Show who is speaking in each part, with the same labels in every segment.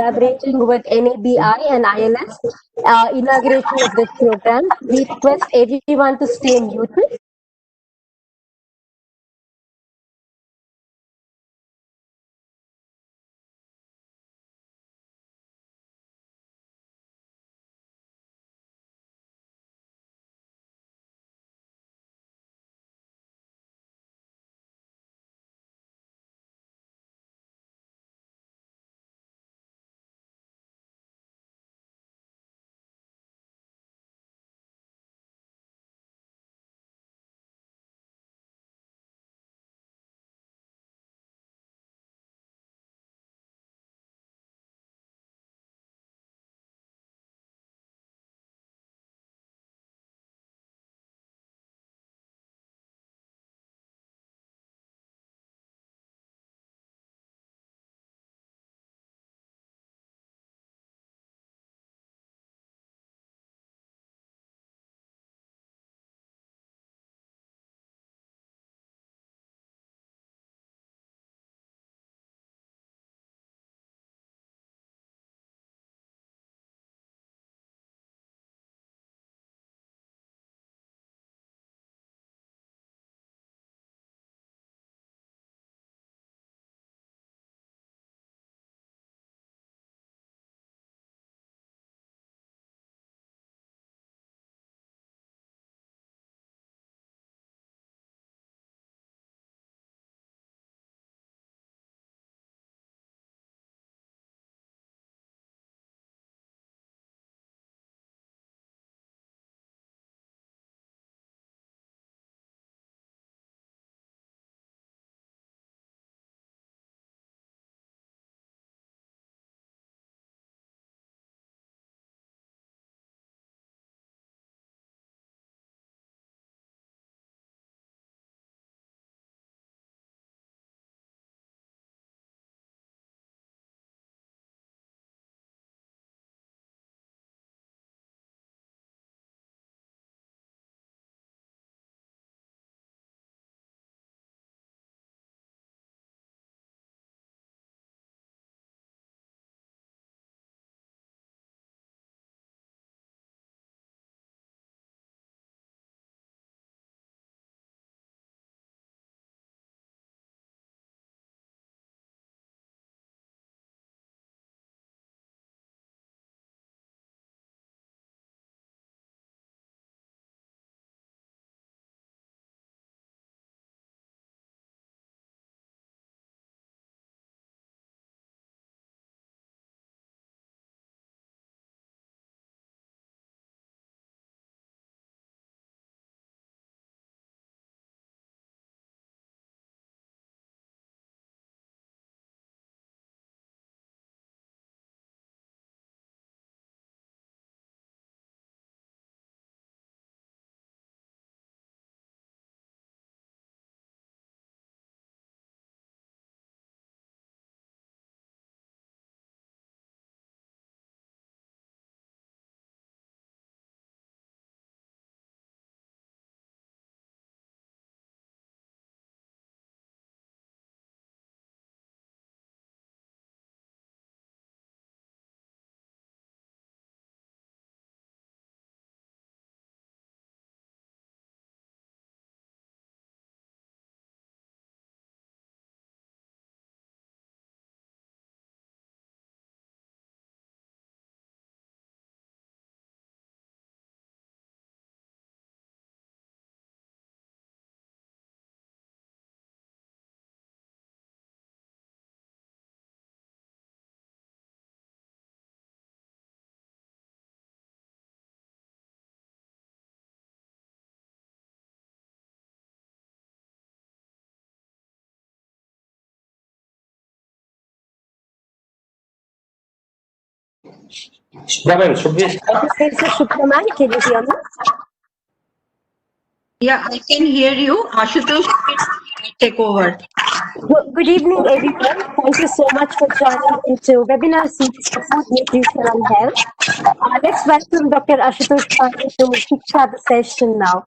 Speaker 1: collaborating with NABI and ILS, inauguration of this program. We request everyone to stay muted.
Speaker 2: Shubhra ma'am, should we start?
Speaker 1: Okay, so Shubhra ma'am, can you hear me?
Speaker 3: Yeah, I can hear you. Ashutosh, take over.
Speaker 1: Good evening, everyone. Thank you so much for joining into webinar series for food, nutrition, and health. Let's welcome Dr. Ashutosh Pandey to kickstart the session now.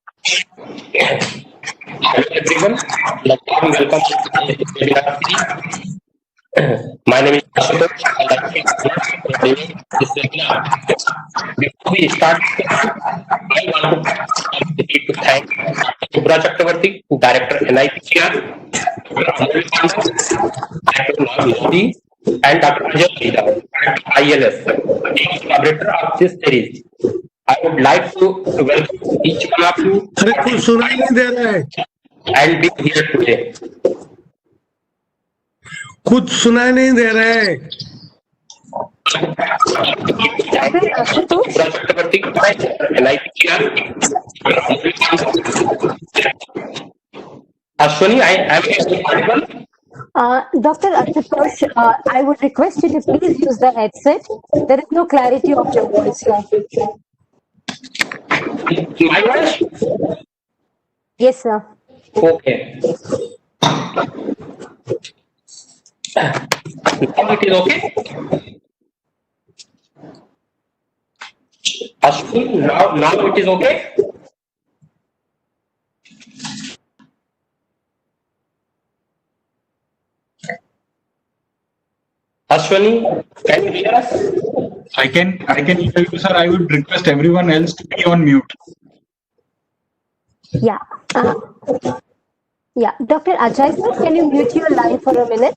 Speaker 2: Hello everyone, welcome to this webinar series. My name is Ashutosh, and I think this webinar. Before we start, I want to thank Subra Chakravarti, Director NIPCR, Dr. Amol Panda, Dr. Modi, and Dr. Ajay Prida, ILS, being collaborator of this series. I would like to welcome each one of you
Speaker 4: अरे कुछ सुनाई नहीं दे रहा है,
Speaker 2: and be here today.
Speaker 4: कुछ सुनाई नहीं दे रहा है.
Speaker 1: Dr. Ashutosh,
Speaker 2: Subra Chakravarti, NIPCR. Ashwini, I am audible.
Speaker 1: Dr. Ashutosh, I would request you to please use the headset. There is no clarity of your voice here.
Speaker 2: My voice?
Speaker 1: Yes, sir.
Speaker 2: Okay. Now it is okay. Ashwini, now it is okay. Ashwini, can you hear us?
Speaker 5: I can hear you, sir. I would request everyone else to be on mute.
Speaker 1: Yeah. Yeah. Dr. Ajay, sir, can you mute your line for a minute?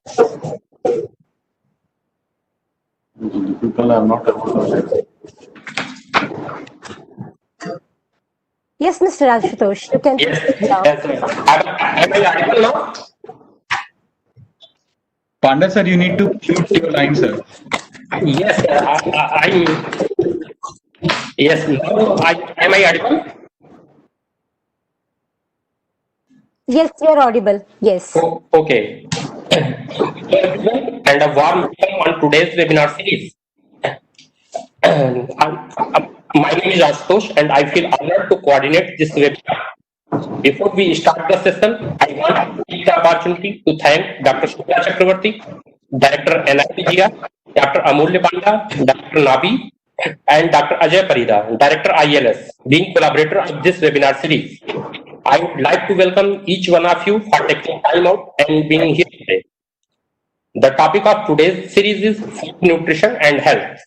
Speaker 5: People are not able to.
Speaker 1: Yes, Mr. Ashutosh, you can
Speaker 2: Yes.
Speaker 1: speak now.
Speaker 2: Yes, sir. Am I audible now?
Speaker 5: Panda, sir, you need to mute your line, sir.
Speaker 2: Yes, sir. Yes. Now, am I audible?
Speaker 1: Yes, you are audible. Yes.
Speaker 2: Okay. Hello everyone, and a warm welcome on today's webinar series. My name is Ashutosh, and I feel honored to coordinate this webinar. Before we start the session, I want to take the opportunity to thank Dr. Subra Chakravarti, Director NIPGR, Dr. Amol Panda, Dr. Nabi, and Dr. Ajay Parida, Director ILS, being collaborator of this webinar series. I would like to welcome each one of you for taking time out and being here today. The topic of today's series is food, nutrition and health.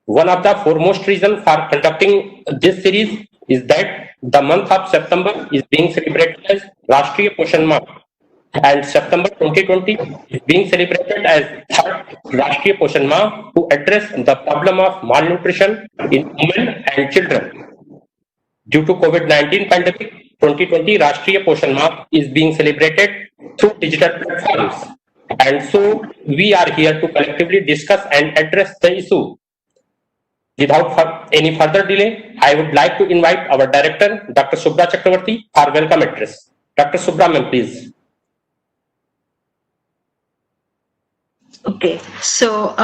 Speaker 2: One of the foremost reasons for conducting this series is that the month of September is being celebrated as Rashtriya Poshan Month, and September 2020 is being celebrated as third Rashtriya Poshan Month to address the problem of malnutrition in women and children. Due to COVID-19 pandemic, 2020 Rashtriya Poshan Month is being celebrated through digital platforms. And so we are here to collectively discuss and address the issue. Without any further delay, I would like to invite our director, Dr. Subra Chakravarti, for welcome address. Dr. Subra, ma'am, please.
Speaker 3: Okay, so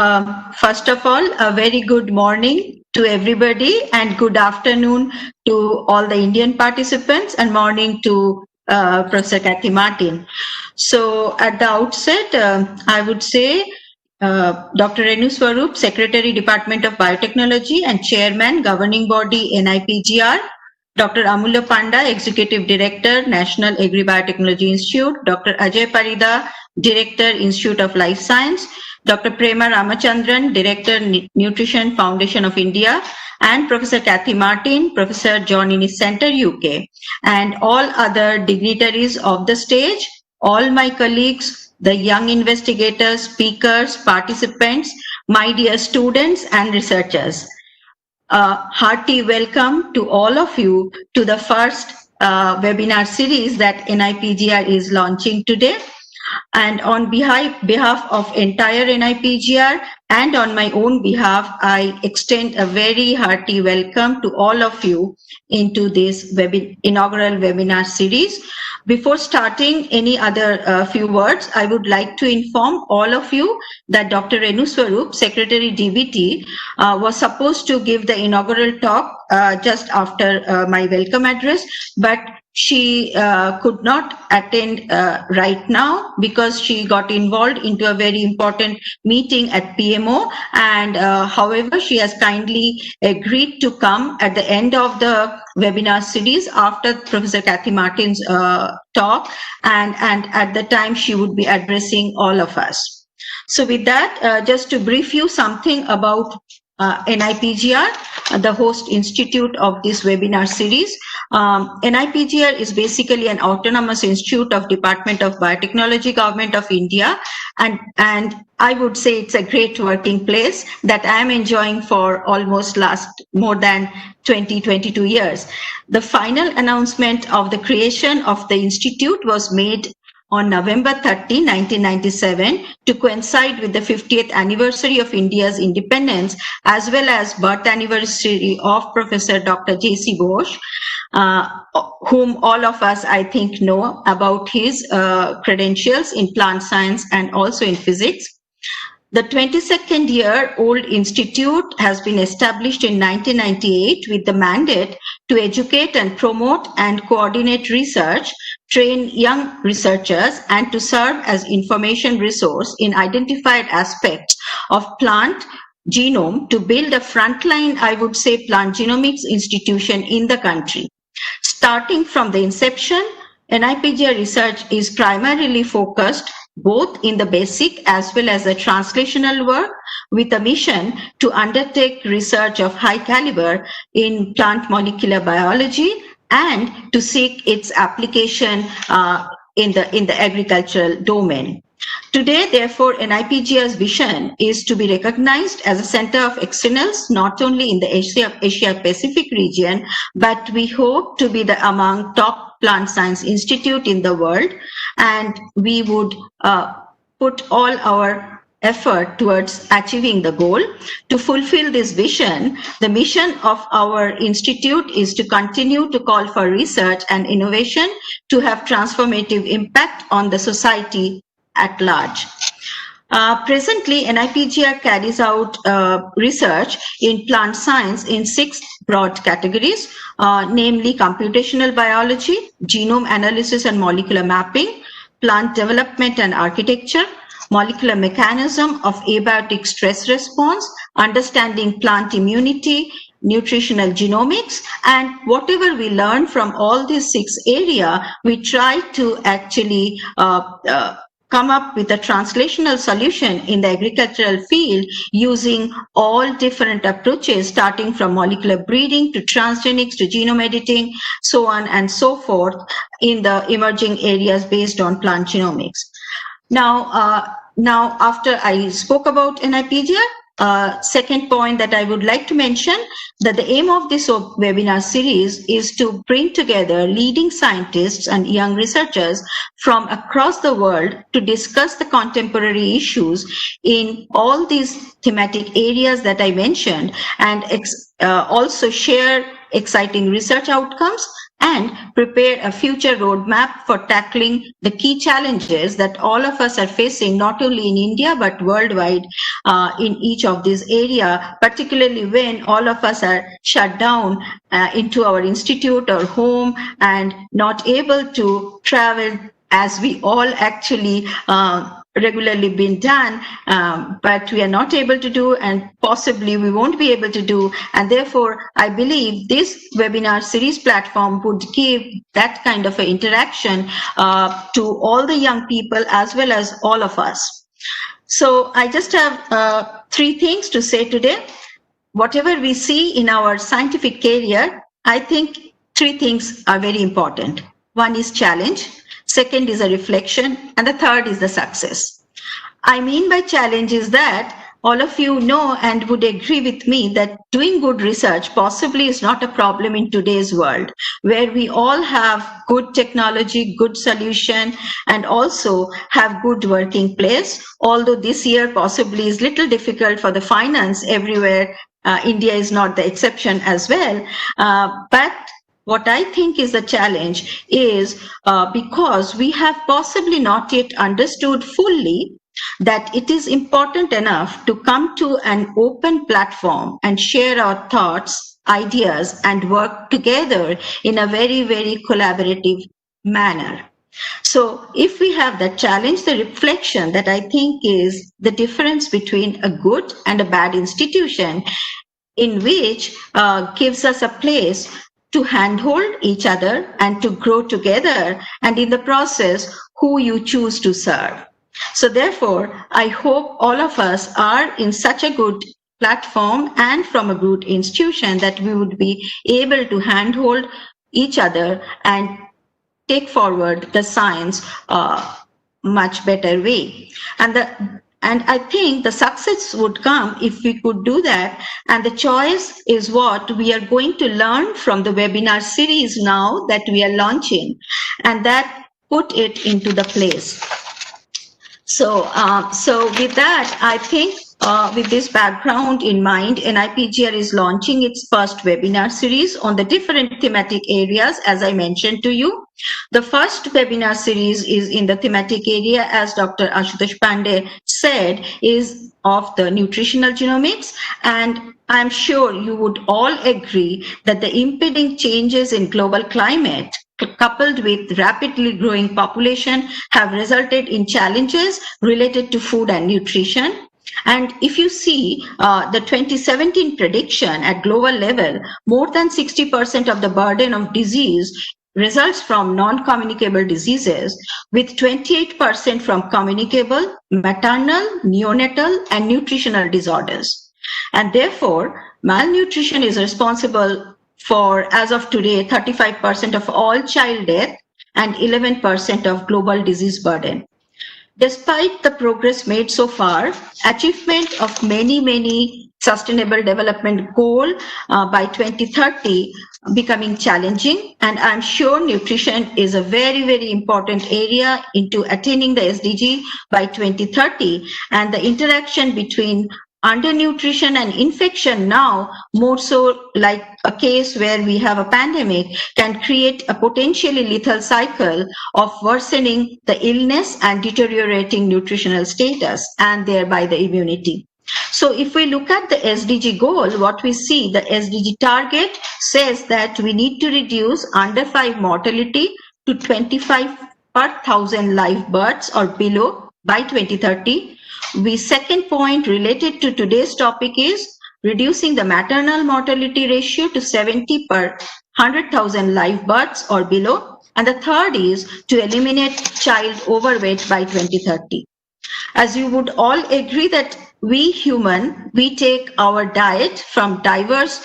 Speaker 3: first of all, a very good morning to everybody and good afternoon to all the Indian participants and morning to Professor Kathy Martin. So at the outset, I would say Dr. Renu Swarup, Secretary, Department of Biotechnology and Chairman, Governing Body, NIPGR, Dr. Amulya Panda, Executive Director, National Agri-Biotechnology Institute, Dr. Ajay Parida, Director, Institute of Life Science, Dr. Prema Ramachandran, Director, Nutrition Foundation of India, and Professor Kathy Martin, Professor John Innes Center, UK, and all other dignitaries of the stage, all my colleagues, the young investigators, speakers, participants, my dear students and researchers. A hearty welcome to all of you to the first webinar series that NIPGR is launching today. And on behalf of entire NIPGR and on my own behalf, I extend a very hearty welcome to all of you into this inaugural webinar series. Before starting any other few words, I would like to inform all of you that Dr. Renu Swarup, Secretary DBT, was supposed to give the inaugural talk just after my welcome address, but she could not attend right now because she got involved into a very important meeting at PMO, and however she has kindly agreed to come at the end of the webinar series after Professor Kathy Martin's talk, and at the time she would be addressing all of us. So with that, just to brief you something about NIPGR, the host institute of this webinar series. NIPGR is basically an autonomous institute of Department of Biotechnology, Government of India, and I would say it's a great working place that I am enjoying for almost last more than 22 years. The final announcement of the creation of the institute was made on November 30, 1997, to coincide with the 50th anniversary of India's independence, as well as birth anniversary of Professor Dr. J.C. Bose, whom all of us, I think, know about his credentials in plant science and also in physics. The 22nd year-old institute has been established in 1998 with the mandate to educate and promote and coordinate research, train young researchers, and to serve as information resource in identified aspects of plant genome to build a frontline, I would say, plant genomics institution in the country. Starting from the inception, NIPGR research is primarily focused both in the basic as well as the translational work, with a mission to undertake research of high caliber in plant molecular biology and to seek its application in the agricultural domain. Today, therefore, NIPGR's vision is to be recognized as a center of excellence, not only in the Asia-Pacific region, but we hope to be among top plant science institute in the world, and we would put all our effort towards achieving the goal. To fulfill this vision, the mission of our institute is to continue to call for research and innovation to have transformative impact on the society at large. Presently, NIPGR carries out research in plant science in 6 broad categories, namely computational biology, genome analysis and molecular mapping, plant development and architecture, molecular mechanism of abiotic stress response, understanding plant immunity, nutritional genomics, and whatever we learn from all these 6 areas, we try to actually come up with a translational solution in the agricultural field using all different approaches, starting from molecular breeding to transgenics to genome editing, so on and so forth, in the emerging areas based on plant genomics. Now, after I spoke about NIPGR, second point that I would like to mention, that the aim of this webinar series is to bring together leading scientists and young researchers from across the world to discuss the contemporary issues in all these thematic areas that I mentioned, and also share exciting research outcomes and prepare a future roadmap for tackling the key challenges that all of us are facing, not only in India, but worldwide in each of these areas, particularly when all of us are shut down into our institute or home and not able to travel as we all actually regularly been done, but we are not able to do, and possibly we won't be able to do. And therefore, I believe this webinar series platform would give that kind of an interaction to all the young people as well as all of us. So I just have 3 things to say today. Whatever we see in our scientific career, I think 3 things are very important. One is challenge, second is a reflection, and the third is the success. I mean by challenge is that all of you know and would agree with me that doing good research possibly is not a problem in today's world, where we all have good technology, good solution, and also have good working place. Although this year possibly is little difficult for the finance everywhere, India is not the exception as well. But what I think is the challenge is because we have possibly not yet understood fully that it is important enough to come to an open platform and share our thoughts, ideas, and work together in a very, very collaborative manner. So if we have that challenge, the reflection that I think is the difference between a good and a bad institution, in which gives us a place to handhold each other and to grow together, and in the process, who you choose to serve. So therefore, I hope all of us are in such a good platform and from a good institution that we would be able to handhold each other and take forward the science much better way. And I think the success would come if we could do that. And the choice is what we are going to learn from the webinar series now that we are launching, and that put it into the place. So with that, I think with this background in mind, NIPGR is launching its first webinar series on the different thematic areas, as I mentioned to you. The first webinar series is in the thematic area, as Dr. Ashutosh Pandey said, is of the nutritional genomics. And I'm sure you would all agree that the impending changes in global climate coupled with rapidly growing population have resulted in challenges related to food and nutrition. And if you see the 2017 prediction at global level, more than 60% of the burden of disease results from non-communicable diseases, with 28% from communicable, maternal, neonatal, and nutritional disorders. And therefore, malnutrition is responsible for, as of today, 35% of all child death and 11% of global disease burden. Despite the progress made so far, achievement of many sustainable development goal by 2030 becoming challenging, and I'm sure nutrition is a very important area into attaining the SDG by 2030, and the interaction between undernutrition and infection, now more so like a case where we have a pandemic, can create a potentially lethal cycle of worsening the illness and deteriorating nutritional status and thereby the immunity. So if we look at the SDG goal, what we see, the SDG target says that we need to reduce under 5 mortality to 25 per 1,000 live births or below by 2030. The second point related to today's topic is reducing the maternal mortality ratio to 70 per 100,000 live births or below. And the third is to eliminate child overweight by 2030. As you would all agree that we take our diet from diverse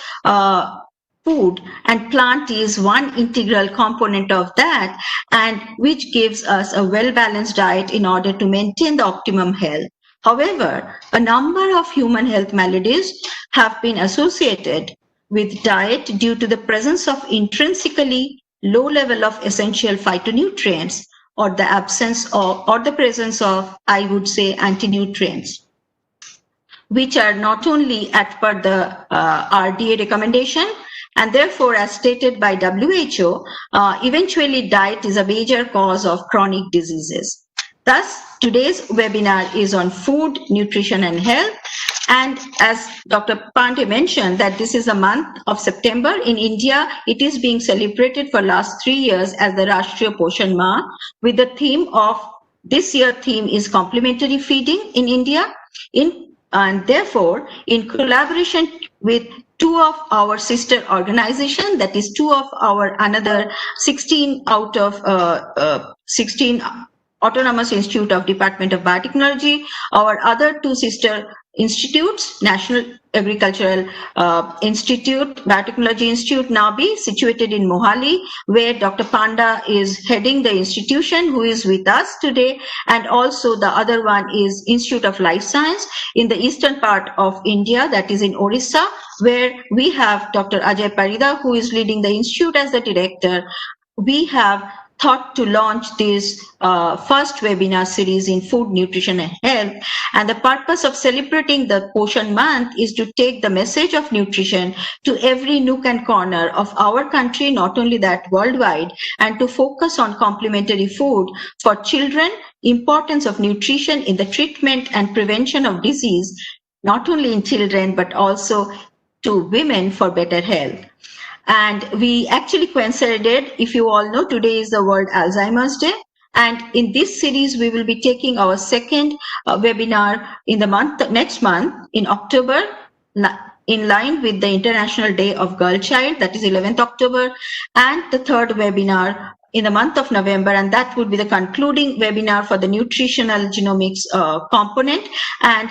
Speaker 3: food, and plant is one integral component of that, and which gives us a well-balanced diet in order to maintain the optimum health. However, a number of human health maladies have been associated with diet due to the presence of intrinsically low level of essential phytonutrients or the absence of or the presence of, I would say, anti-nutrients, which are not only as per the RDA recommendation, and therefore, as stated by WHO, eventually diet is a major cause of chronic diseases. Thus, today's webinar is on food, nutrition and health. And as Dr. Pandey mentioned, that this is a month of September. In India, it is being celebrated for last 3 years as the Rashtriya Poshan Maah, with the theme of, this year theme is complementary feeding in India. And therefore, in collaboration with 2 of our sister organizations, that is 2 of our another 16 out of 16 Autonomous Institute of Department of Biotechnology, our other 2 sister institutes, National Agricultural Institute, Biotechnology Institute, NABI, situated in Mohali, where Dr. Panda is heading the institution, who is with us today, and also the other one is Institute of Life Science in the eastern part of India, that is in Orissa, where we have Dr. Ajay Parida, who is leading the institute as the director. We have thought to launch this first webinar series in food, nutrition and health. And the purpose of celebrating the Poshan Month is to take the message of nutrition to every nook and corner of our country, not only that worldwide, and to focus on complementary food for children, importance of nutrition in the treatment and prevention of disease, not only in children, but also to women for better health. And we actually coincided, if you all know, today is the World Alzheimer's Day. And in this series, we will be taking our second webinar in the next month in October, in line with the International Day of Girl Child, that is 11th October, and the third webinar in the month of November, and that would be the concluding webinar for the nutritional genomics component. And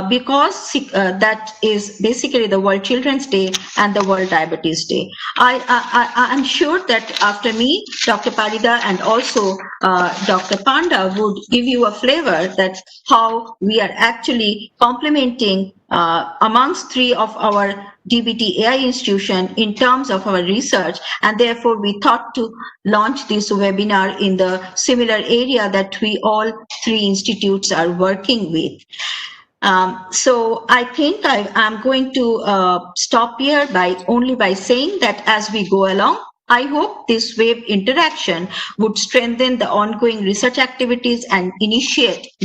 Speaker 3: because that is basically the World Children's Day and the World Diabetes Day. I'm sure that after me, Dr. Parida and also Dr. Panda would give you a flavor that how we are actually complementing amongst three of our DBT AI institution in terms of our research, and therefore we thought to launch this webinar in the similar area that we all three institutes are working with. So I think I'm going to stop here by saying that as we go along, I hope this web interaction would strengthen the ongoing research activities and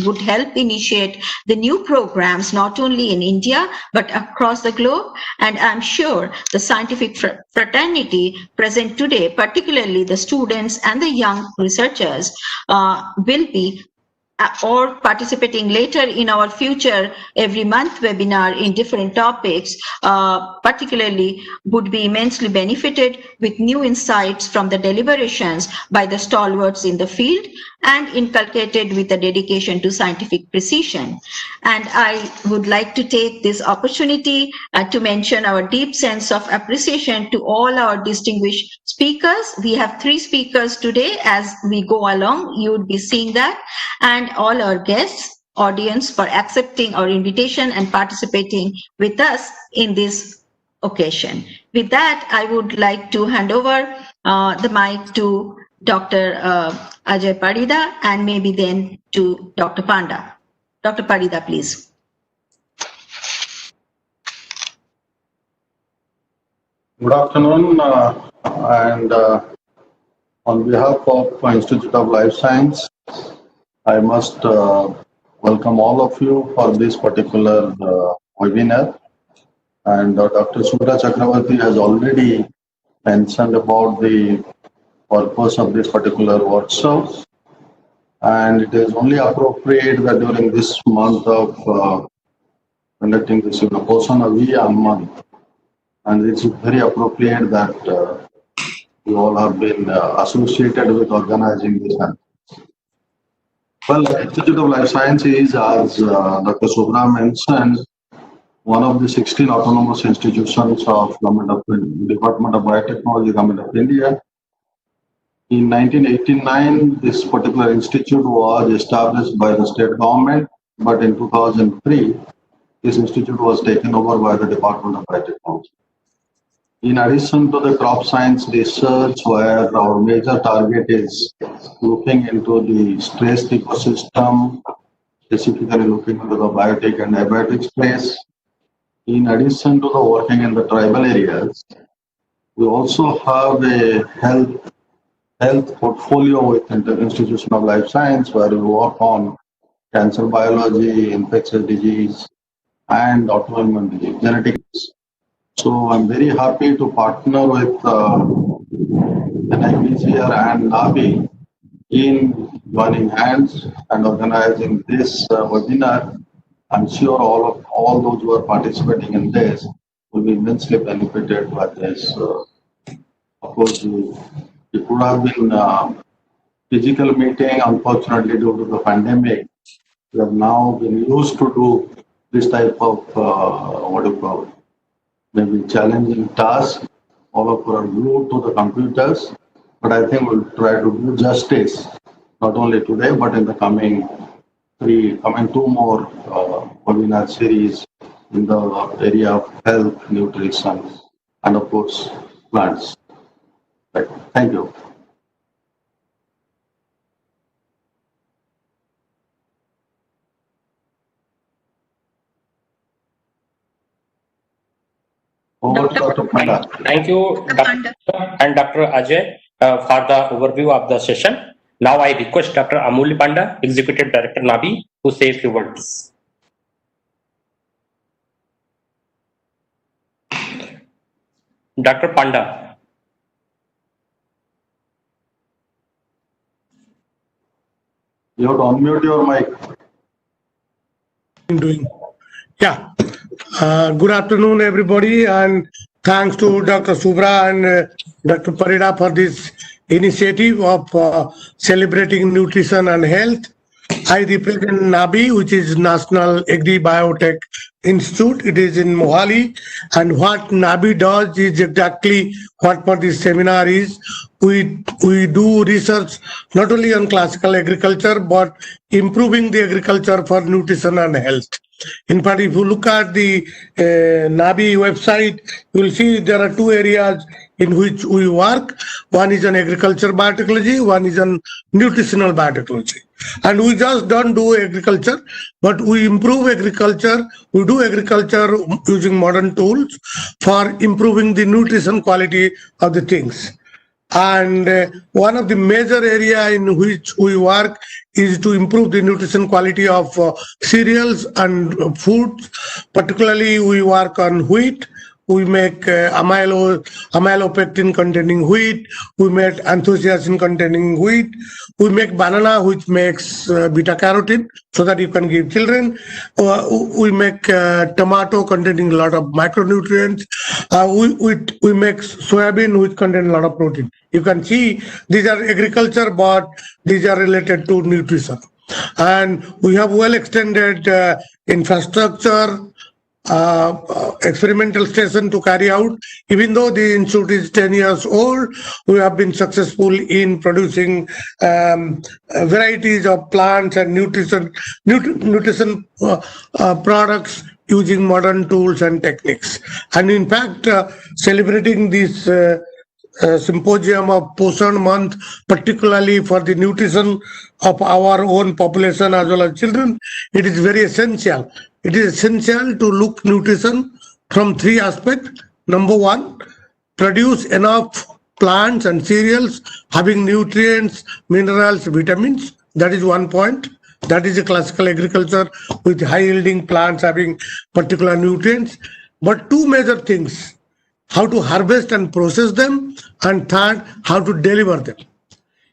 Speaker 3: would help initiate the new programs, not only in India, but across the globe. And I'm sure the scientific fraternity present today, particularly the students and the young researchers, will be or participating later in our future every month webinar in different topics, particularly would be immensely benefited with new insights from the deliberations by the stalwarts in the field and inculcated with a dedication to scientific precision. And I would like to take this opportunity to mention our deep sense of appreciation to all our distinguished speakers. We have 3 speakers today. As we go along, you would be seeing that, and all our guests, audience, for accepting our invitation and participating with us in this occasion. With that, I would like to hand over the mic to Dr. Ajay Parida and maybe then to Dr. Panda. Dr. Parida, please.
Speaker 6: Good afternoon, and on behalf of Institute of Life Science, I must welcome all of you for this particular webinar. And Dr. Subra Chakravarti has already mentioned about the purpose of this particular workshop. And it is only appropriate that during this month of conducting this Posana Via month, and it's very appropriate that you all have been associated with organizing this event. Well, the Institute of Life Sciences, as Dr. Subra mentioned, one of the 16 autonomous institutions of Department of Biotechnology, Government of India. In 1989, this particular institute was established by the state government, but in 2003, this institute was taken over by the Department of Biotechnology. In addition to the crop science research, where our major target is looking into the stressed ecosystem, specifically looking into the biotic and abiotic space, in addition to the working in the tribal areas, we also have a health portfolio with the Institution of Life Science, where we work on cancer biology, infectious disease, and autoimmune disease, genetics. So I'm very happy to partner with NIPGR and NAVI in joining hands and organizing this webinar. I'm sure all those who are participating in this will be immensely benefited by this. Of course, it could have been a physical meeting. Unfortunately, due to the pandemic, we have now been used to do this type of maybe challenging task. All of us are glued to the computers, but I think we'll try to do justice, not only today, but in the coming 2 more webinar series in the area of health, nutrition, and of course, plants. Right. Thank you. Over to Dr. Panda.
Speaker 2: Thank you, Dr. and Dr. Ajay, for the overview of the session. Now I request Dr. Amulya Panda, Executive Director NAVI, to say a few words. Dr. Panda.
Speaker 6: You have to unmute your mic.
Speaker 4: Yeah. Good afternoon, everybody, and thanks to Dr. Subra and Dr. Parida for this initiative of celebrating nutrition and health. I represent NABI, which is National Agri-Biotech Institute. It is in Mohali. And what NABI does is exactly what this seminar is. We do research not only on classical agriculture, but improving the agriculture for nutrition and health. In fact, if you look at the NABI website, you will see there are two areas in which we work. One is on agriculture biotechnology, one is on nutritional biotechnology. And we just don't do agriculture, but we improve agriculture. We do agriculture using modern tools for improving the nutrition quality of the things. And one of the major area in which we work is to improve the nutrition quality of cereals and foods. Particularly, we work on wheat. We make amylopectin containing wheat. We make anthocyanin containing wheat. We make banana, which makes beta carotene, so that you can give children. We make tomato containing a lot of micronutrients. We make soybean, which contain a lot of protein. You can see these are agriculture, but these are related to nutrition. And we have well extended infrastructure, experimental station to carry out. Even though the institute is 10 years old, we have been successful in producing varieties of plants and nutrition products using modern tools and techniques. And in fact, celebrating this symposium of Poshan month, particularly for the nutrition of our own population as well as children, it is very essential. It is essential to look nutrition from three aspects. Number one, produce enough plants and cereals having nutrients, minerals, vitamins. That is one point. That is a classical agriculture with high yielding plants having particular nutrients. But two major things: how to harvest and process them, and third, how to deliver them.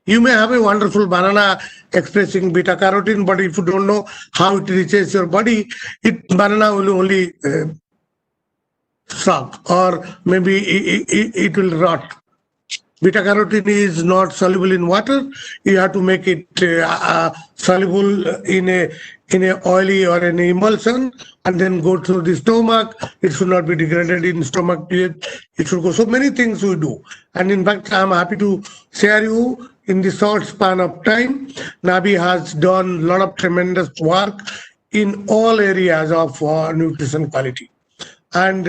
Speaker 4: You may have a wonderful banana expressing beta carotene, but if you don't know how it reaches your body, banana will only suck, or maybe it will rot. Beta carotene is not soluble in water. You have to make it soluble in a oily or an emulsion, and then go through the stomach. It should not be degraded in stomach. It should go. So many things we do. And in fact, I'm happy to share you in the short span of time, NABI has done a lot of tremendous work in all areas of nutrition quality. And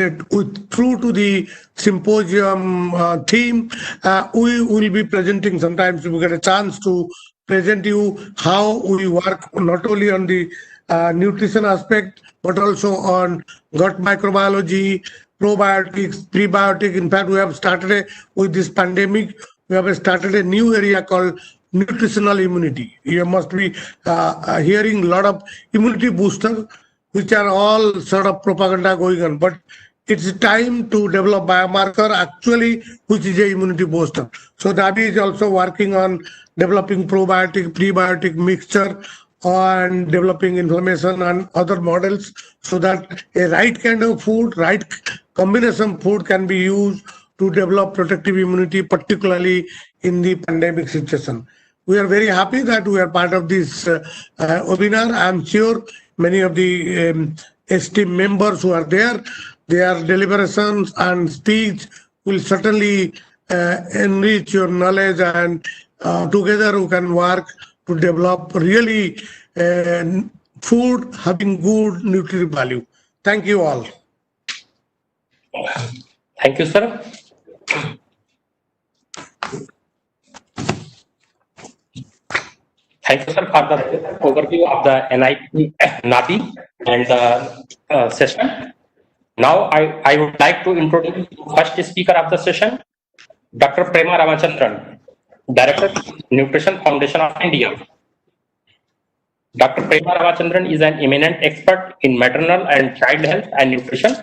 Speaker 4: true to the symposium theme, we will be presenting, sometimes we get a chance to present you how we work not only on the nutrition aspect, but also on gut microbiology, probiotics, prebiotic. In fact, we have started with this pandemic, we have started a new area called nutritional immunity. You must be hearing a lot of immunity boosters, which are all sort of propaganda going on. But it's time to develop biomarker actually, which is a immunity booster. So NABI is also working on developing probiotic, prebiotic mixture, and developing inflammation and other models, so that a right kind of food, right combination food can be used to develop protective immunity, particularly in the pandemic situation. We are very happy that we are part of this webinar. I am sure many of the esteemed members who are there, their deliberations and speech will certainly enrich your knowledge, and together we can work to develop really food having good nutritive value. Thank you all.
Speaker 2: Thank you, sir. Thank you, sir, for the overview of the NABI and the session. Now, I would like to introduce the first speaker of the session, Dr. Prema Ramachandran, Director, Nutrition Foundation of India. Dr. Prema Ramachandran is an eminent expert in maternal and child health and nutrition.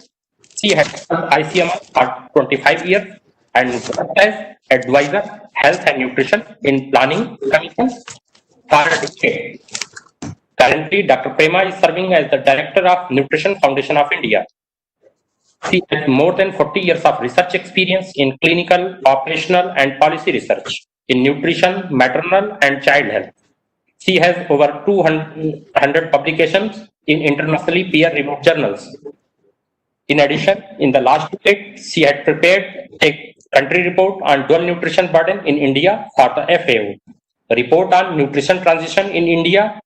Speaker 2: She has served ICMR for 25 years and worked as advisor, health and nutrition in planning commissions for a decade. Currently, Dr. Prema is serving as the Director of Nutrition Foundation of India. She has more than 40 years of research experience in clinical, operational, and policy research. in nutrition, maternal and child health. She has over 200 publications in internationally peer-reviewed journals. In addition, in the last decade, she had prepared a country report on dual nutrition burden in India for the FAO, a report on nutrition transition in India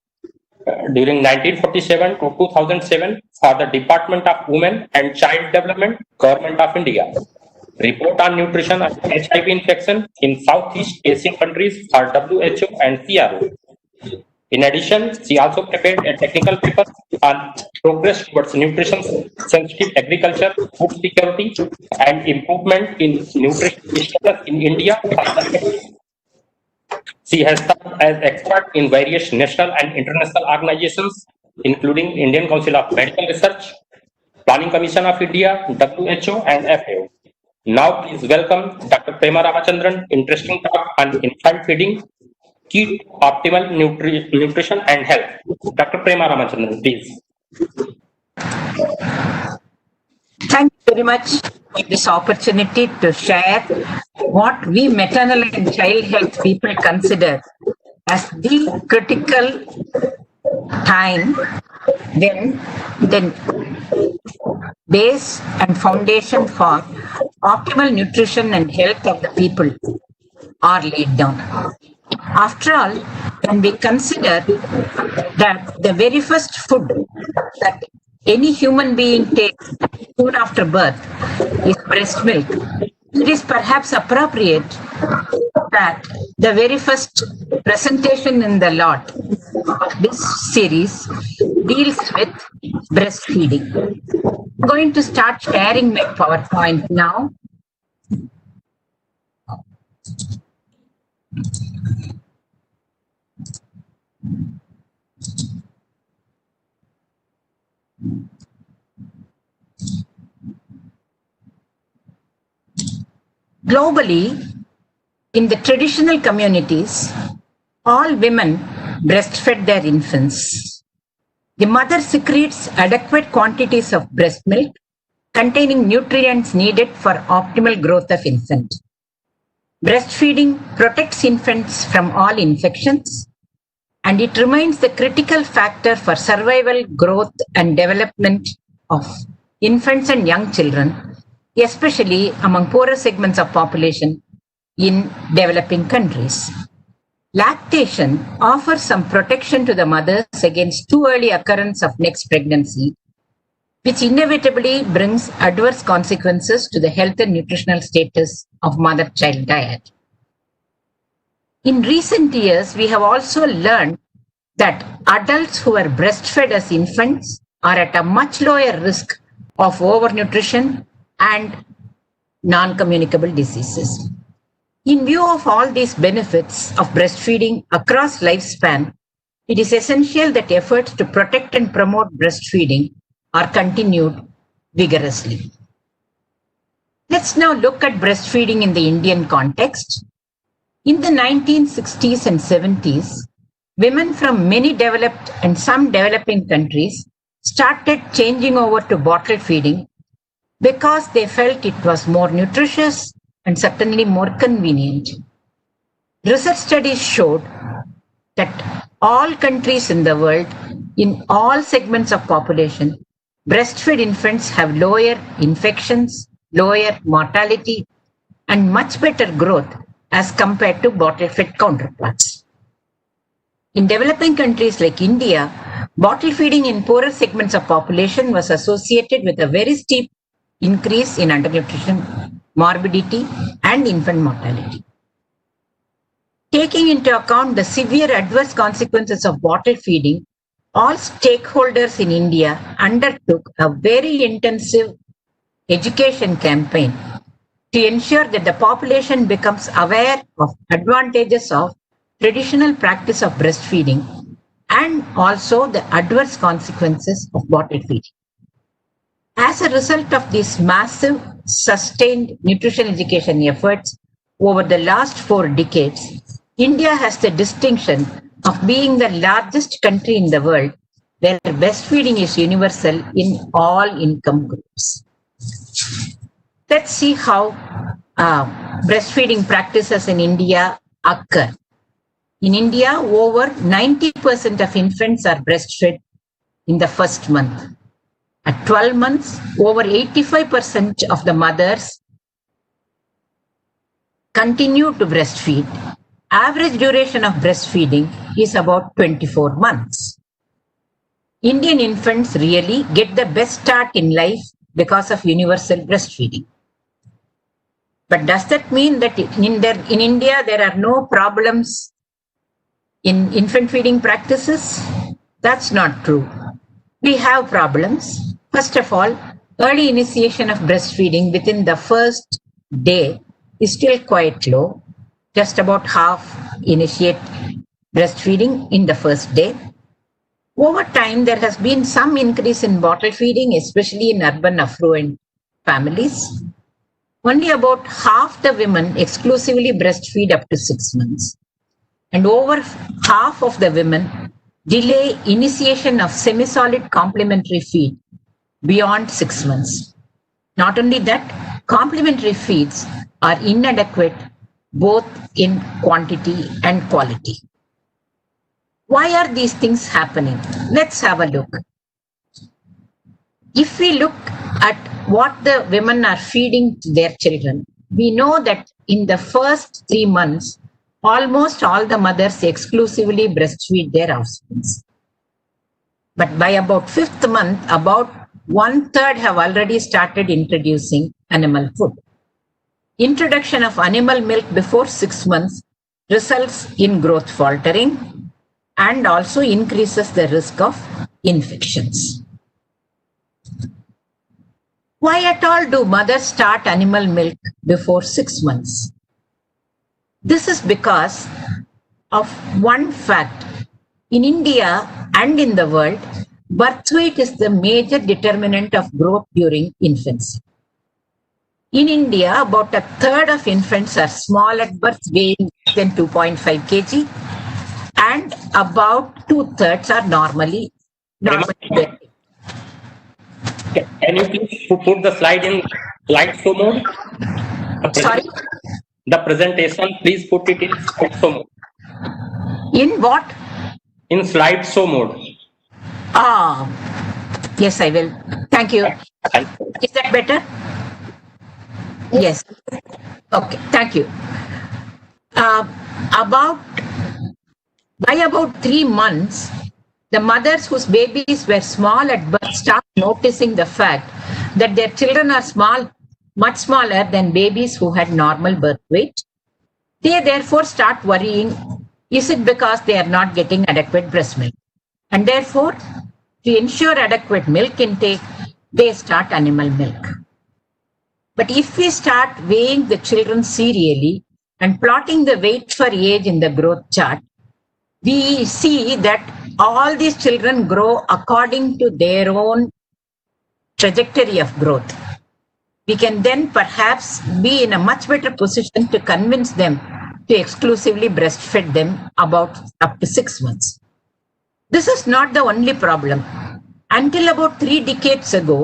Speaker 2: during 1947 to 2007 for the Department of Women and Child Development, Government of India, report on nutrition and HIV infection in Southeast Asian countries for WHO and CRO. In addition, she also prepared a technical paper on progress towards nutrition-sensitive agriculture, food security, and improvement in nutrition status in India. She has served as expert in various national and international organizations, including Indian Council of Medical Research, Planning Commission of India, WHO, and FAO. Now, please welcome Dr. Prema Ramachandran, interesting talk on infant feeding, key to optimal nutrition and health. Dr. Prema Ramachandran, please.
Speaker 7: Thank you very much for this opportunity to share what we maternal and child health people consider as the critical time when the base and foundation for optimal nutrition and health of the people are laid down. After all, when we consider that the very first food that any human being takes soon after birth is breast milk, it is perhaps appropriate that the very first presentation in the lot of this series deals with breastfeeding. I'm going to start sharing my PowerPoint now. Globally, in the traditional communities, all women breastfed their infants. The mother secretes adequate quantities of breast milk containing nutrients needed for optimal growth of infant. Breastfeeding protects infants from all infections, and it remains the critical factor for survival, growth, and development of infants and young children, especially among poorer segments of population in developing countries. Lactation offers some protection to the mothers against too early occurrence of next pregnancy, which inevitably brings adverse consequences to the health and nutritional status of mother-child diet. In recent years, we have also learned that adults who are breastfed as infants are at a much lower risk of overnutrition and non-communicable diseases. In view of all these benefits of breastfeeding across lifespan, it is essential that efforts to protect and promote breastfeeding are continued vigorously. Let's now look at breastfeeding in the Indian context. In the 1960s and 70s, women from many developed and some developing countries started changing over to bottle feeding because they felt it was more nutritious and certainly more convenient. Research studies showed that all countries in the world, in all segments of population, breastfed infants have lower infections, lower mortality, and much better growth as compared to bottle-fed counterparts. In developing countries like India, bottle feeding in poorer segments of population was associated with a very steep increase in undernutrition, morbidity, and infant mortality. Taking into account the severe adverse consequences of bottle feeding, all stakeholders in India undertook a very intensive education campaign to ensure that the population becomes aware of advantages of traditional practice of breastfeeding and also the adverse consequences of bottle feeding. As a result of these massive, sustained nutrition education efforts over the last 4 decades, India has the distinction of being the largest country in the world where breastfeeding is universal in all income groups. Let's see how breastfeeding practices in India occur. In India, over 90% of infants are breastfed in the first month. At 12 months, over 85% of the mothers continue to breastfeed. Average duration of breastfeeding is about 24 months. Indian infants really get the best start in life because of universal breastfeeding. But does that mean that in India there are no problems in infant feeding practices? That's not true. We have problems. First of all, early initiation of breastfeeding within the first day is still quite low. Just about half initiate breastfeeding in the first day. Over time, there has been some increase in bottle feeding, especially in urban affluent families. Only about half the women exclusively breastfeed up to 6 months. And over half of the women delay initiation of semi-solid complementary feed beyond 6 months. Not only that, complementary feeds are inadequate both in quantity and quality. Why are these things happening? Let's have a look. If we look at what the women are feeding to their children, we know that in the first 3 months, almost all the mothers exclusively breastfeed their offspring. But by about 5th month, about 1/3 have already started introducing animal food. Introduction of animal milk before 6 months results in growth faltering and also increases the risk of infections. Why at all do mothers start animal milk before 6 months? This is because of one fact. In India and in the world, birth weight is the major determinant of growth during infancy. In India, about 1/3 of infants are small at birth, weighing less than 2.5 kg, and about 2/3 are normally big.
Speaker 2: Can you please put the slide in slideshow mode?
Speaker 7: Sorry?
Speaker 2: The presentation, please put it in slideshow mode.
Speaker 7: In what?
Speaker 2: In slideshow mode.
Speaker 7: Yes, I will. Thank you. Is that better? Yes. Okay, thank you. By about 3 months, the mothers whose babies were small at birth start noticing the fact that their children are much smaller than babies who had normal birth weight. They therefore start worrying, is it because they are not getting adequate breast milk? And therefore, to ensure adequate milk intake, they start animal milk. But if we start weighing the children serially and plotting the weight for age in the growth chart, we see that all these children grow according to their own trajectory of growth. We can then perhaps be in a much better position to convince them to exclusively breastfeed them about up to 6 months. This is not the only problem. Until about 3 decades ago,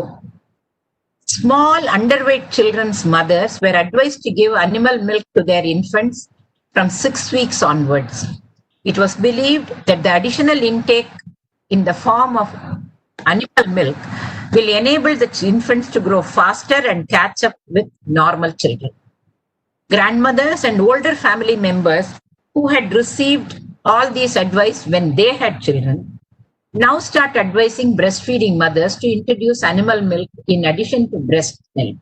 Speaker 7: small underweight children's mothers were advised to give animal milk to their infants from 6 weeks onwards. It was believed that the additional intake in the form of animal milk will enable the infants to grow faster and catch up with normal children. Grandmothers and older family members who had received all these advice when they had children now start advising breastfeeding mothers to introduce animal milk in addition to breast milk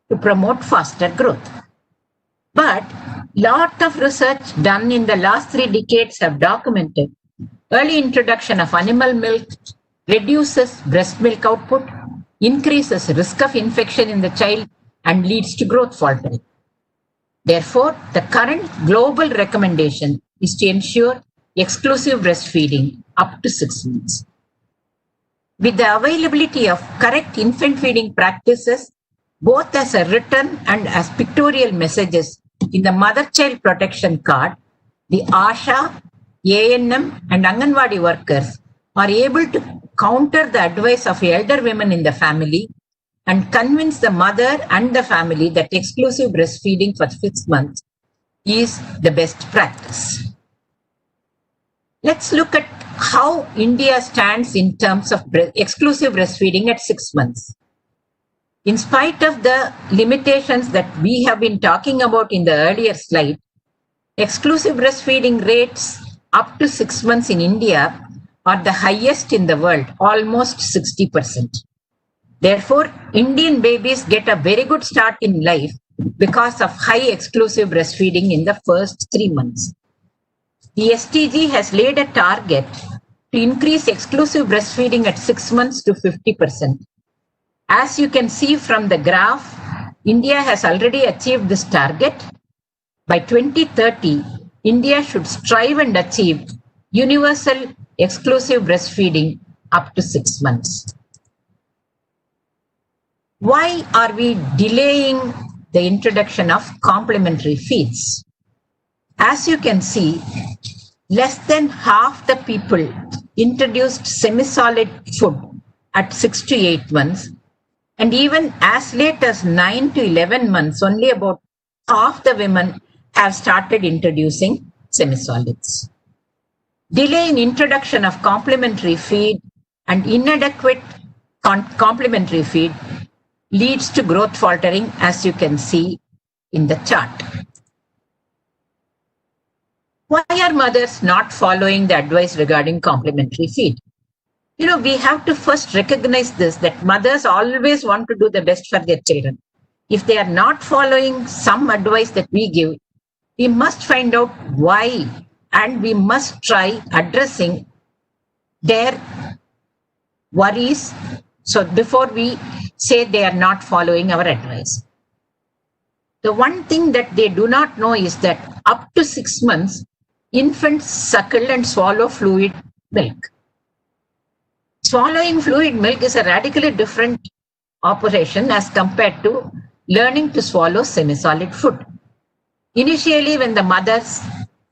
Speaker 7: to promote faster growth. But lot of research done in the last 3 decades have documented early introduction of animal milk reduces breast milk output, increases risk of infection in the child, and leads to growth faltering. Therefore, the current global recommendation is to ensure exclusive breastfeeding up to 6 months. With the availability of correct infant feeding practices, both as a written and as pictorial messages in the mother-child protection card, the ASHA, ANM, and Anganwadi workers are able to counter the advice of elder women in the family and convince the mother and the family that exclusive breastfeeding for 6 months is the best practice. Let's look at how India stands in terms of exclusive breastfeeding at 6 months. In spite of the limitations that we have been talking about in the earlier slide, exclusive breastfeeding rates up to 6 months in India are the highest in the world, almost 60%. Therefore, Indian babies get a very good start in life because of high exclusive breastfeeding in the first 3 months. The SDG has laid a target to increase exclusive breastfeeding at 6 months to 50%. As you can see from the graph, India has already achieved this target. By 2030, India should strive and achieve universal exclusive breastfeeding up to 6 months. Why are we delaying the introduction of complementary feeds? As you can see, less than half the people introduced semi-solid food at 6 to 8 months, and even as late as 9 to 11 months, only about half the women have started introducing semi-solids. Delay in introduction of complementary feed and inadequate complementary feed leads to growth faltering, as you can see in the chart. Why are mothers not following the advice regarding complementary feed? We have to first recognize this, that mothers always want to do the best for their children. If they are not following some advice that we give, we must find out why, and we must try addressing their worries. So before we say they are not following our advice. The one thing that they do not know is that up to 6 months, infants suckle and swallow fluid milk. Swallowing fluid milk is a radically different operation as compared to learning to swallow semi-solid food. Initially, when the mothers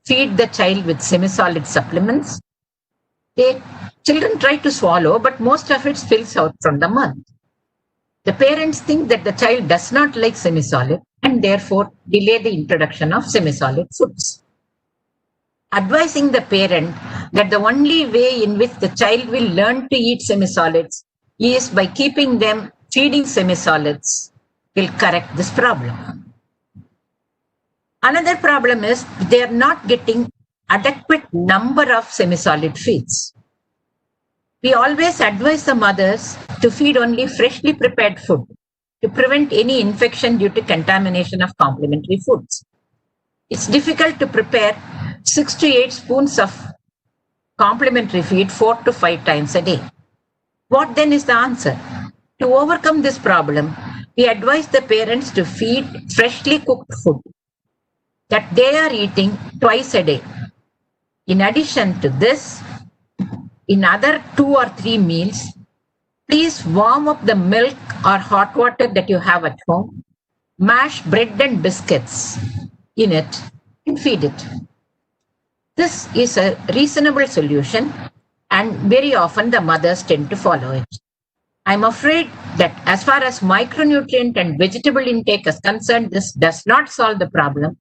Speaker 7: feed the child with semi-solid supplements, children try to swallow, but most of it spills out from the mouth. The parents think that the child does not like semi-solid and therefore delay the introduction of semi-solid foods. Advising the parent that the only way in which the child will learn to eat semi-solids is by keeping them feeding semi-solids will correct this problem. Another problem is they are not getting adequate number of semi-solid feeds. We always advise the mothers to feed only freshly prepared food to prevent any infection due to contamination of complementary foods. It's difficult to prepare 6 to 8 spoons of complementary feed 4 to 5 times a day. What then is the answer? To overcome this problem, we advise the parents to feed freshly cooked food that they are eating twice a day. In addition to this, in other 2 or 3 meals, please warm up the milk or hot water that you have at home, mash bread and biscuits in it, and feed it. This is a reasonable solution, and very often the mothers tend to follow it. I'm afraid that as far as micronutrient and vegetable intake is concerned, this does not solve the problem,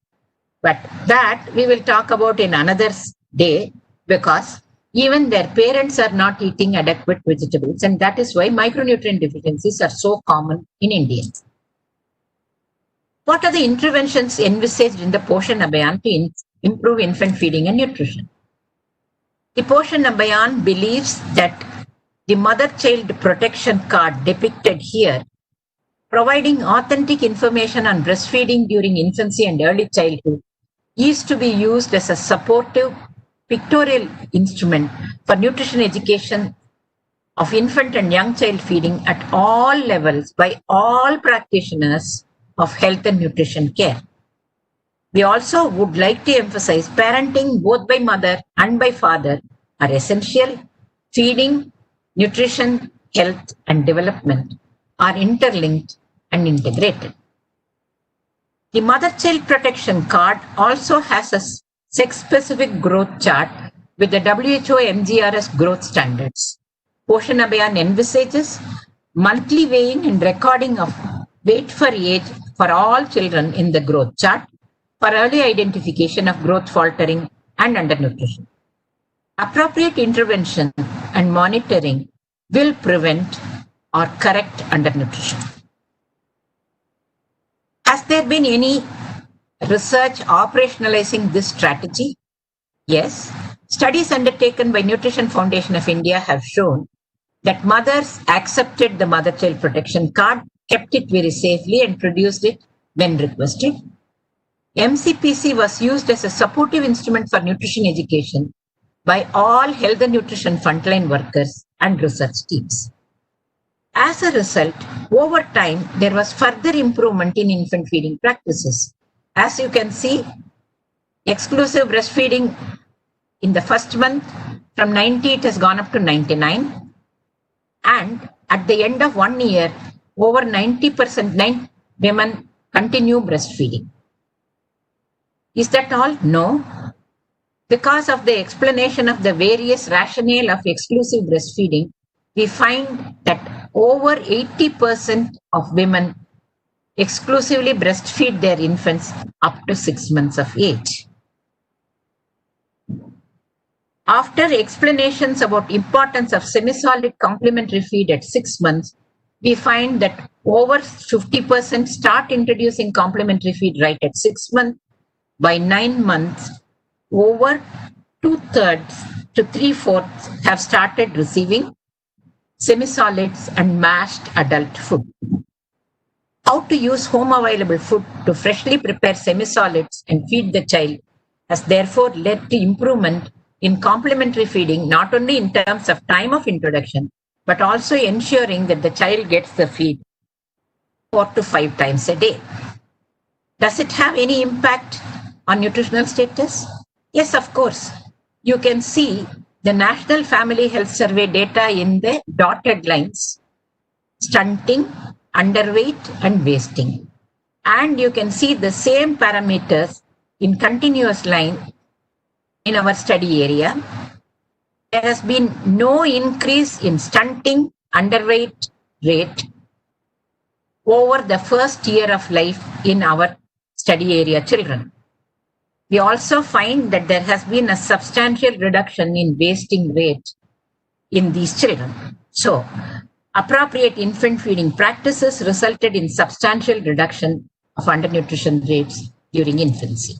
Speaker 7: but that we will talk about in another day, because even their parents are not eating adequate vegetables, and that is why micronutrient deficiencies are so common in India. What are the interventions envisaged in the Poshan Abhiyan to improve infant feeding and nutrition? The Poshan Abhiyan believes that the mother-child protection card depicted here, providing authentic information on breastfeeding during infancy and early childhood, is to be used as a supportive pictorial instrument for nutrition education of infant and young child feeding at all levels by all practitioners of health and nutrition care. We also would like to emphasize parenting both by mother and by father are essential. Feeding, nutrition, health, and development are interlinked and integrated. The mother-child protection card also has a sex-specific growth chart with the WHO MGRS growth standards. Poshan Abhiyan envisages monthly weighing and recording of weight for age for all children in the growth chart, for early identification of growth faltering and undernutrition. Appropriate intervention and monitoring will prevent or correct undernutrition. Has there been any research operationalizing this strategy? Yes. Studies undertaken by Nutrition Foundation of India have shown that mothers accepted the mother-child protection card, kept it very safely and produced it when requested. MCPC was used as a supportive instrument for nutrition education by all health and nutrition frontline workers and research teams. As a result, over time, there was further improvement in infant feeding practices. As you can see, exclusive breastfeeding in the first month, from 90, it has gone up to 99. And at the end of 1 year, over 90% women continue breastfeeding. Is that all? No. Because of the explanation of the various rationale of exclusive breastfeeding, we find that over 80% of women exclusively breastfeed their infants up to 6 months of age. After explanations about importance of semi-solid complementary feed at 6 months, we find that over 50% start introducing complementary feed right at 6 months. By 9 months, over 2/3 to 3/4 have started receiving semi-solids and mashed adult food. How to use home available food to freshly prepare semi-solids and feed the child has therefore led to improvement in complementary feeding, not only in terms of time of introduction, but also ensuring that the child gets the feed 4 to 5 times a day. Does it have any impact on nutritional status? Yes, of course. You can see the National Family Health Survey data in the dotted lines: stunting, underweight, and wasting. And you can see the same parameters in continuous line in our study area. There has been no increase in stunting, underweight rate over the first year of life in our study area children. We also find that there has been a substantial reduction in wasting rate in these children. So, appropriate infant feeding practices resulted in substantial reduction of undernutrition rates during infancy.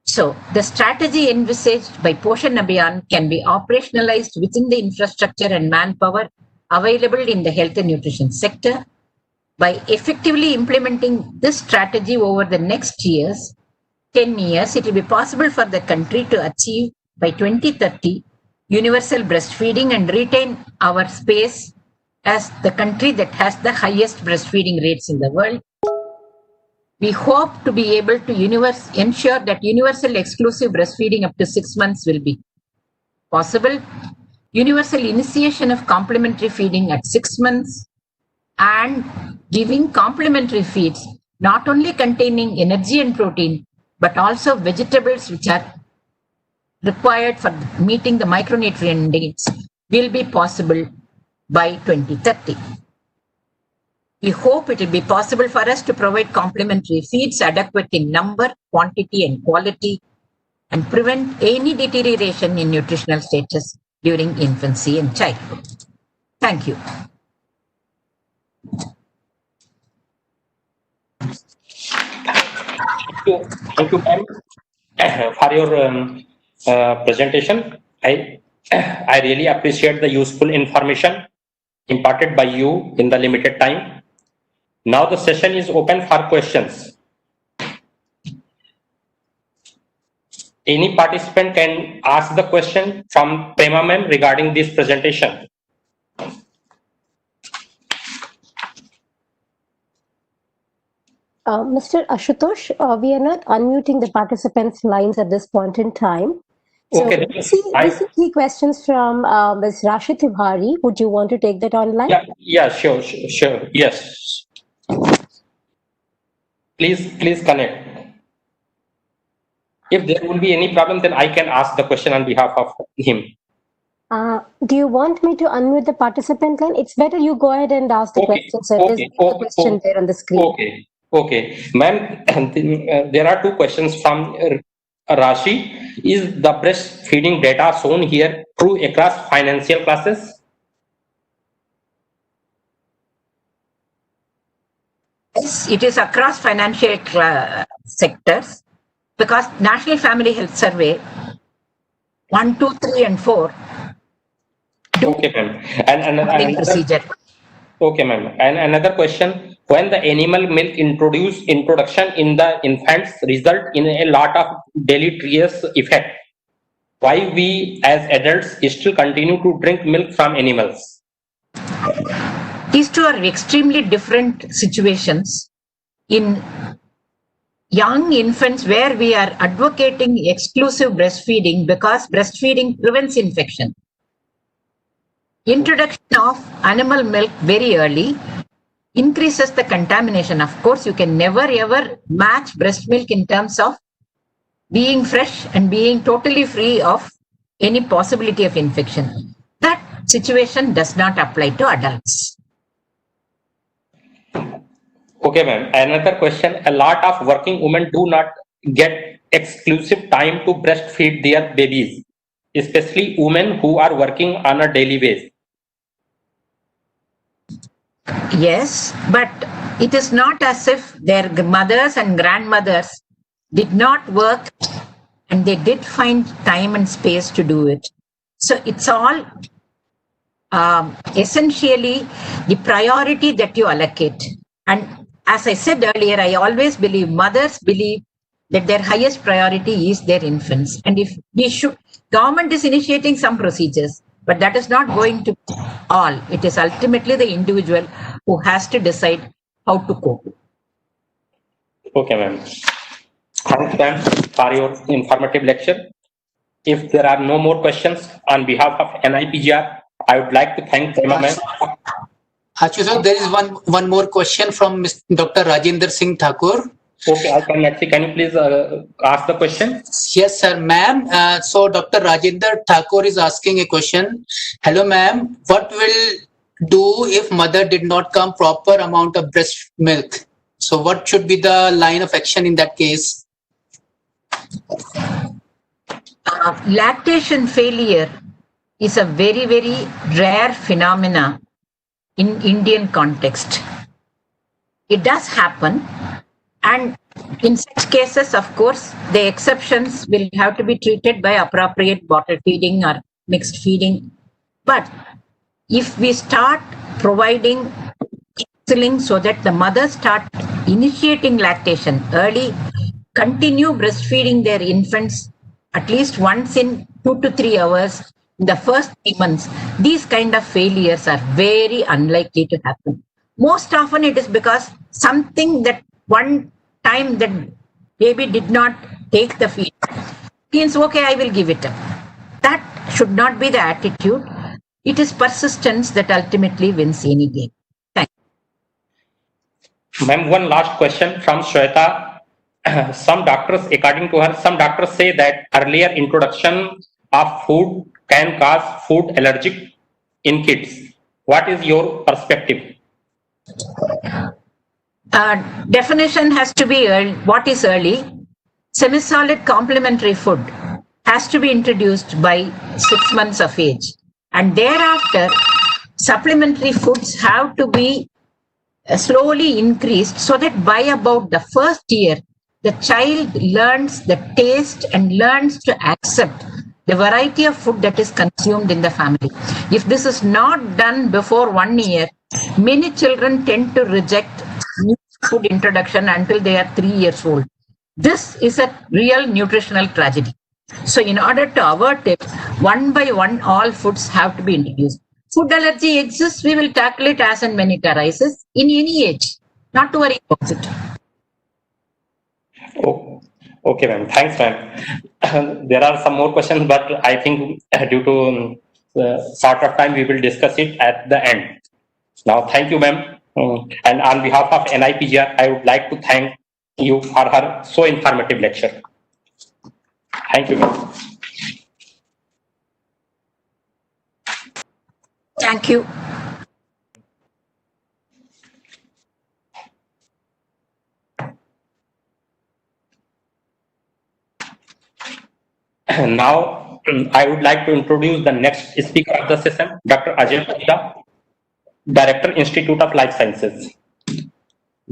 Speaker 7: So, the strategy envisaged by Poshan Abhiyan can be operationalized within the infrastructure and manpower available in the health and nutrition sector. By effectively implementing this strategy over the next 10 years, it will be possible for the country to achieve by 2030 universal breastfeeding and retain our space as the country that has the highest breastfeeding rates in the world. We hope to be able to ensure that universal exclusive breastfeeding up to 6 months will be possible, universal initiation of complementary feeding at 6 months, and giving complementary feeds not only containing energy and protein, but also vegetables which are required for meeting the micronutrient needs will be possible by 2030. We hope it will be possible for us to provide complementary feeds adequate in number, quantity, and quality, and prevent any deterioration in nutritional status during infancy and childhood. Thank you.
Speaker 2: Thank you, ma'am, for your presentation. I really appreciate the useful information imparted by you in the limited time. Now the session is open for questions. Any participant can ask the question from Prema ma'am regarding this presentation.
Speaker 1: Mr. Ashutosh, we are not unmuting the participants' lines at this point in time. So
Speaker 2: Okay,
Speaker 1: we see key questions from Ms. Rashi Tiwari. Would you want to take that online?
Speaker 2: Yeah, sure. Yes. Please connect. If there will be any problem, then I can ask the question on behalf of him.
Speaker 1: Do you want me to unmute the participant line? It's better you go ahead and ask the question, sir. There's a question there on the screen.
Speaker 2: Okay, ma'am, there are two questions from Rashi. Is the breastfeeding data shown here true across financial classes?
Speaker 7: Yes, it is across financial sectors because National Family Health Survey 1, 2, 3, and 4
Speaker 2: Okay, ma'am. And
Speaker 7: modeling
Speaker 2: another,
Speaker 7: procedure.
Speaker 2: okay, ma'am. And another question: when the animal milk introduction in the infants result in a lot of deleterious effect, why we as adults still continue to drink milk from animals?
Speaker 7: These two are extremely different situations. In young infants, where we are advocating exclusive breastfeeding because breastfeeding prevents infection. Introduction of animal milk very early increases the contamination. Of course, you can never ever match breast milk in terms of being fresh and being totally free of any possibility of infection. That situation does not apply to adults.
Speaker 2: Okay, ma'am. Another question: a lot of working women do not get exclusive time to breastfeed their babies, especially women who are working on a daily basis.
Speaker 7: Yes, but it is not as if their mothers and grandmothers did not work and they did find time and space to do it. So it's all essentially the priority that you allocate. And as I said earlier, I always believe mothers believe that their highest priority is their infants. And if we should, government is initiating some procedures, but that is not going to be all. It is ultimately the individual who has to decide how to cope.
Speaker 2: Okay, ma'am. Thanks, ma'am, for your informative lecture. If there are no more questions on behalf of NIPGR, I would like to thank Prema ma'am.
Speaker 8: Actually, sir, there is one more question from Dr. Rajendra Singh Thakur.
Speaker 2: Okay, I can actually. Can you please ask the question?
Speaker 8: Yes, sir, ma'am. So Dr. Rajendra Thakur is asking a question. Hello, ma'am. What will do if mother did not come proper amount of breast milk? So what should be the line of action in that case?
Speaker 7: Lactation failure is a very, very rare phenomena in Indian context. It does happen, and in such cases, of course, the exceptions will have to be treated by appropriate bottle feeding or mixed feeding. But if we start providing counseling so that the mothers start initiating lactation early, continue breastfeeding their infants at least once in 2 to 3 hours in the first 3 months, these kind of failures are very unlikely to happen. Most often it is because something that one time that baby did not take the feed means, okay, I will give it up. That should not be the attitude. It is persistence that ultimately wins any game. Thank you.
Speaker 2: Ma'am, one last question from Shweta. Some doctors, according to her, some doctors say that earlier introduction of food can cause food allergic in kids. What is your perspective?
Speaker 7: Definition has to be early. What is early? Semi-solid complementary food has to be introduced by 6 months of age. And thereafter, supplementary foods have to be slowly increased so that by about the first year, the child learns the taste and learns to accept the variety of food that is consumed in the family. If this is not done before 1 year, many children tend to reject new food introduction until they are 3 years old. This is a real nutritional tragedy. So in order to avert it, one by one, all foods have to be introduced. Food allergy exists, we will tackle it as and when it arises in any age. Not to worry about it.
Speaker 2: Oh, okay, ma'am. Thanks, ma'am. There are some more questions, but I think due to short of time, we will discuss it at the end. Now, thank you, ma'am. And on behalf of NIPGR, I would like to thank you for her so informative lecture. Thank you, ma'am.
Speaker 7: Thank you.
Speaker 2: Now, I would like to introduce the next speaker of the session, Dr. Ajay Panda, Director, Institute of Life Sciences.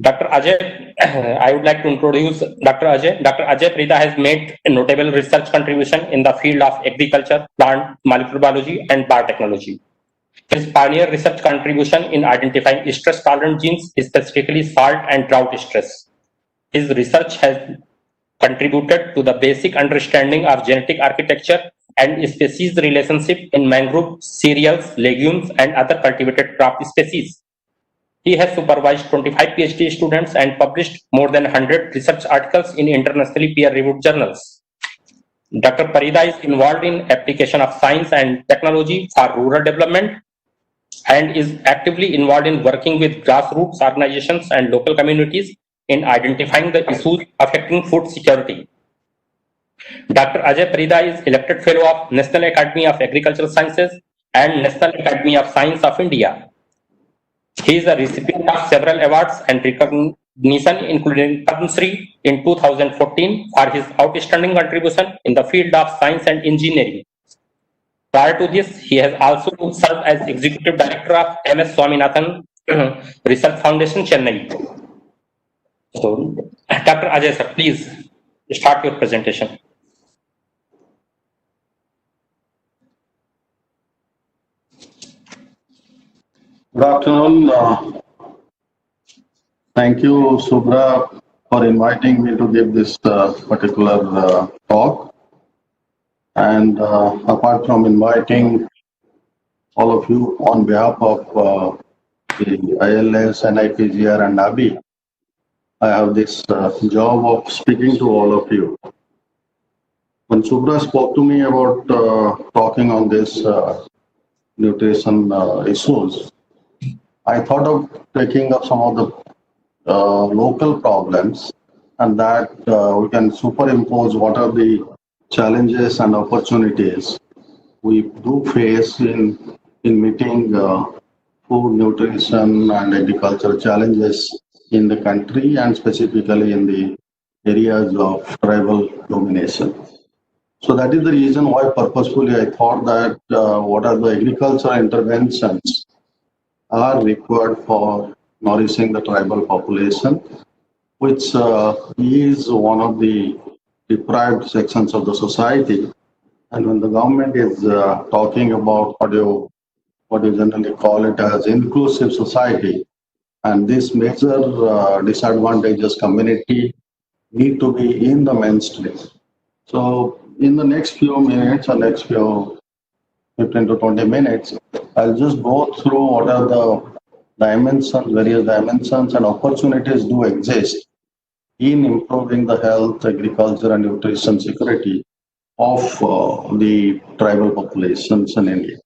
Speaker 2: Dr. Ajay, I would like to introduce Dr. Ajay. Dr. Ajay Prida has made a notable research contribution in the field of agriculture, plant molecular biology, and biotechnology. His pioneer research contribution in identifying stress-tolerant genes, specifically salt and drought stress. His research has contributed to the basic understanding of genetic architecture and species relationship in mangrove, cereals, legumes, and other cultivated crop species. He has supervised 25 PhD students and published more than 100 research articles in internationally peer-reviewed journals. Dr. Parida is involved in application of science and technology for rural development and is actively involved in working with grassroots organizations and local communities in identifying the issues affecting food security. Dr. Ajay Parida is elected fellow of National Academy of Agricultural Sciences and National Academy of Science of India. He is a recipient of several awards and recognition, including Padma Shri in 2014 for his outstanding contribution in the field of science and engineering. Prior to this, he has also served as Executive Director of MS Swaminathan Research Foundation, Chennai. So, Dr. Ajay sir, please start your presentation.
Speaker 6: Good afternoon. Thank you, Subra, for inviting me to give this particular talk. And apart from inviting all of you on behalf of the ILS, NIPGR, and NABI, I have this job of speaking to all of you. When Subra spoke to me about talking on this nutrition issues, I thought of taking up some of the local problems, and that we can superimpose what are the challenges and opportunities we do face in meeting food, nutrition, and agriculture challenges in the country, and specifically in the areas of tribal domination. So that is the reason why purposefully I thought that what are the agricultural interventions are required for nourishing the tribal population, which is one of the deprived sections of the society. And when the government is talking about what you generally call it as inclusive society, and this major disadvantageous community need to be in the mainstream. So in the next few minutes or next few 15 to 20 minutes, I'll just go through what are the dimensions, various dimensions and opportunities do exist in improving the health, agriculture, and nutrition security of the tribal populations in India.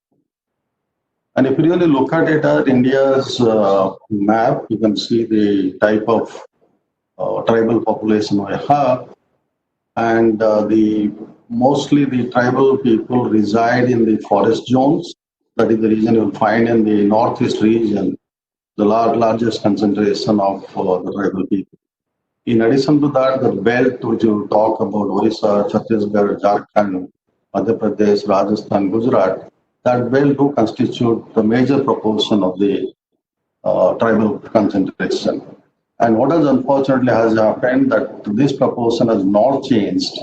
Speaker 6: And if you really look at it at India's map, you can see the type of tribal population we have, and mostly the tribal people reside in the forest zones. That is the region you'll find in the northeast region, the largest concentration of the tribal people. In addition to that, the belt which you talk about, Orissa, Chhattisgarh, Jharkhand, Madhya Pradesh, Rajasthan, Gujarat, that belt do constitute the major proportion of the tribal concentration. And what has unfortunately has happened that this proportion has not changed.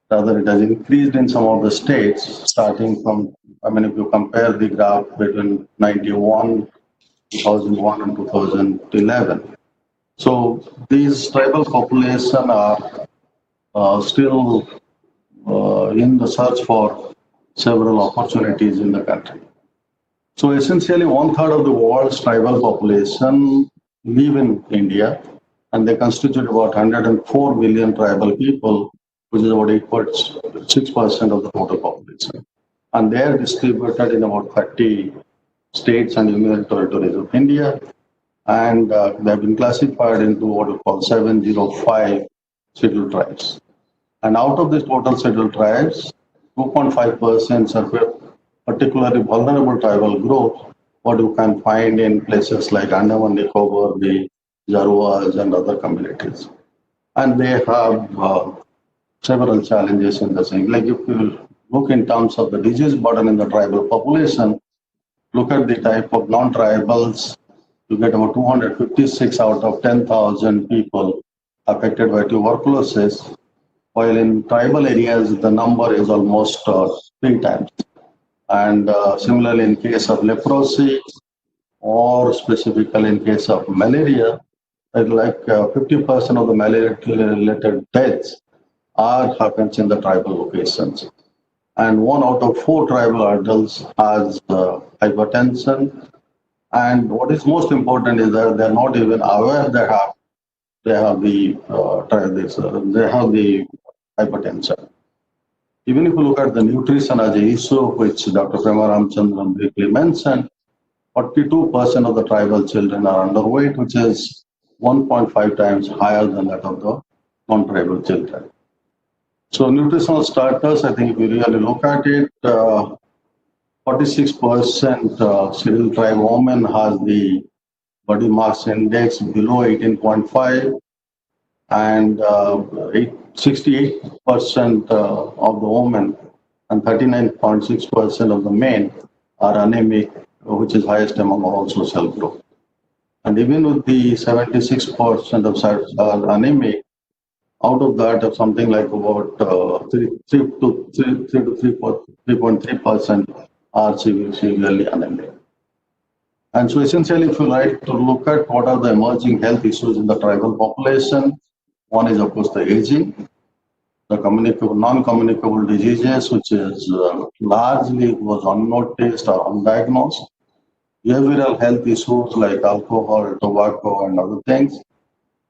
Speaker 6: Rather, it has increased in some of the states, starting from, I mean, if you compare the graph between 91, 2001 and 2011. So these tribal population are still in the search for several opportunities in the country. So essentially 1/3 of the world's tribal population live in India, and they constitute about 104 million tribal people, which is about 8.6% of the total population. And they are distributed in about 30 states and union territories of India. And they have been classified into what we call 705 scheduled tribes. And out of these total scheduled tribes, 2.5% are particularly vulnerable tribal groups, what you can find in places like Andaman Nicobar, the Jarwas, and other communities. And they have several challenges in the same. Like if you look in terms of the disease burden in the tribal population, look at the type of non-tribals, you get about 256 out of 10,000 people affected by tuberculosis, while in tribal areas, the number is almost 3 times. And similarly, in case of leprosy, or specifically in case of malaria, like 50% of the malaria-related deaths happens in the tribal locations. And 1 out of 4 tribal adults has hypertension. And what is most important is that they're not even aware they have the hypertension. Even if you look at the nutrition as an issue, which Dr. Prema Ramchandran briefly mentioned, 42% of the tribal children are underweight, which is 1.5 times higher than that of the non-tribal children. So nutritional starters, I think if you really look at it, 46% civil tribe women has the body mass index below 18.5, and 68% of the women and 39.6% of the men are anemic, which is highest among all social groups. And even with the 76% of are anemic, out of that, something like about 3.3% are severely anemic. And so essentially, if you like to look at what are the emerging health issues in the tribal population, one is, of course, the aging, the communicable, non-communicable diseases, which is largely was unnoticed or undiagnosed, behavioral health issues like alcohol, tobacco, and other things,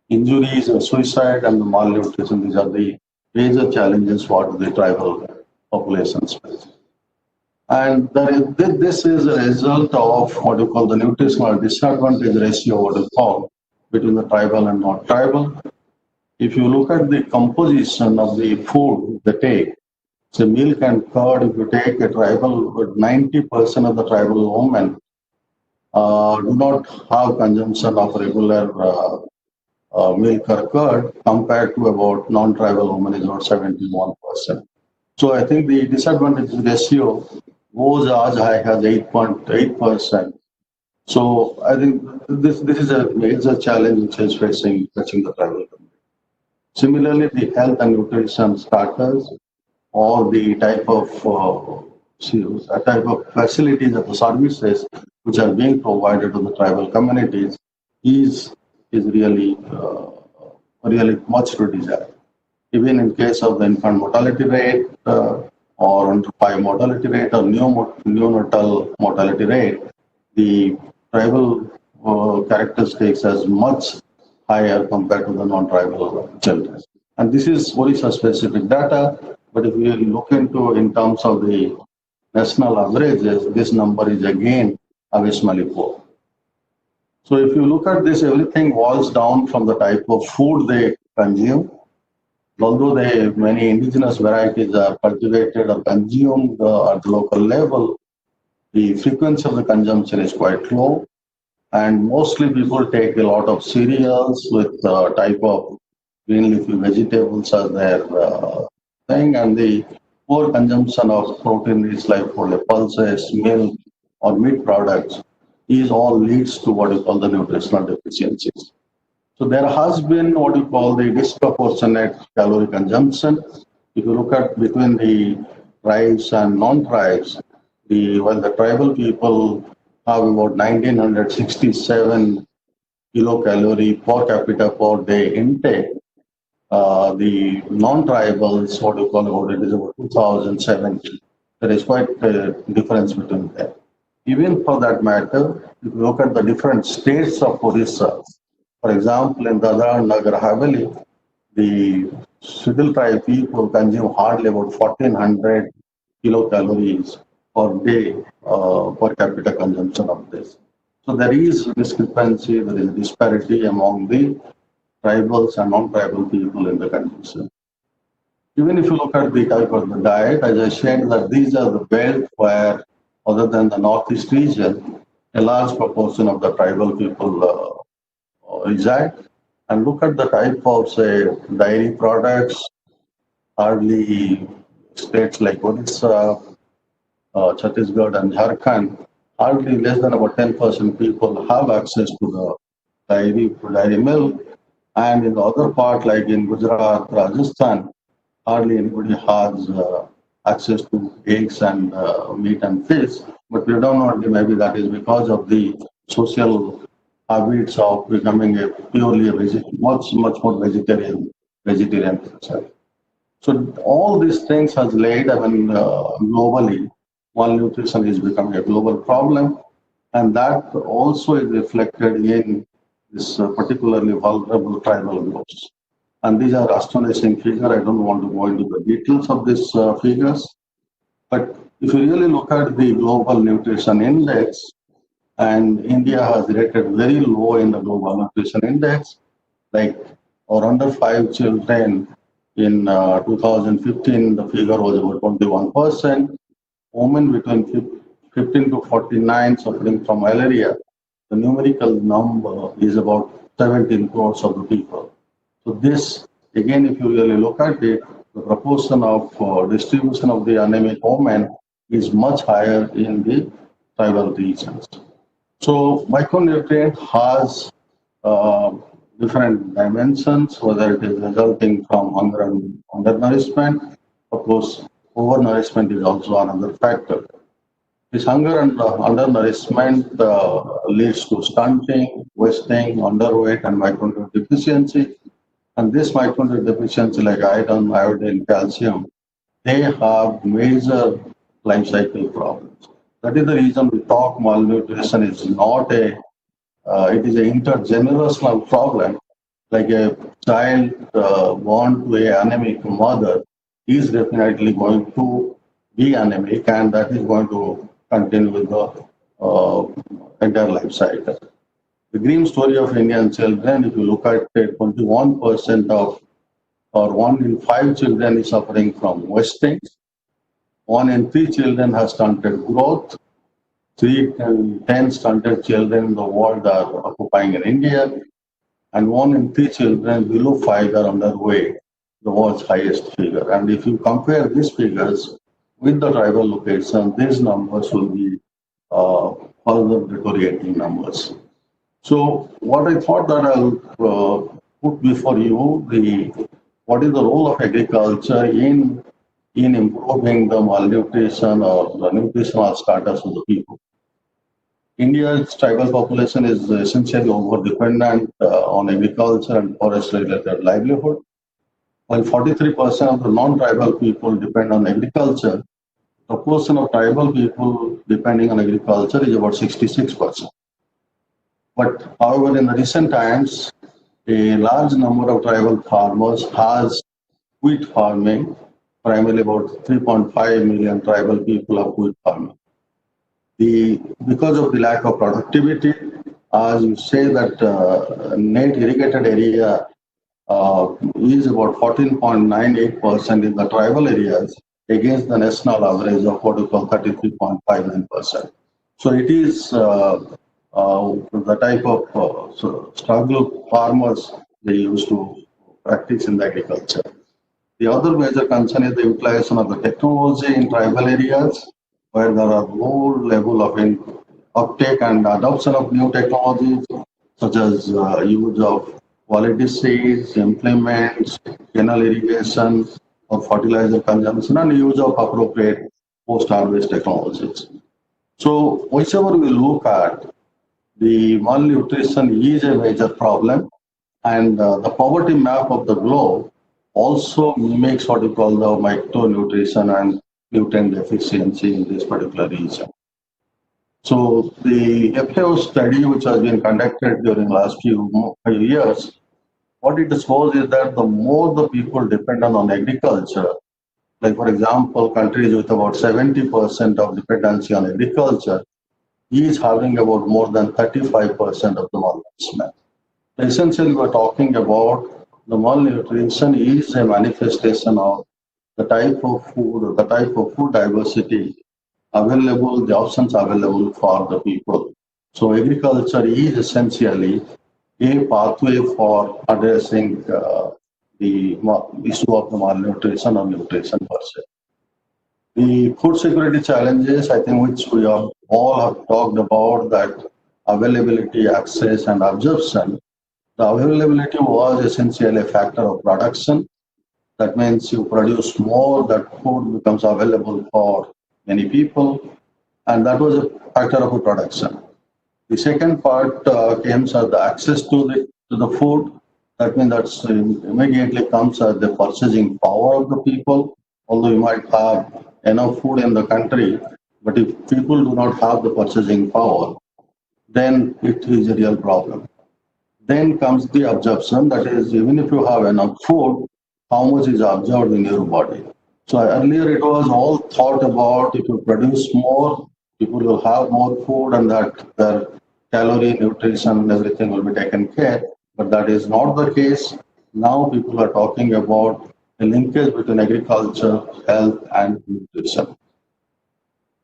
Speaker 6: injuries, suicide, and malnutrition. These are the major challenges for the tribal populations face. And this is a result of what you call the nutritional disadvantage ratio, what you call, between the tribal and not tribal. If you look at the composition of the food they take, say milk and curd, if you take a tribal, 90% of the tribal women do not have consumption of regular milk or curd, compared to about non-tribal women is about 71%. So I think the disadvantage ratio goes as high as 8.8%. So I think this is a major challenge which is facing the tribal community. Similarly, the health and nutrition starters, or the type of facilities or the services which are being provided to the tribal communities is really much to desire. Even in case of the infant mortality rate, or under 5 mortality rate, or neonatal mortality rate, the tribal characteristics as much higher compared to the non-tribal children. And this is Odisha specific data, but if we look into in terms of the national averages, this number is again abysmally poor. So if you look at this, everything boils down from the type of food they consume. Although many indigenous varieties are cultivated or consumed at the local level, the frequency of the consumption is quite low. And mostly people take a lot of cereals with type of green leafy vegetables as their thing, and the poor consumption of protein-rich like pulses, milk, or meat products is all leads to what you call the nutritional deficiencies. So there has been what you call the disproportionate calorie consumption. If you look at between the tribes and non-tribes, while the tribal people have about 1967 kilocalorie per capita per day intake, the non-tribals, what you call about it, is about 2070. There is quite a difference between them. Even for that matter, if you look at the different states of Odisha, for example, in Dadra and Nagar Haveli, the Civil tribe people consume hardly about 1400 kilocalories per day per capita consumption of this. So there is discrepancy, there is disparity among the tribals and non-tribal people in the consumption. Even if you look at the type of the diet, as I said, that these are the belt where, other than the northeast region, a large proportion of the tribal people reside. And look at the type of, say, dairy products, hardly states like Odisha, Chhattisgarh and Jharkhand, hardly less than about 10% people have access to the dairy milk. And in the other part, like in Gujarat, Rajasthan, hardly anybody has access to eggs and meat and fish. But predominantly, maybe that is because of the social habits of becoming a purely much more vegetarian culture. So all these things has led, globally, malnutrition is becoming a global problem, and that also is reflected in this particularly vulnerable tribal groups. And these are astonishing figures. I don't want to go into the details of these figures, but if you really look at the global nutrition index, and India has rated very low in the global nutrition index, like or under 5 children in 2015, the figure was about 21%. Women between 15 to 49 suffering from malaria, the numerical number is about 17 crores of the people. So this, again, if you really look at it, the proportion of distribution of the anemic women is much higher in the tribal regions. So micronutrient has different dimensions, whether it is resulting from hunger and undernourishment. Of course, overnourishment is also another factor. This hunger and undernourishment leads to stunting, wasting, underweight, and micronutrient deficiency. And this micronutrient deficiency, like iron, iodine, calcium, they have major life cycle problems. That is the reason we talk malnutrition is not it is an intergenerational problem. Like a child born to an anemic mother is definitely going to be anemic, and that is going to continue with the entire life cycle. The grim story of Indian children, if you look at it, 21% of or 1 in 5 children is suffering from wasting. 1 in 3 children has stunted growth. 3 in 10 stunted children in the world are occupying in India, and 1 in 3 children below 5 are underweight, the world's highest figure. And if you compare these figures with the tribal location, these numbers will be further deteriorating numbers. So what I thought that I'll put before you, what is the role of agriculture in improving the malnutrition or the nutritional status of the people. India's tribal population is essentially over-dependent on agriculture and forest-related livelihood. While 43% of the non-tribal people depend on agriculture, the proportion of tribal people depending on agriculture is about 66%. But however, in the recent times, a large number of tribal farmers has wheat farming, primarily about 3.5 million tribal people have wheat farming. Because of the lack of productivity, as you say that net irrigated area is about 14.98% in the tribal areas against the national average of what we call 33.59%. So it is the type of struggle farmers they used to practice in the agriculture. The other major concern is the utilization of the technology in tribal areas, where there are low level of uptake and adoption of new technologies, such as use of quality seeds, implements, canal irrigation, or fertilizer consumption, and use of appropriate post-harvest technologies. So whichever we look at, the malnutrition is a major problem, and the poverty map of the globe also mimics what we call the micronutrition and nutrient deficiency in this particular region. So the FAO study, which has been conducted during the last few years, what it shows is that the more the people dependent on agriculture, like for example, countries with about 70% of dependency on agriculture, is having about more than 35% of the malnutrition. Essentially, we're talking about the malnutrition is a manifestation of the type of food or the type of food diversity available, the options available for the people. So agriculture is essentially a pathway for addressing the issue of the malnutrition or nutrition per se. The food security challenges, I think, which we have all have talked about, that availability, access, and absorption. The availability was essentially a factor of production. That means you produce more, that food becomes available for many people, and that was a factor of a production. The second part came as the access to the food. That means that immediately comes as the purchasing power of the people. Although you might have enough food in the country, but if people do not have the purchasing power, then it is a real problem. Then comes the absorption, that is, even if you have enough food, how much is absorbed in your body. So earlier it was all thought about, if you produce more, people will have more food and that their calorie, nutrition, everything will be taken care. But that is not the case. Now people are talking about a linkage between agriculture, health, and nutrition.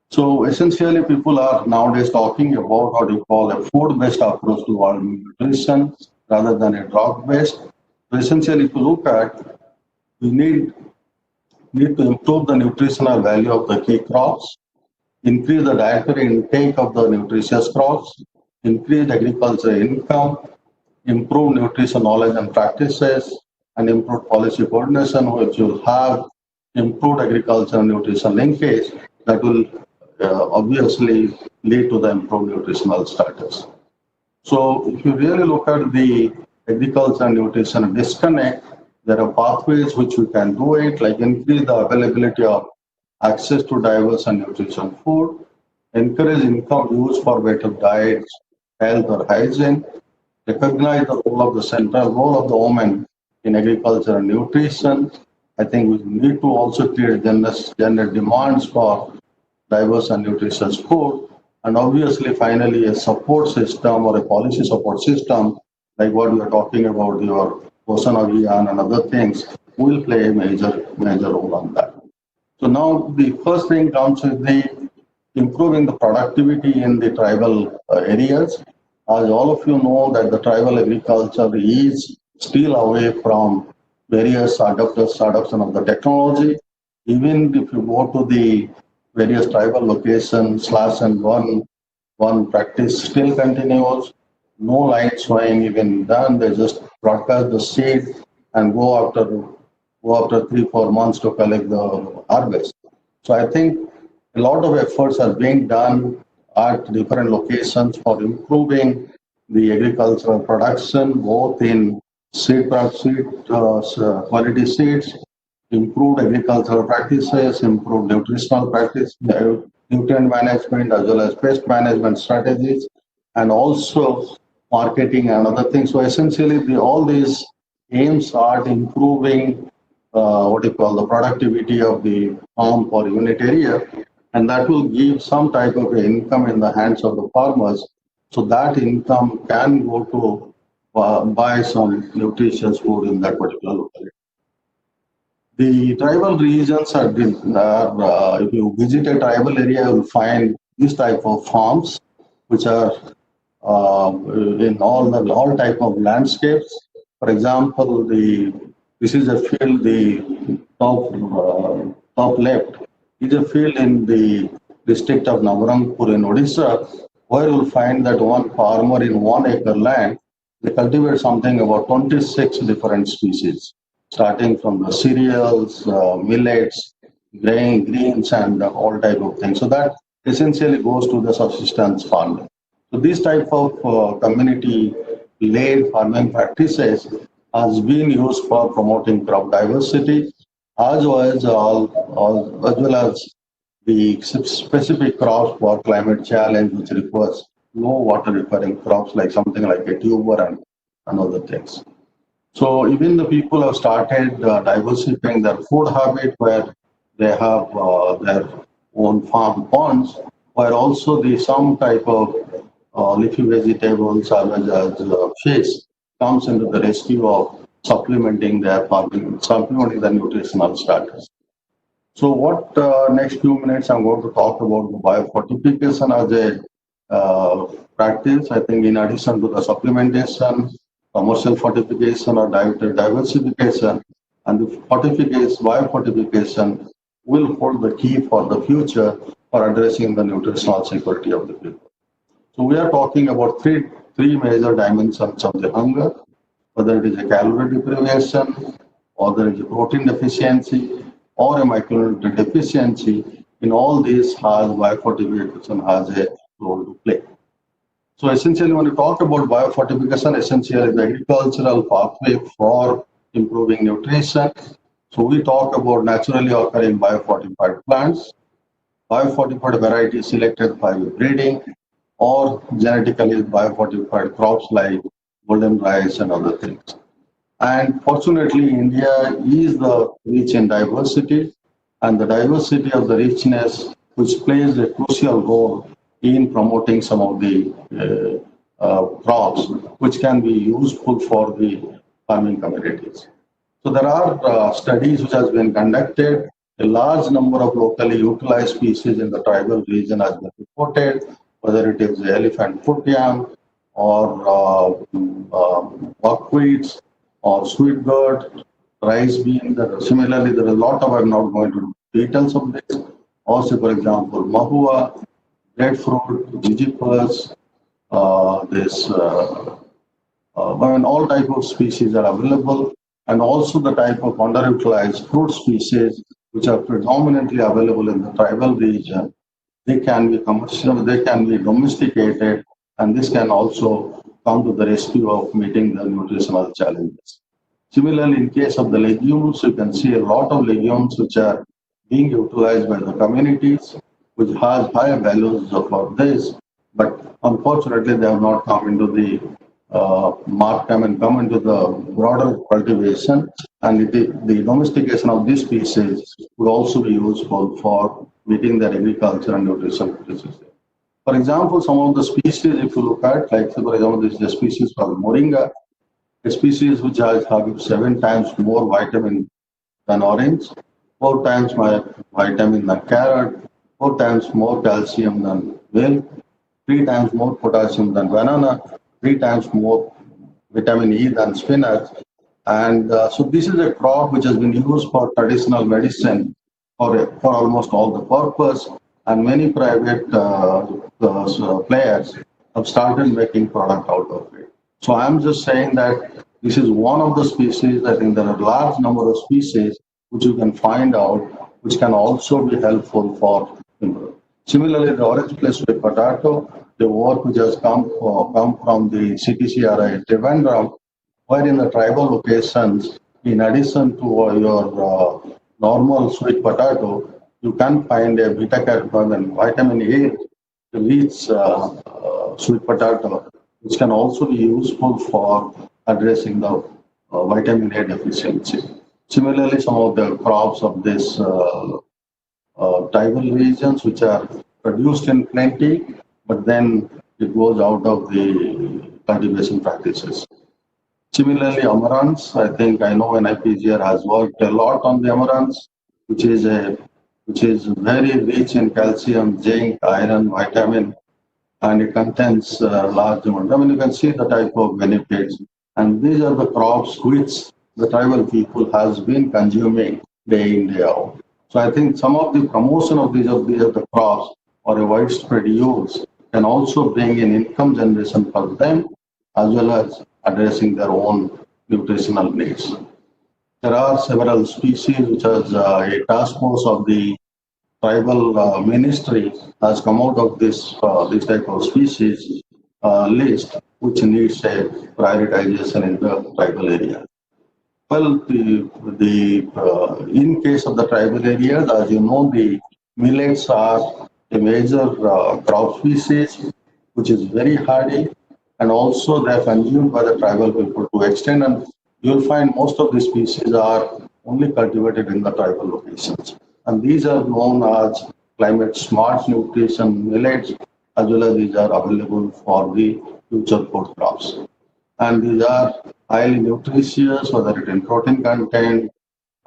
Speaker 6: So essentially, people are nowadays talking about what you call a food-based approach to world nutrition rather than a drug-based. So essentially, if you look at, we need to improve the nutritional value of the key crops, increase the dietary intake of the nutritious crops, increase agriculture income, improve nutrition knowledge and practices, and improve policy coordination, which will have improved agriculture and nutrition linkage that will obviously lead to the improved nutritional status. So if you really look at the agriculture and nutrition disconnect, there are pathways which we can do it, like increase the availability of access to diverse and nutrition food, encourage income use for better diets, health or hygiene, recognize the role of the central role of the woman in agriculture and nutrition. I think we need to also create gender demands for diverse and nutritious food, and obviously finally a support system or a policy support system like what we are talking about, your Posan Abhiyan and other things, will play a major role on that. So now the first thing comes with the improving the productivity in the tribal areas. As all of you know that the tribal agriculture is still away from various adoption of the technology. Even if you go to the various tribal locations, slash and one practice still continues. No line sowing even done. They just broadcast the seed and go after 3-4 months to collect the harvest. So I think a lot of efforts are being done at different locations for improving the agricultural production, both in quality seeds, improved agricultural practices, improved nutritional practice, nutrient management, as well as pest management strategies, and also marketing and other things. So essentially, all these aims are improving the productivity of the farm per unit area, and that will give some type of income in the hands of the farmers. So that income can go to buy some nutritious food in that particular locality. The tribal regions are, if you visit a tribal area, you will find this type of farms, which are in all type of landscapes. For example, this is a field, the top left is a field in the district of Nabarangpur in Odisha, where you will find that one farmer in 1 acre land, they cultivate something about 26 different species, starting from the cereals, millets, greens, and all type of things. So that essentially goes to the subsistence farming. So this type of community-led farming practices has been used for promoting crop diversity, as well as the specific crops for climate challenge, which requires low water requiring crops like something like a tuber and other things. So even the people have started diversifying their food habit, where they have their own farm ponds, where also some type of leafy vegetables as well as fish comes into the rescue of supplementing their farming, supplementing the nutritional status. So what next few minutes I'm going to talk about the biofortification as a practice. I think in addition to the supplementation, commercial fortification or diversification, and the fortification, biofortification will hold the key for the future for addressing the nutritional security of the people. So we are talking about three major dimensions of the hunger, whether it is a calorie deprivation, or there is a protein deficiency, or a micronutrient deficiency. In all these, biofortification has a role to play. So essentially, when we talk about biofortification, essentially the agricultural pathway for improving nutrition. So we talk about naturally occurring biofortified plants, biofortified varieties selected by breeding, or genetically biofortified crops like golden rice and other things. And fortunately, India is the rich in diversity, and the diversity of the richness, which plays a crucial role in promoting some of the crops, which can be useful for the farming communities. So there are studies which has been conducted. A large number of locally utilized species in the tribal region has been reported, whether it is the elephant foot yam or buckwheats or sweet gourd, rice bean. Similarly, there are a lot of, I'm not going to details of this. Also, for example, mahua, breadfruit, jujubas, all type of species are available, and also the type of underutilized fruit species which are predominantly available in the tribal region. They can be commercial, they can be domesticated, and this can also come to the rescue of meeting the nutritional challenges. Similarly, in case of the legumes, you can see a lot of legumes which are being utilized by the communities, which has higher values for this, but unfortunately they have not come into the come into the broader cultivation, and the domestication of these species would also be useful for meeting their agriculture and nutrition crisis. For example, some of the species, if you look at, like for example, this is a species called moringa, a species which has 7 times more vitamin than orange, 4 times more vitamin than carrot, 4 times more calcium than milk, 3 times more potassium than banana, 3 times more vitamin E than spinach. And so this is a crop which has been used for traditional medicine for almost all the purpose, and many private players have started making product out of it. So I'm just saying that this is one of the species. I think there are a large number of species which you can find out, which can also be helpful for improvement. Similarly, the orange plus sweet potato, the work which has come from the CTCRI Trivandrum, where in the tribal locations, in addition to your normal sweet potato, you can find a beta-carotene and vitamin A rich sweet potato, which can also be useful for addressing the vitamin A deficiency. Similarly, some of the crops of this tribal regions which are produced in plenty, but then it goes out of the cultivation practices. Similarly, amaranth, I think I know NIPGR has worked a lot on the amaranth, which is very rich in calcium, zinc, iron, vitamin, and it contains large amount. I mean, you can see the type of benefits, and these are the crops which the tribal people has been consuming day in, day out. So I think some of the promotion of these of the crops or a widespread use can also bring in income generation for them, as well as addressing their own nutritional needs. There are several species which has a task force of the tribal ministry has come out of this type of species list, which needs a prioritization in the tribal area. Well, in case of the tribal areas, as you know, the millets are a major crop species, which is very hardy, and also they are consumed by the tribal people to extent. And you'll find most of the species are only cultivated in the tribal locations. And these are known as climate smart nutrition millets, as well as these are available for the future food crops. And these are highly nutritious, whether it in protein content,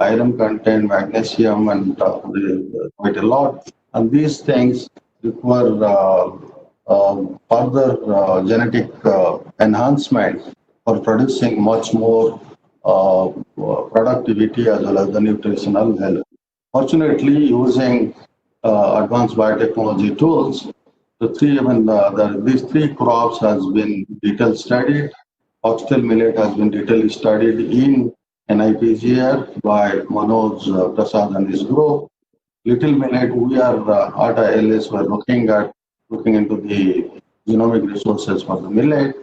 Speaker 6: iron content, magnesium, and quite a lot. And these things require further genetic enhancement for producing much more productivity as well as the nutritional health. Fortunately, using advanced biotechnology tools, these three crops has been detailed studied. Oxtail millet has been detailed studied in NIPGR by Manoj Prasad and his group. Little millet, we are at ILS, we're looking into the genomic resources for the millet.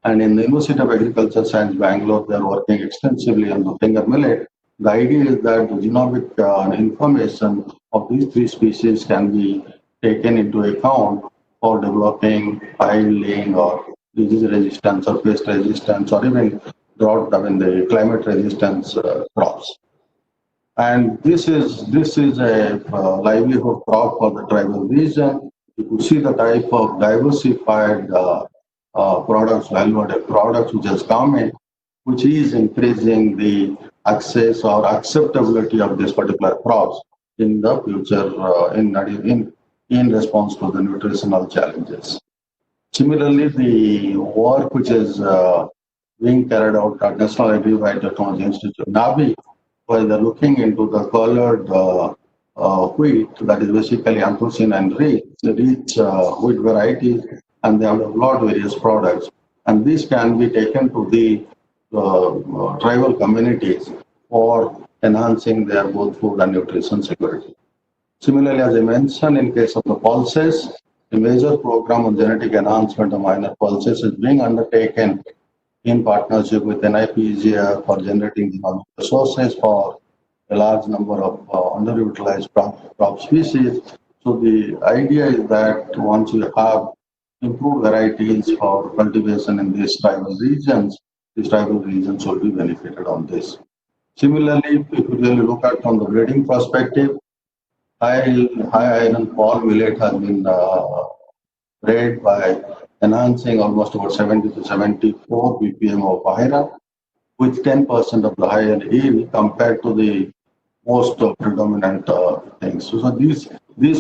Speaker 6: And in the University of Agriculture Science, Bangalore, they're working extensively on the finger millet. The idea is that the genomic information of these three species can be taken into account for developing yielding or disease resistance or pest resistance or even drought, the climate resistance crops. And this is a livelihood crop for the tribal region. You could see the type of diversified products, value-added products which has come in, which is increasing the access or acceptability of this particular crops in the future in response to the nutritional challenges. Similarly, the work which is being carried out at National Agri Biotechnology Institute, NABI, where they're looking into the colored wheat, that is basically anthracene and rich wheat varieties, and they have developed various products. And these can be taken to the tribal communities for enhancing their both food and nutrition security. Similarly, as I mentioned, in case of the pulses, a major program on genetic enhancement of minor pulses is being undertaken in partnership with NIPGR for generating economic resources for a large number of underutilized crop species. So the idea is that once you have improved varieties for cultivation in these tribal regions will be benefited on this. Similarly, if you really look at from the breeding perspective, high iron fall millet has been bred by enhancing almost about 70 to 74 ppm of iron with 10% of the higher yield compared to the most predominant things. So these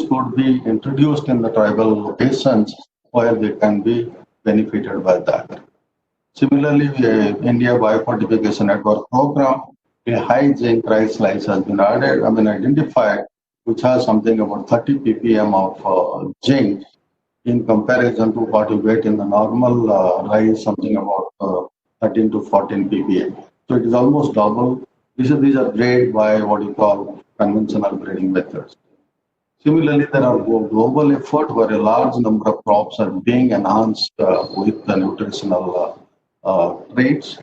Speaker 6: could be introduced in the tribal locations where they can be benefited by that. Similarly, the India Biofortification Network Program, a high zinc rice slice has been identified, which has something about 30 ppm of zinc in comparison to what you get in the normal rice, something about 13 to 14 ppm. So it is almost double. These are bred by what you call conventional breeding methods. Similarly, there are global effort where a large number of crops are being enhanced with the nutritional traits.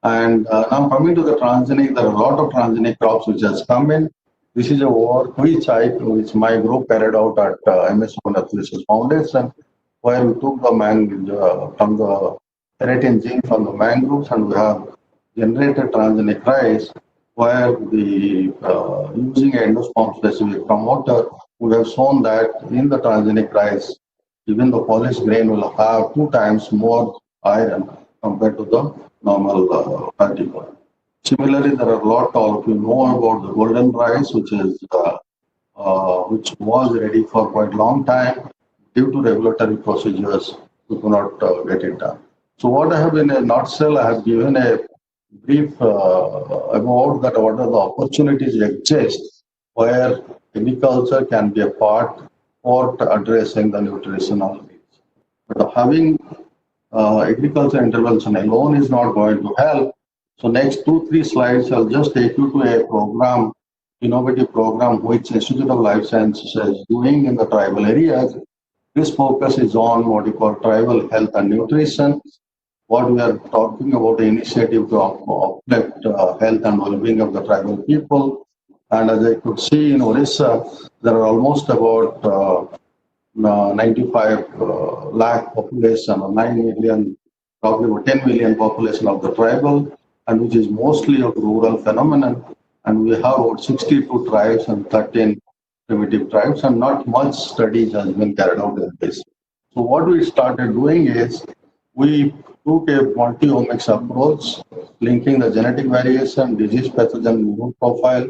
Speaker 6: And now coming to the transgenic, there are a lot of transgenic crops which has come in. This is a work which my group carried out at MS Research Foundation, where we took the from the keratin gene from the mangroves, and we have generated transgenic rice, where the using an endosperm specific promoter, we have shown that in the transgenic rice, even the polished grain will have 2 times more iron compared to the normal cultivar. Similarly, there are a lot of, you know about the golden rice, which was ready for quite a long time. Due to regulatory procedures, we could not get it done. So what I have in a nutshell, I have given a brief about that what are the opportunities exist where agriculture can be a part for addressing the nutritional needs. But having agriculture intervention alone is not going to help. So next 2-3 slides, I'll just take you to a program, innovative program, which Institute of Life Sciences is doing in the tribal areas. This focus is on what you call tribal health and nutrition. What we are talking about, the initiative to uplift health and well-being of the tribal people. And as I could see in Orissa, there are almost about 95 lakh population, or 9 million, probably about 10 million population of the tribal, and which is mostly a rural phenomenon. And we have about 62 tribes and 13 primitive tribes, and not much studies has been carried out in this. So what we started doing is we took a multi-omics approach, linking the genetic variation, disease pathogen immune profile,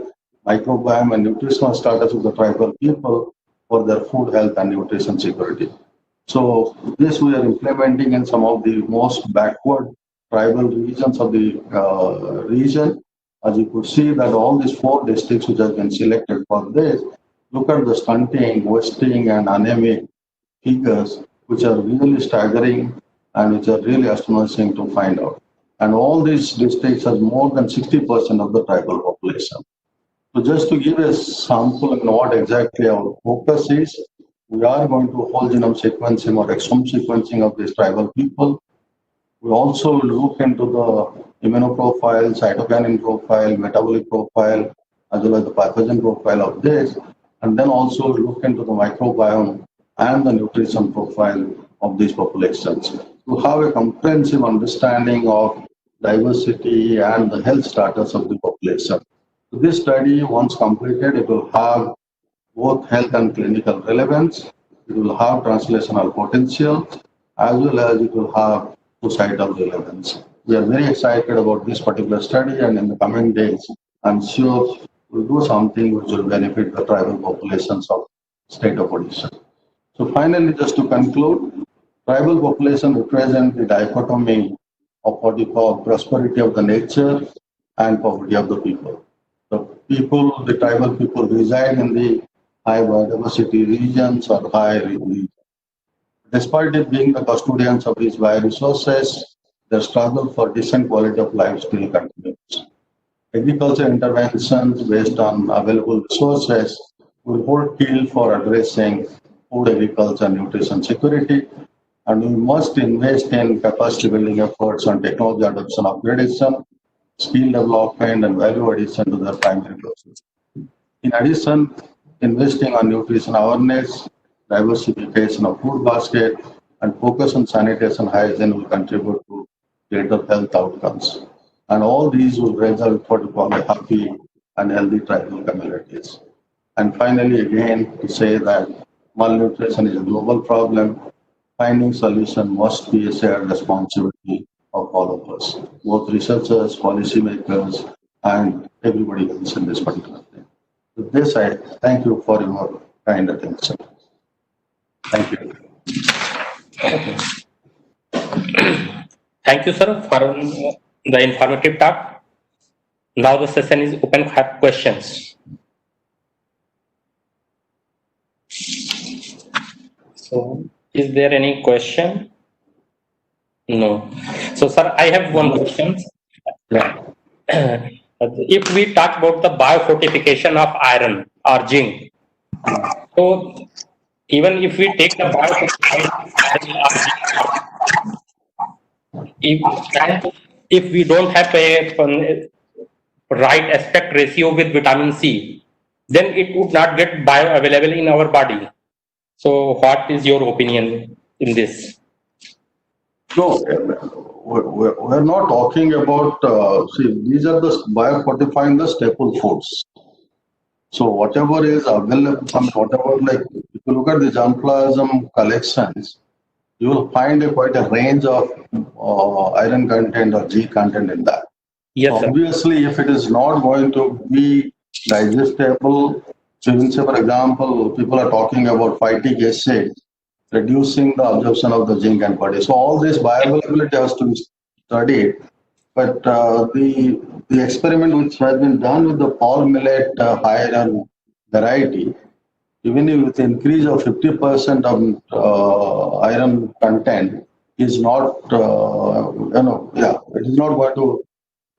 Speaker 6: microbiome, and nutritional status of the tribal people for their food health and nutrition security. So this we are implementing in some of the most backward tribal regions of the region. As you could see that all these 4 districts which have been selected for this, look at the stunting, wasting and anemic figures which are really staggering and which are really astonishing to find out. And all these districts have more than 60% of the tribal population. So just to give a sample of what exactly our focus is, we are going to whole genome sequencing or exome sequencing of these tribal people. We also will look into the immunoprofile, cytokinin profile, metabolic profile, as well as the pathogen profile of this, and then also look into the microbiome and the nutrition profile of these populations to have a comprehensive understanding of diversity and the health status of the population. So this study, once completed, it will have both health and clinical relevance. It will have translational potential, as well as it will have societal relevance. We are very excited about this particular study, and in the coming days, I'm sure we'll do something which will benefit the tribal populations of state of Odisha. So finally, just to conclude, tribal population represent the dichotomy of what we call prosperity of the nature and poverty of the people. The tribal people reside in the high biodiversity regions or high regions. Despite it being the custodians of these bioresources, their struggle for decent quality of life still continues. Agriculture interventions based on available resources will hold key for addressing food, agriculture, and nutrition security, and we must invest in capacity building efforts on technology adoption, upgradation, skill development, and value addition to their primary process. In addition, investing on nutrition awareness, diversification of food basket, and focus on sanitation hygiene will contribute to greater health outcomes. And all these will result what we call happy and healthy tribal communities. And finally, again, to say that malnutrition is a global problem. Finding solution must be a shared responsibility of all of us, both researchers, policymakers, and everybody else in this particular thing. With this, I thank you for your kind attention. Thank you.
Speaker 2: Thank you, sir, for the informative talk. Now the session is open for questions. So, is there any question? No. So, sir, I have one question. If we talk about the biofortification of iron or zinc, so even if we take the if we don't have a right aspect ratio with vitamin C, then it would not get bioavailable in our body. So what is your opinion in this?
Speaker 6: No, we're not talking about, see, these are the biofortifying the staple foods. So whatever is available, whatever, like, if you look at the germplasm collections, you will find quite a range of iron content or G content in that.
Speaker 2: Yes,
Speaker 6: so obviously, if it is not going to be digestible, so even say, for example, people are talking about phytic acid, reducing the absorption of the zinc and body. So all this bioavailability has to be studied. But the experiment which has been done with the Paul millet high iron variety, even with increase of 50% of iron content, is not, it is not going to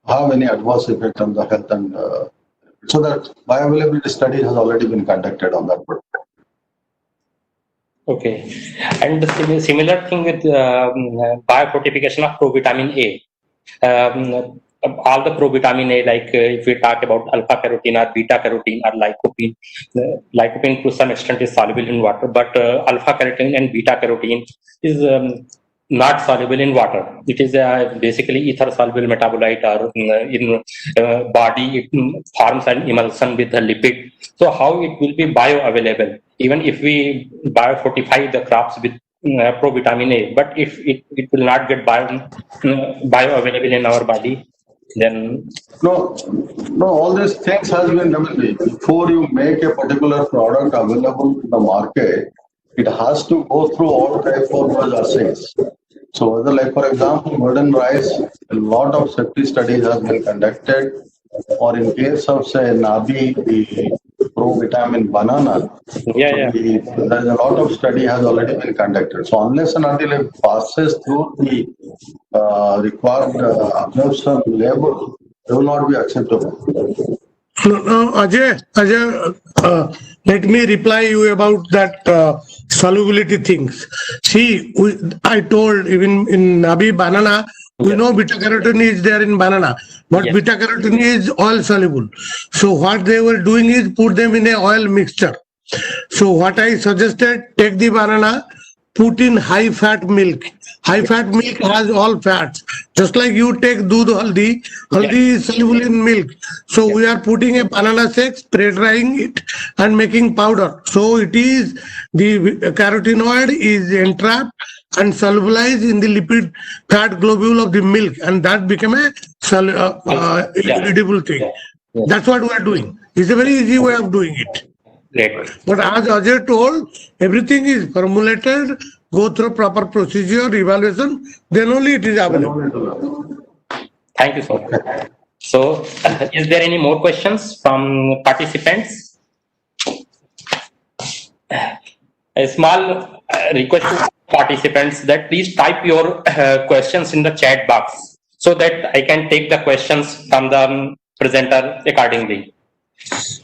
Speaker 6: have any adverse effect on the health. And so that bioavailability study has already been conducted on that.
Speaker 2: Okay. And the similar thing with biofortification of provitamin A. All the provitamin A, like if we talk about alpha carotene or beta carotene or lycopene, lycopene to some extent is soluble in water, but alpha carotene and beta carotene is not soluble in water. It is basically ether soluble metabolite, or in body it forms an emulsion with the lipid. So how it will be bioavailable, even if we biofortify the crops with provitamin A, but if it will not get bioavailable in our body, then
Speaker 6: no, all these things has been done. Before you make a particular product available to the market, it has to go through all type of assays. So whether, like for example, golden rice, a lot of safety studies has been conducted, or in case of say Nabi, the pro-vitamin banana,
Speaker 2: Yeah.
Speaker 6: there is a lot of study has already been conducted. So unless and until it passes through the required absorption level, it will not be acceptable.
Speaker 4: No, Ajay, let me reply you about that solubility things. See, I told even in Nabi banana, we know beta carotene is there in banana, but
Speaker 2: Yes.
Speaker 4: beta carotene is oil soluble. So what they were doing is put them in a oil mixture. So what I suggested, take the banana, put in high fat milk. High fat milk has all fats. Just like you take doodh haldi, haldi is soluble in milk. So we are putting a banana shake, spray drying it and making powder. So it is the carotenoid is entrapped and solubilized in the lipid fat globule of the milk, and that became a edible thing.
Speaker 2: Yeah.
Speaker 4: That's what we are doing. It's a very easy way of doing it.
Speaker 2: Great.
Speaker 4: But as Ajay told, everything is formulated, go through proper procedure, evaluation, then only it is available.
Speaker 2: Thank you so much. So, is there any more questions from participants? A small request to participants that please type your questions in the chat box so that I can take the questions from the presenter accordingly.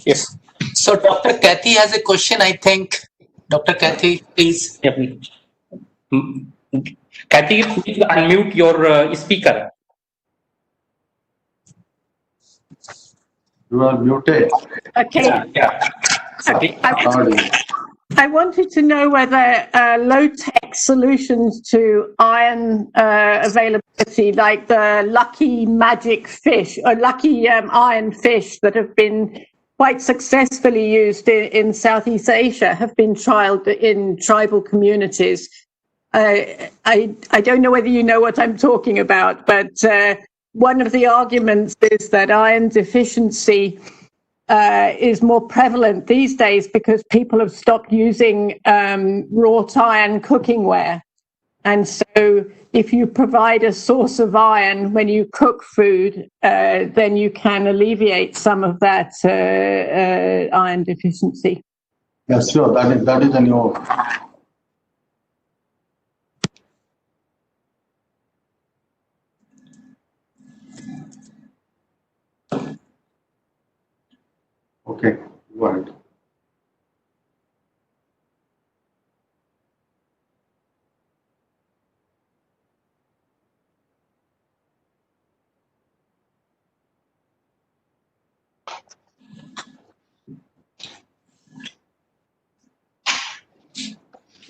Speaker 8: Yes. So Dr. Kathy has a question, I think. Dr. Kathy, please.
Speaker 2: Yeah, please. Kathy, please unmute your speaker.
Speaker 6: You are muted.
Speaker 9: Okay.
Speaker 2: Yeah. Sorry.
Speaker 9: I wanted to know whether low-tech solutions to iron availability, like the lucky magic fish or lucky iron fish that have been quite successfully used in Southeast Asia, have been trialed in tribal communities. I don't know whether you know what I'm talking about, but one of the arguments is that iron deficiency is more prevalent these days because people have stopped using wrought iron cooking ware. And so if you provide a source of iron when you cook food, then you can alleviate some of that iron deficiency.
Speaker 6: Yes, sure. That is a new. Okay, go ahead.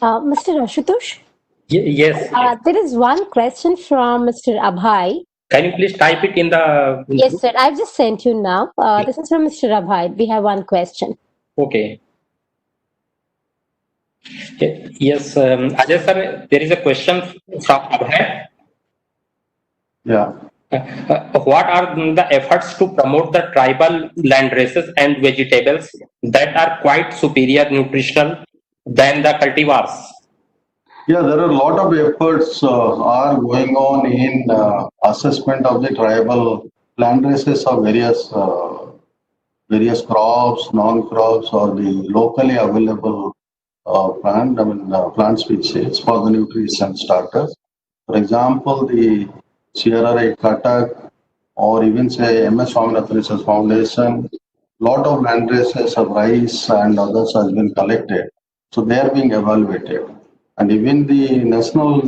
Speaker 1: Mr. Ashutosh,
Speaker 2: Yes.
Speaker 1: there is one question from Mr. Abhay.
Speaker 2: Can you please type it in the?
Speaker 1: Yes, sir. I've just sent you now. This is from Mr. Abhay. We have one question.
Speaker 2: Okay. Yes, Ajay sir, there is a question from Abhay.
Speaker 6: Yeah.
Speaker 2: What are the efforts to promote the tribal land races and vegetables that are quite superior nutritional than the cultivars?
Speaker 6: Yeah, there are a lot of efforts are going on in assessment of the tribal land races of various crops, non-crops, or the locally available plant species for the nutrition starters. For example, the CRRI Katak or even say MS Swaminathan Research Foundation, lot of land races of rice and others has been collected. So they are being evaluated. And even the national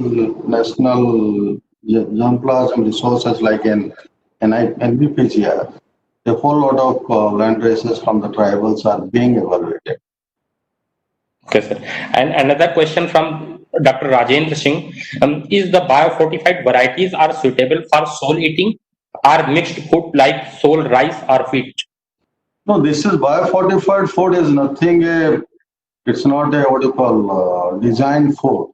Speaker 6: germplasm resources like NBPGR, a whole lot of land races from the tribals are being evaluated.
Speaker 2: Okay, sir. And another question from Dr. Rajendra Singh. Is the biofortified varieties are suitable for soul eating or mixed food like soul rice or wheat?
Speaker 6: No, this is biofortified food is nothing, it's not a what you call designed food.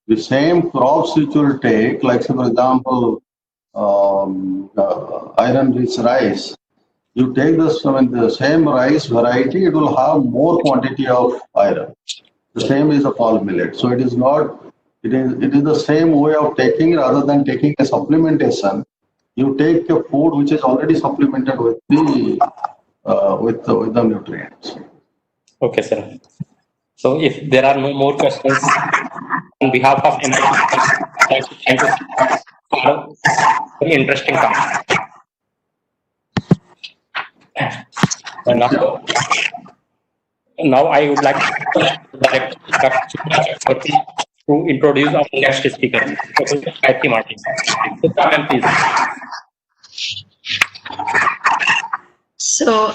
Speaker 6: The same crops which will take, like say for example, iron-rich rice, you take the same rice variety, it will have more quantity of iron. The same is a fall millet. So it is not It is the same way of taking rather than taking a supplementation. You take a food which is already supplemented with the nutrients.
Speaker 2: Okay, sir. So if there are no more questions, on behalf of MIT, thank you for a very interesting talk. And now I would like to direct Dr. to introduce our next speaker, Professor Kathy Martin. Ma'am, please.
Speaker 3: So,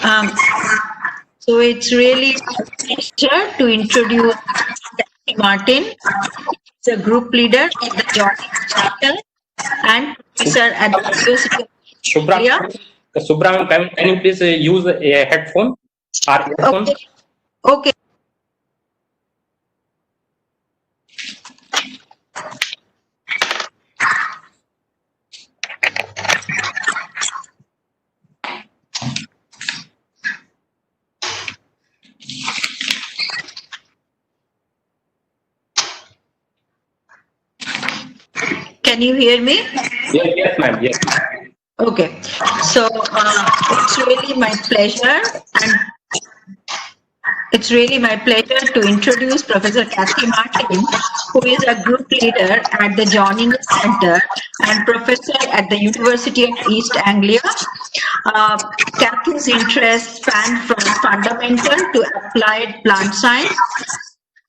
Speaker 3: so it's really a pleasure to introduce Kathy Martin. She's a group leader in the Jordan chapter and professor at the University of
Speaker 2: Subra, can you please use a headphone or earphone?
Speaker 3: Okay. Okay. Can you hear me?
Speaker 2: Yes, ma'am. Yes.
Speaker 3: Okay. So it's really my pleasure, and it's really my pleasure to introduce Professor Kathy Martin, who is a group leader at the John Innes Center and professor at the University of East Anglia. Kathy's interests span from fundamental to applied plant science.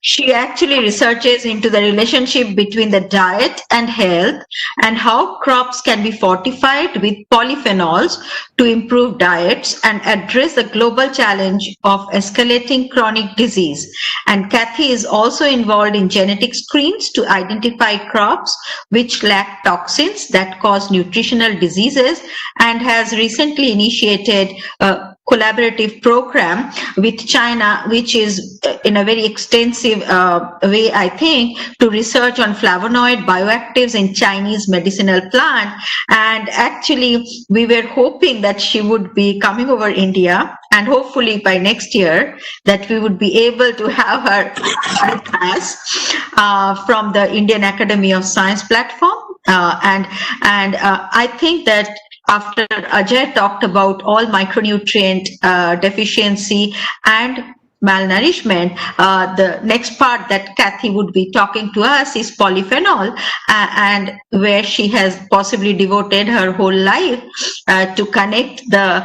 Speaker 3: She actually researches into the relationship between the diet and health and how crops can be fortified with polyphenols to improve diets and address the global challenge of escalating chronic disease. And Kathy is also involved in genetic screens to identify crops which lack toxins that cause nutritional diseases, and has recently initiated a collaborative program with China, which is in a very extensive way, I think, to research on flavonoid bioactives in Chinese medicinal plant. And actually, we were hoping that she would be coming over India, and hopefully by next year that we would be able to have her with us from the Indian Academy of Science platform. And I think that after Ajay talked about all micronutrient deficiency and malnourishment, the next part that Kathy would be talking to us is polyphenol, and where she has possibly devoted her whole life to connect the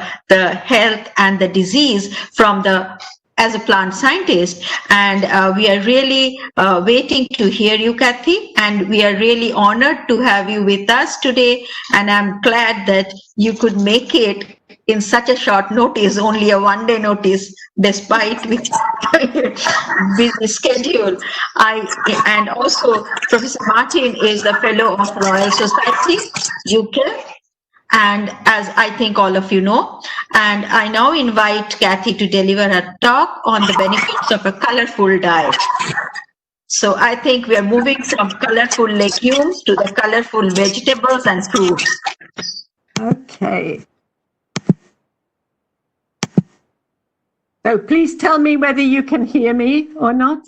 Speaker 3: health and the disease from the as a plant scientist. And we are really waiting to hear you, Kathy, and we are really honored to have you with us today. And I'm glad that you could make it in such a short notice, only a one-day notice, despite busy schedule. And also Professor Martin is the fellow of Royal Society, UK. And as I think all of you know, and I now invite Kathy to deliver a talk on the benefits of a colorful diet. So I think we are moving from colorful legumes to the colorful vegetables and fruits.
Speaker 9: Okay. So please tell me whether you can hear me or not.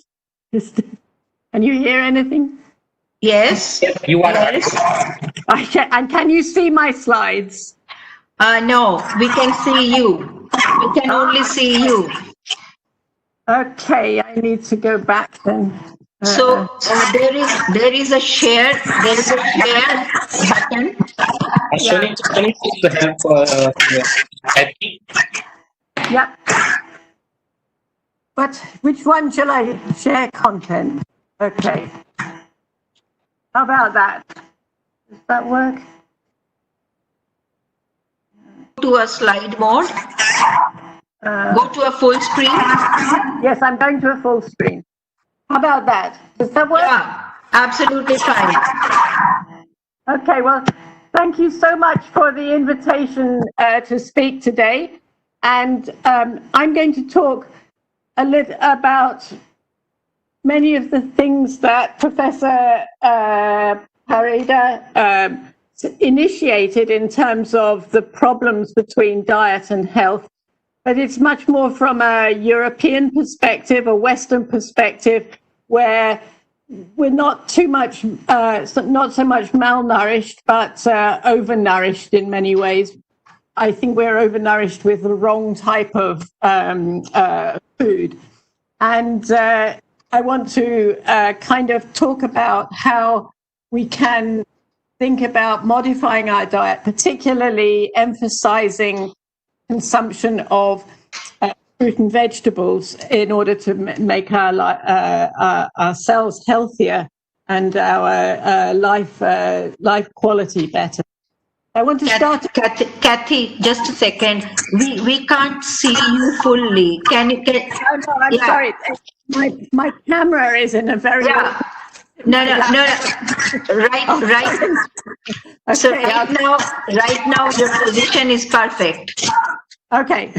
Speaker 9: Can you hear anything?
Speaker 3: Yes.
Speaker 2: You are.
Speaker 3: Yes.
Speaker 9: And can you see my slides?
Speaker 3: No, we can see you. We can only see you.
Speaker 9: Okay, I need to go back then.
Speaker 3: So there is a share. There is a share button.
Speaker 2: Can you please help Kathy?
Speaker 9: Yeah. But which one shall I share content? Okay. How about that? Does that work?
Speaker 3: Go to a slide mode. Go to a full screen.
Speaker 9: Yes, I'm going to a full screen. How about that? Does that work?
Speaker 3: Yeah, absolutely fine.
Speaker 9: Okay, well, thank you so much for the invitation to speak today. And I'm going to talk a little about many of the things that Professor Parida initiated in terms of the problems between diet and health. But it's much more from a European perspective, a Western perspective, where we're not too much, not so much malnourished, but overnourished in many ways. I think we're overnourished with the wrong type of food. And I want to kind of talk about how we can think about modifying our diet, particularly emphasizing consumption of fruit and vegetables in order to make our cells healthier and our life quality better. I want to start.
Speaker 3: Kathy, just a second. We can't see you fully. Can you?
Speaker 9: Oh, no, I'm sorry. My camera is in a very.
Speaker 3: Yeah. No. Right.
Speaker 9: Okay,
Speaker 3: So right now your position is perfect.
Speaker 9: Okay.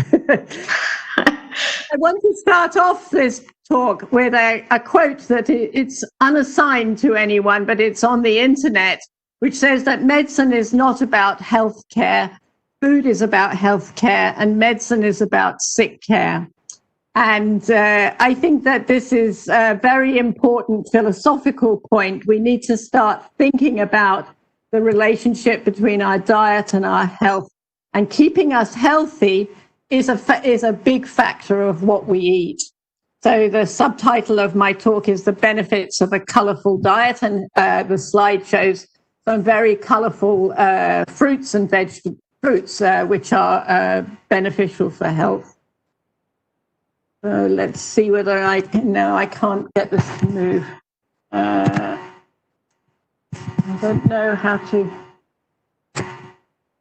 Speaker 9: I want to start off this talk with a quote that it's unassigned to anyone, but it's on the internet, which says that medicine is not about health care, food is about health care, and medicine is about sick care. And I think that this is a very important philosophical point. We need to start thinking about the relationship between our diet and our health. And keeping us healthy is a big factor of what we eat. So the subtitle of my talk is The Benefits of a Colourful Diet, and the slide shows some very colourful fruits and fruits which are beneficial for health. So let's see whether I can. No, I can't get this to move. I don't know how to.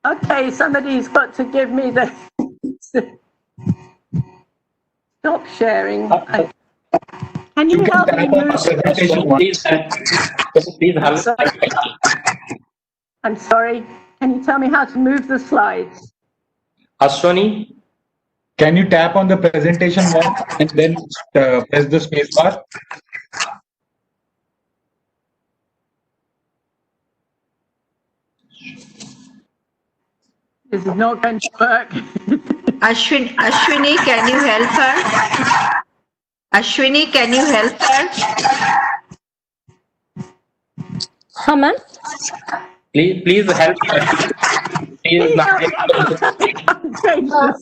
Speaker 9: Okay, somebody's got to give me the stop sharing. Can you help me move?
Speaker 2: Please
Speaker 9: I'm sorry. Can you tell me how to move the slides?
Speaker 2: Ashwani,
Speaker 5: Can you tap on the presentation bar and then press the space bar?
Speaker 9: This is not going to work.
Speaker 3: Ashwini, can you help her? Ashwini, can you help her?
Speaker 1: Ma'am.
Speaker 2: please help. Please,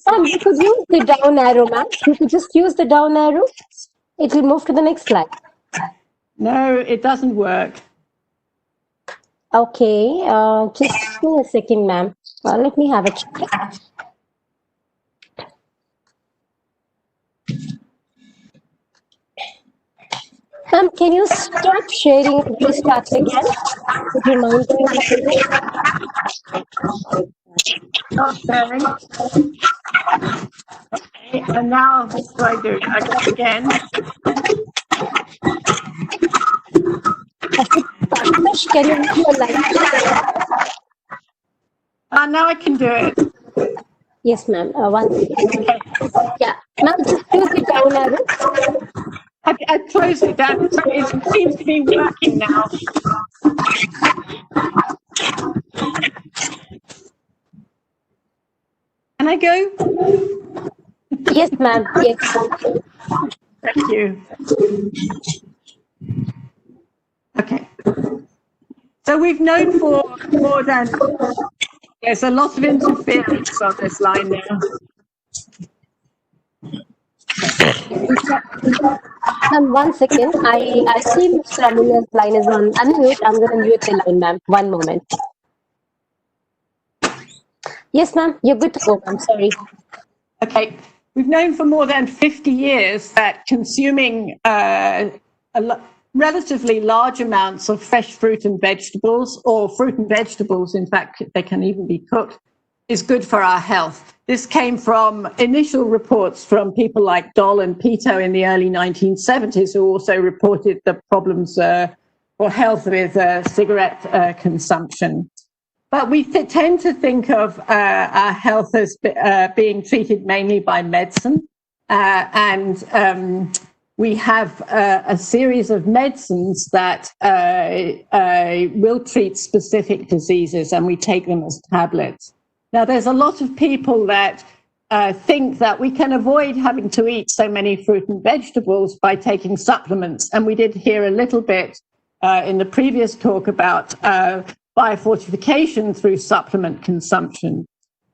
Speaker 1: Ma'am, you could use the down arrow, ma'am. You could just use the down arrow. It will move to the next slide.
Speaker 9: No, it doesn't work.
Speaker 1: Okay, just give me a second, ma'am. Let me have a check. Ma'am, can you stop sharing and restart again? Would you mind doing that?
Speaker 9: Stop sharing. Okay, and now what do I do? I go again.
Speaker 1: Can you move your line?
Speaker 9: Now I can do it.
Speaker 1: Yes, ma'am. One second. Yeah, ma'am, just use the down arrow.
Speaker 9: I closed it down. It seems to be working now. Can I go?
Speaker 1: Yes, ma'am. Yes.
Speaker 9: Thank you. Okay. So we've known for more than, there's a lot of interference on this line now.
Speaker 1: Ma'am, 1 second. I see Mr. Amulya's line is on unmute. I'm going to mute the line, ma'am. 1 moment. Yes, ma'am. You're good to go. I'm sorry.
Speaker 9: Okay. We've known for more than 50 years that consuming relatively large amounts of fresh fruit and vegetables, or fruit and vegetables, in fact, they can even be cooked, is good for our health. This came from initial reports from people like Doll and Pito in the early 1970s, who also reported the problems for health with cigarette consumption. But we tend to think of our health as being treated mainly by medicine, and we have a series of medicines that will treat specific diseases, and we take them as tablets. Now, there's a lot of people that think that we can avoid having to eat so many fruit and vegetables by taking supplements. And we did hear a little bit in the previous talk about biofortification through supplement consumption.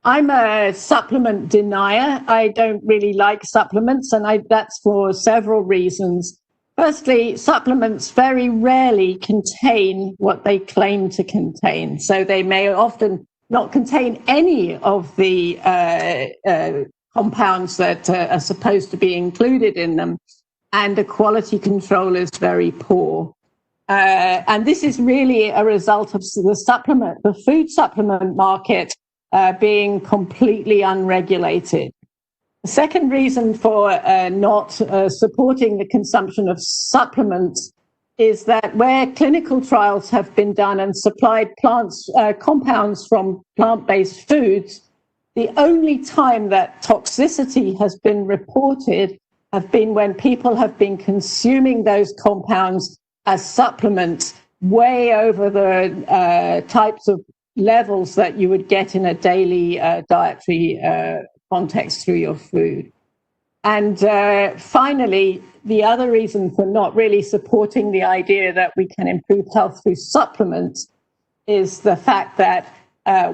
Speaker 9: I'm a supplement denier. I don't really like supplements, and that's for several reasons. Firstly, supplements very rarely contain what they claim to contain. So they may often not contain any of the compounds that are supposed to be included in them, and the quality control is very poor. And this is really a result of the food supplement market being completely unregulated. The second reason for not supporting the consumption of supplements is that where clinical trials have been done and supplied compounds from plant-based foods, the only time that toxicity has been reported have been when people have been consuming those compounds as supplements way over the types of levels that you would get in a daily dietary context through your food. And finally, the other reason for not really supporting the idea that we can improve health through supplements is the fact that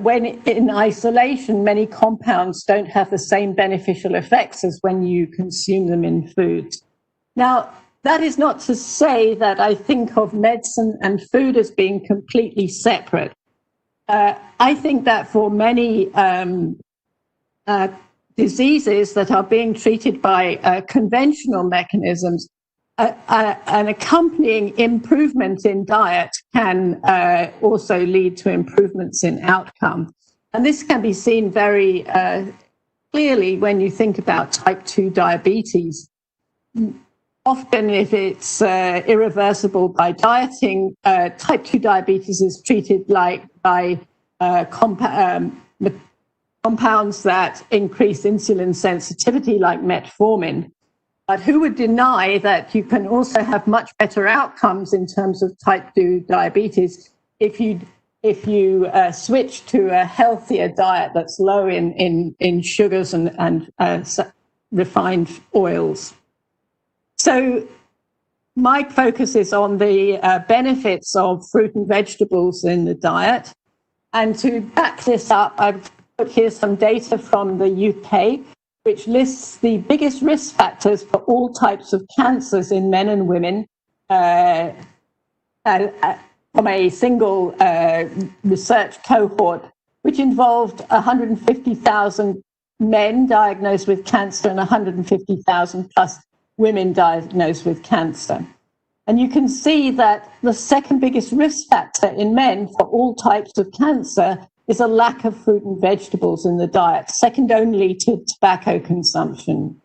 Speaker 9: when in isolation, many compounds don't have the same beneficial effects as when you consume them in foods. Now, that is not to say that I think of medicine and food as being completely separate. I think that for many diseases that are being treated by conventional mechanisms, an accompanying improvement in diet can also lead to improvements in outcome. And this can be seen very clearly when you think about type 2 diabetes. Often, if it's irreversible by dieting, type 2 diabetes is treated by compounds that increase insulin sensitivity, like metformin. But who would deny that you can also have much better outcomes in terms of type 2 diabetes if you switch to a healthier diet that's low in sugars and refined oils? So my focus is on the benefits of fruit and vegetables in the diet. And to back this up, I've put here some data from the UK, which lists the biggest risk factors for all types of cancers in men and women from a single research cohort, which involved 150,000 men diagnosed with cancer and 150,000 plus women diagnosed with cancer. And you can see that the second biggest risk factor in men for all types of cancer is a lack of fruit and vegetables in the diet, second only to tobacco consumption.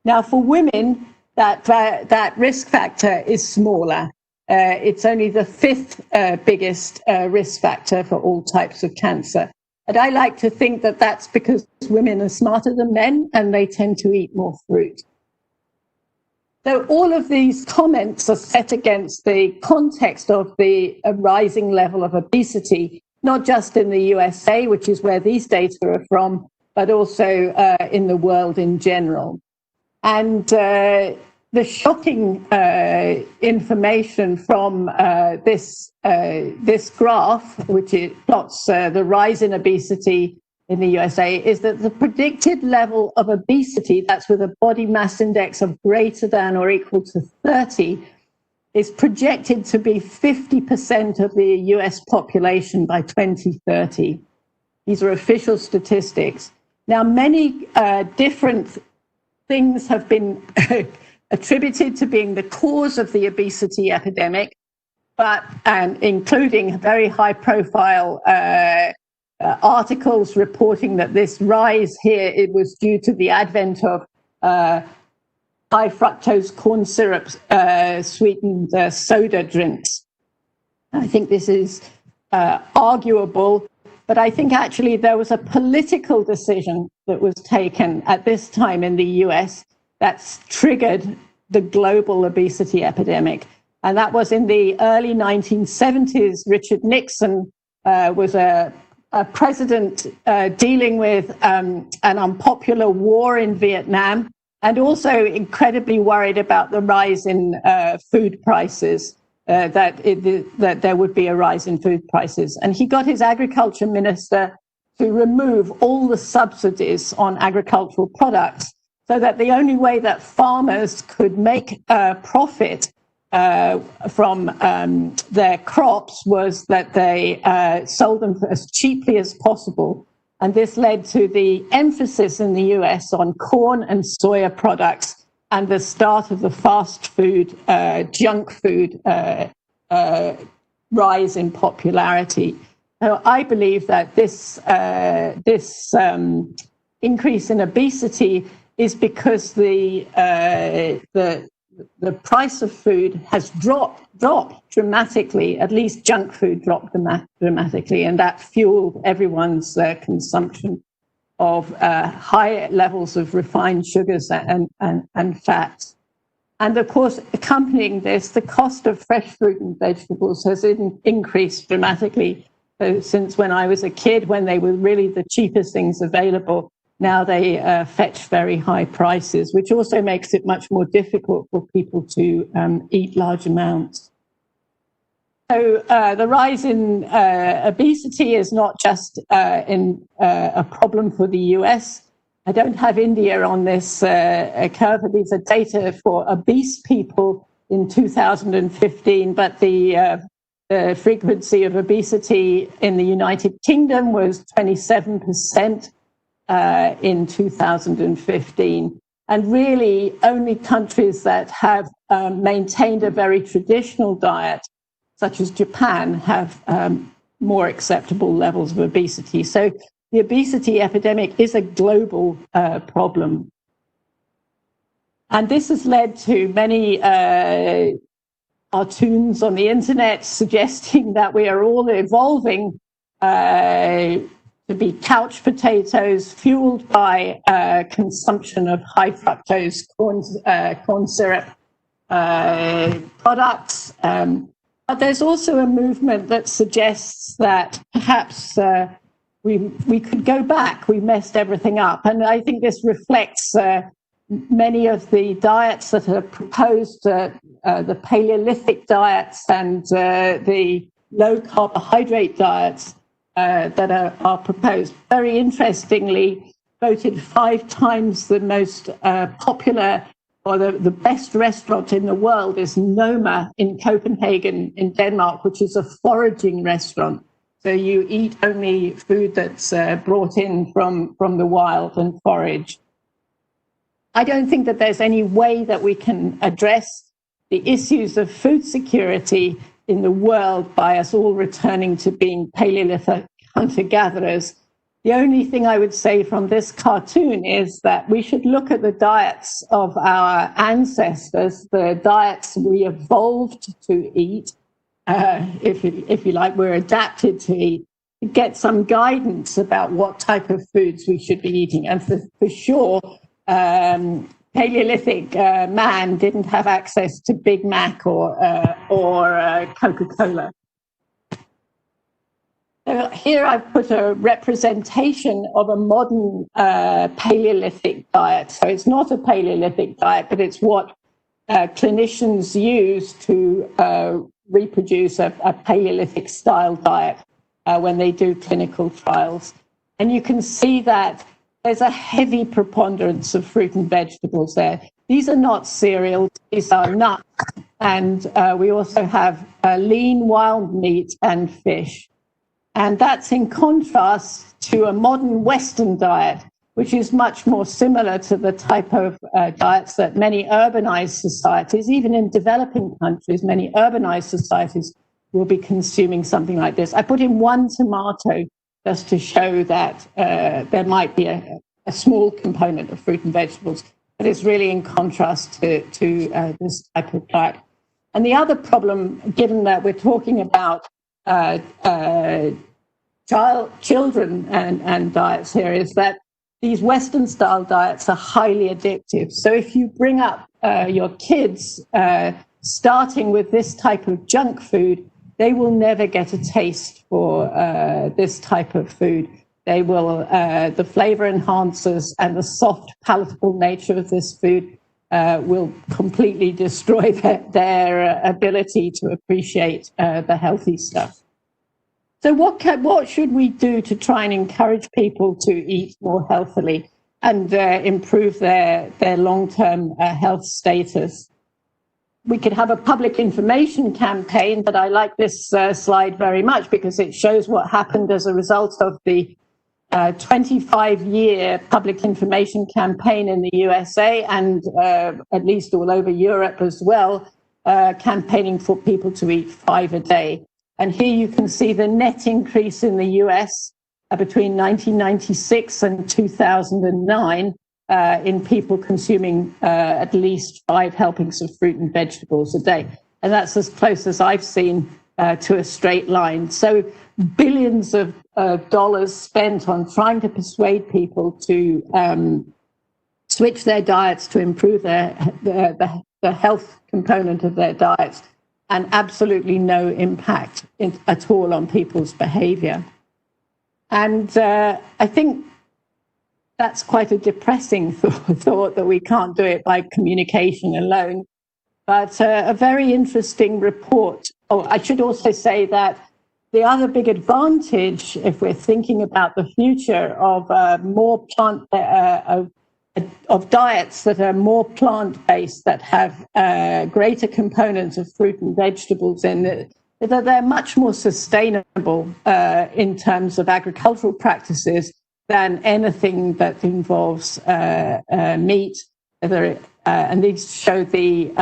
Speaker 9: Now, for women, that risk factor is smaller. It's only the fifth biggest risk factor for all types of cancer. And I like to think that that's because women are smarter than men and they tend to eat more fruit. So all of these comments are set against the context of the rising level of obesity, not just in the USA, which is where these data are from, but also in the world in general. And the shocking information from this graph, which plots the rise in obesity in the USA, is that the predicted level of obesity, that's with a body mass index of greater than or equal to 30, is projected to be 50% of the US population by 2030. These are official statistics. Now, many different things have been attributed to being the cause of the obesity epidemic, but including very high-profile articles reporting that this rise here, it was due to the advent of high fructose corn syrup sweetened soda drinks. I think this is arguable, but I think actually there was a political decision that was taken at this time in the US that's triggered the global obesity epidemic. And that was in the early 1970s. Richard Nixon was a a president dealing with an unpopular war in Vietnam, and also incredibly worried about the rise in food prices, that there would be a rise in food prices. And he got his agriculture minister to remove all the subsidies on agricultural products, so that the only way that farmers could make a profit from their crops was that they sold them as cheaply as possible. And this led to the emphasis in the US on corn and soya products and the start of the fast food, junk food rise in popularity. So I believe that this increase in obesity is because the price of food has dropped dramatically. At least junk food dropped dramatically, and that fueled everyone's consumption of high levels of refined sugars and fats. And of course, accompanying this, the cost of fresh fruit and vegetables has increased dramatically. So since when I was a kid, when they were really the cheapest things available, now they fetch very high prices, which also makes it much more difficult for people to eat large amounts. So the rise in obesity is not just a problem for the US. I don't have India on this curve, but these are data for obese people in 2015, but the frequency of obesity in the United Kingdom was 27%. In 2015. And really only countries that have maintained a very traditional diet, such as Japan, have more acceptable levels of obesity. So the obesity epidemic is a global problem. And this has led to many cartoons on the internet suggesting that we are all evolving to be couch potatoes fueled by consumption of high fructose corn syrup products. But there's also a movement that suggests that perhaps we could go back. We messed everything up. And I think this reflects many of the diets that are proposed, the Paleolithic diets and the low carbohydrate diets that are proposed. Very interestingly, voted 5 times the most popular or the best restaurant in the world is Noma in Copenhagen in Denmark, which is a foraging restaurant. So you eat only food that's brought in from the wild and foraged. I don't think that there's any way that we can address the issues of food security in the world by us all returning to being Paleolithic hunter-gatherers. The only thing I would say from this cartoon is that we should look at the diets of our ancestors, the diets we evolved to eat, if you like, we're adapted to eat, to get some guidance about what type of foods we should be eating. And for sure, Paleolithic man didn't have access to Big Mac or Coca-Cola. So here I've put a representation of a modern Paleolithic diet. So it's not a Paleolithic diet, but it's what clinicians use to reproduce a Paleolithic style diet when they do clinical trials. And you can see that there's a heavy preponderance of fruit and vegetables there. These are not cereals, these are nuts. And we also have lean wild meat and fish. And that's in contrast to a modern Western diet, which is much more similar to the type of diets that many urbanized societies, even in developing countries, many urbanized societies will be consuming something like this. I put in 1 tomato just to show that there might be a small component of fruit and vegetables, but it's really in contrast to this type of diet. And the other problem, given that we're talking about children and diets here, is that these Western style diets are highly addictive. So if you bring up your kids starting with this type of junk food, they will never get a taste for this type of food. They will, the flavor enhancers and the soft, palatable nature of this food will completely destroy their ability to appreciate the healthy stuff. So what should we do to try and encourage people to eat more healthily and improve their long-term health status? We could have a public information campaign, but I like this slide very much because it shows what happened as a result of the 25-year public information campaign in the USA and at least all over Europe as well, campaigning for people to eat 5 a day. And here you can see the net increase in the US between 1996 and 2009 in people consuming at least 5 helpings of fruit and vegetables a day. And that's as close as I've seen to a straight line. So billions of dollars spent on trying to persuade people to switch their diets to improve the health component of their diets, and absolutely no impact at all on people's behavior. And I think that's quite a depressing thought that we can't do it by communication alone. But a very interesting report. Oh, I should also say that the other big advantage, if we're thinking about the future of more of diets that are more plant-based, that have greater components of fruit and vegetables in it, that they're much more sustainable in terms of agricultural practices than anything that involves meat. And these show the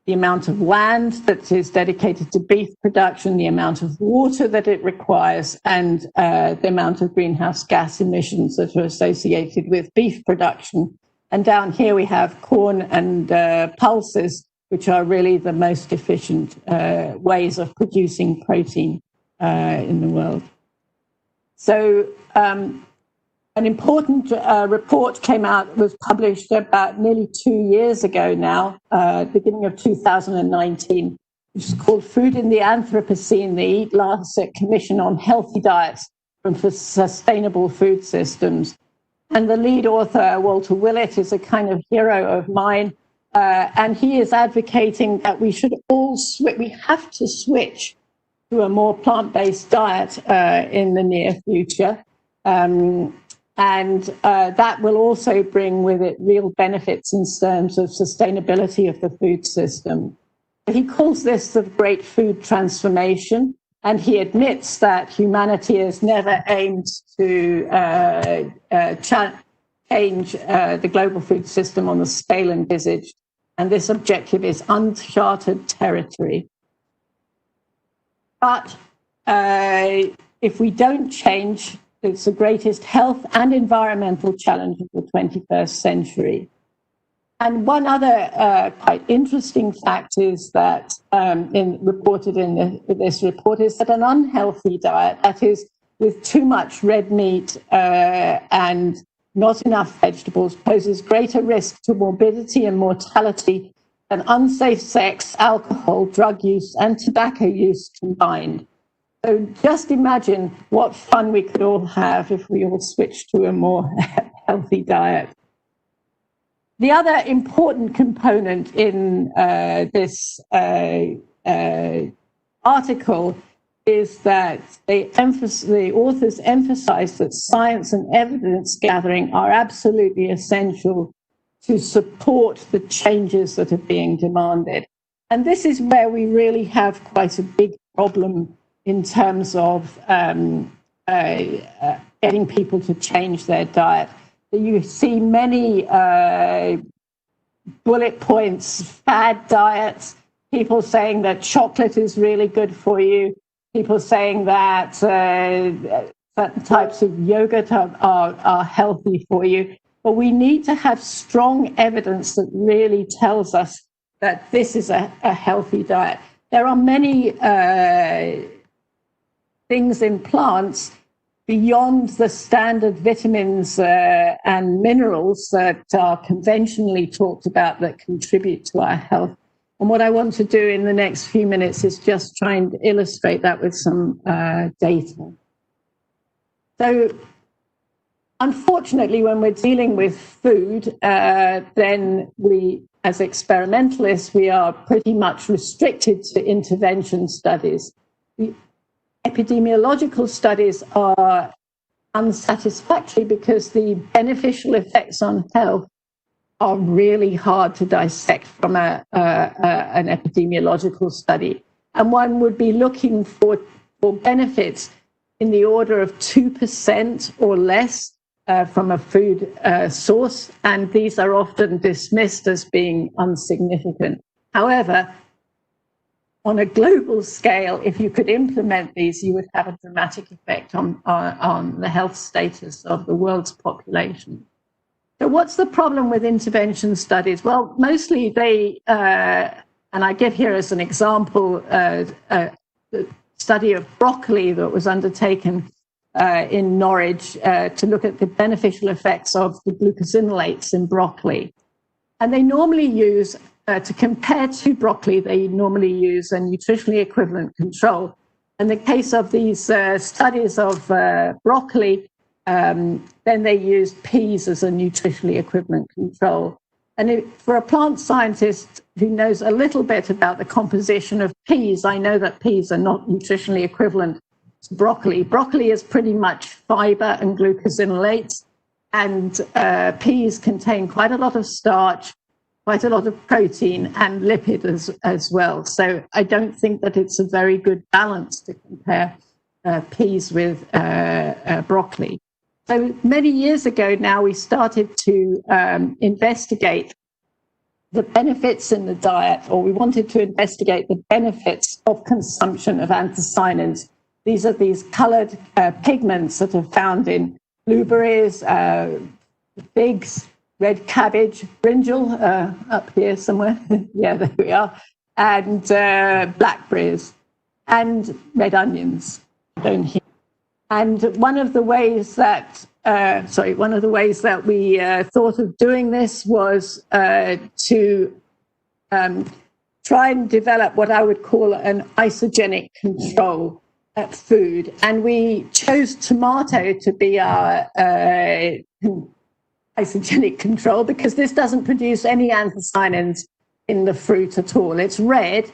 Speaker 9: amount of land that is dedicated to beef production, the amount of water that it requires, and the amount of greenhouse gas emissions that are associated with beef production. And down here we have corn and pulses, which are really the most efficient ways of producing protein in the world. So an important report was published about nearly 2 years ago now, beginning of 2019, which is called Food in the Anthropocene, the Eat-Lancet Commission on Healthy Diets for Sustainable Food Systems. And the lead author, Walter Willett, is a kind of hero of mine. And he is advocating that we should all we have to switch to a more plant-based diet in the near future. And that will also bring with it real benefits in terms of sustainability of the food system. He calls this the great food transformation, and he admits that humanity has never aimed to change the global food system on the scale envisaged, and this objective is uncharted territory. But if we don't change, it's the greatest health and environmental challenge of the 21st century. And one other quite interesting fact is that, reported in this report, is that an unhealthy diet, that is, with too much red meat and not enough vegetables, poses greater risk to morbidity and mortality than unsafe sex, alcohol, drug use, and tobacco use combined. So just imagine what fun we could all have if we all switched to a more healthy diet. The other important component in this article is that the authors emphasize that science and evidence gathering are absolutely essential to support the changes that are being demanded. And this is where we really have quite a big problem in terms of getting people to change their diet. You see many bullet points, fad diets, people saying that chocolate is really good for you, people saying that certain types of yogurt are healthy for you. But we need to have strong evidence that really tells us that this is a healthy diet. There are many things in plants beyond the standard vitamins and minerals that are conventionally talked about that contribute to our health. And what I want to do in the next few minutes is just try and illustrate that with some data. So unfortunately, when we're dealing with food, then we, as experimentalists, we are pretty much restricted to intervention studies. The epidemiological studies are unsatisfactory because the beneficial effects on health are really hard to dissect from an epidemiological study. And one would be looking for benefits in the order of 2% or less from a food source, and these are often dismissed as being insignificant. However, on a global scale, if you could implement these, you would have a dramatic effect on the health status of the world's population. So what's the problem with intervention studies? Well, mostly they, and I give here as an example, the study of broccoli that was undertaken in Norwich to look at the beneficial effects of the glucosinolates in broccoli. And they normally use, to compare to broccoli, they normally use a nutritionally equivalent control. In the case of these studies of broccoli, then they used peas as a nutritionally equivalent control. And for a plant scientist who knows a little bit about the composition of peas, I know that peas are not nutritionally equivalent to broccoli. Broccoli is pretty much fiber and glucosinolates, and peas contain quite a lot of starch, quite a lot of protein and lipid as well. So I don't think that it's a very good balance to compare peas with broccoli. So many years ago now, we started to investigate the benefits in the diet, or we wanted to investigate the benefits of consumption of anthocyanins. These are these colored pigments that are found in blueberries, figs, red cabbage, brinjal, up here somewhere. Yeah, there we are. And blackberries and red onions down here. And one of the ways that we thought of doing this was to try and develop what I would call an isogenic control at food. And we chose tomato to be our isogenic control because this doesn't produce any anthocyanins in the fruit at all. It's red,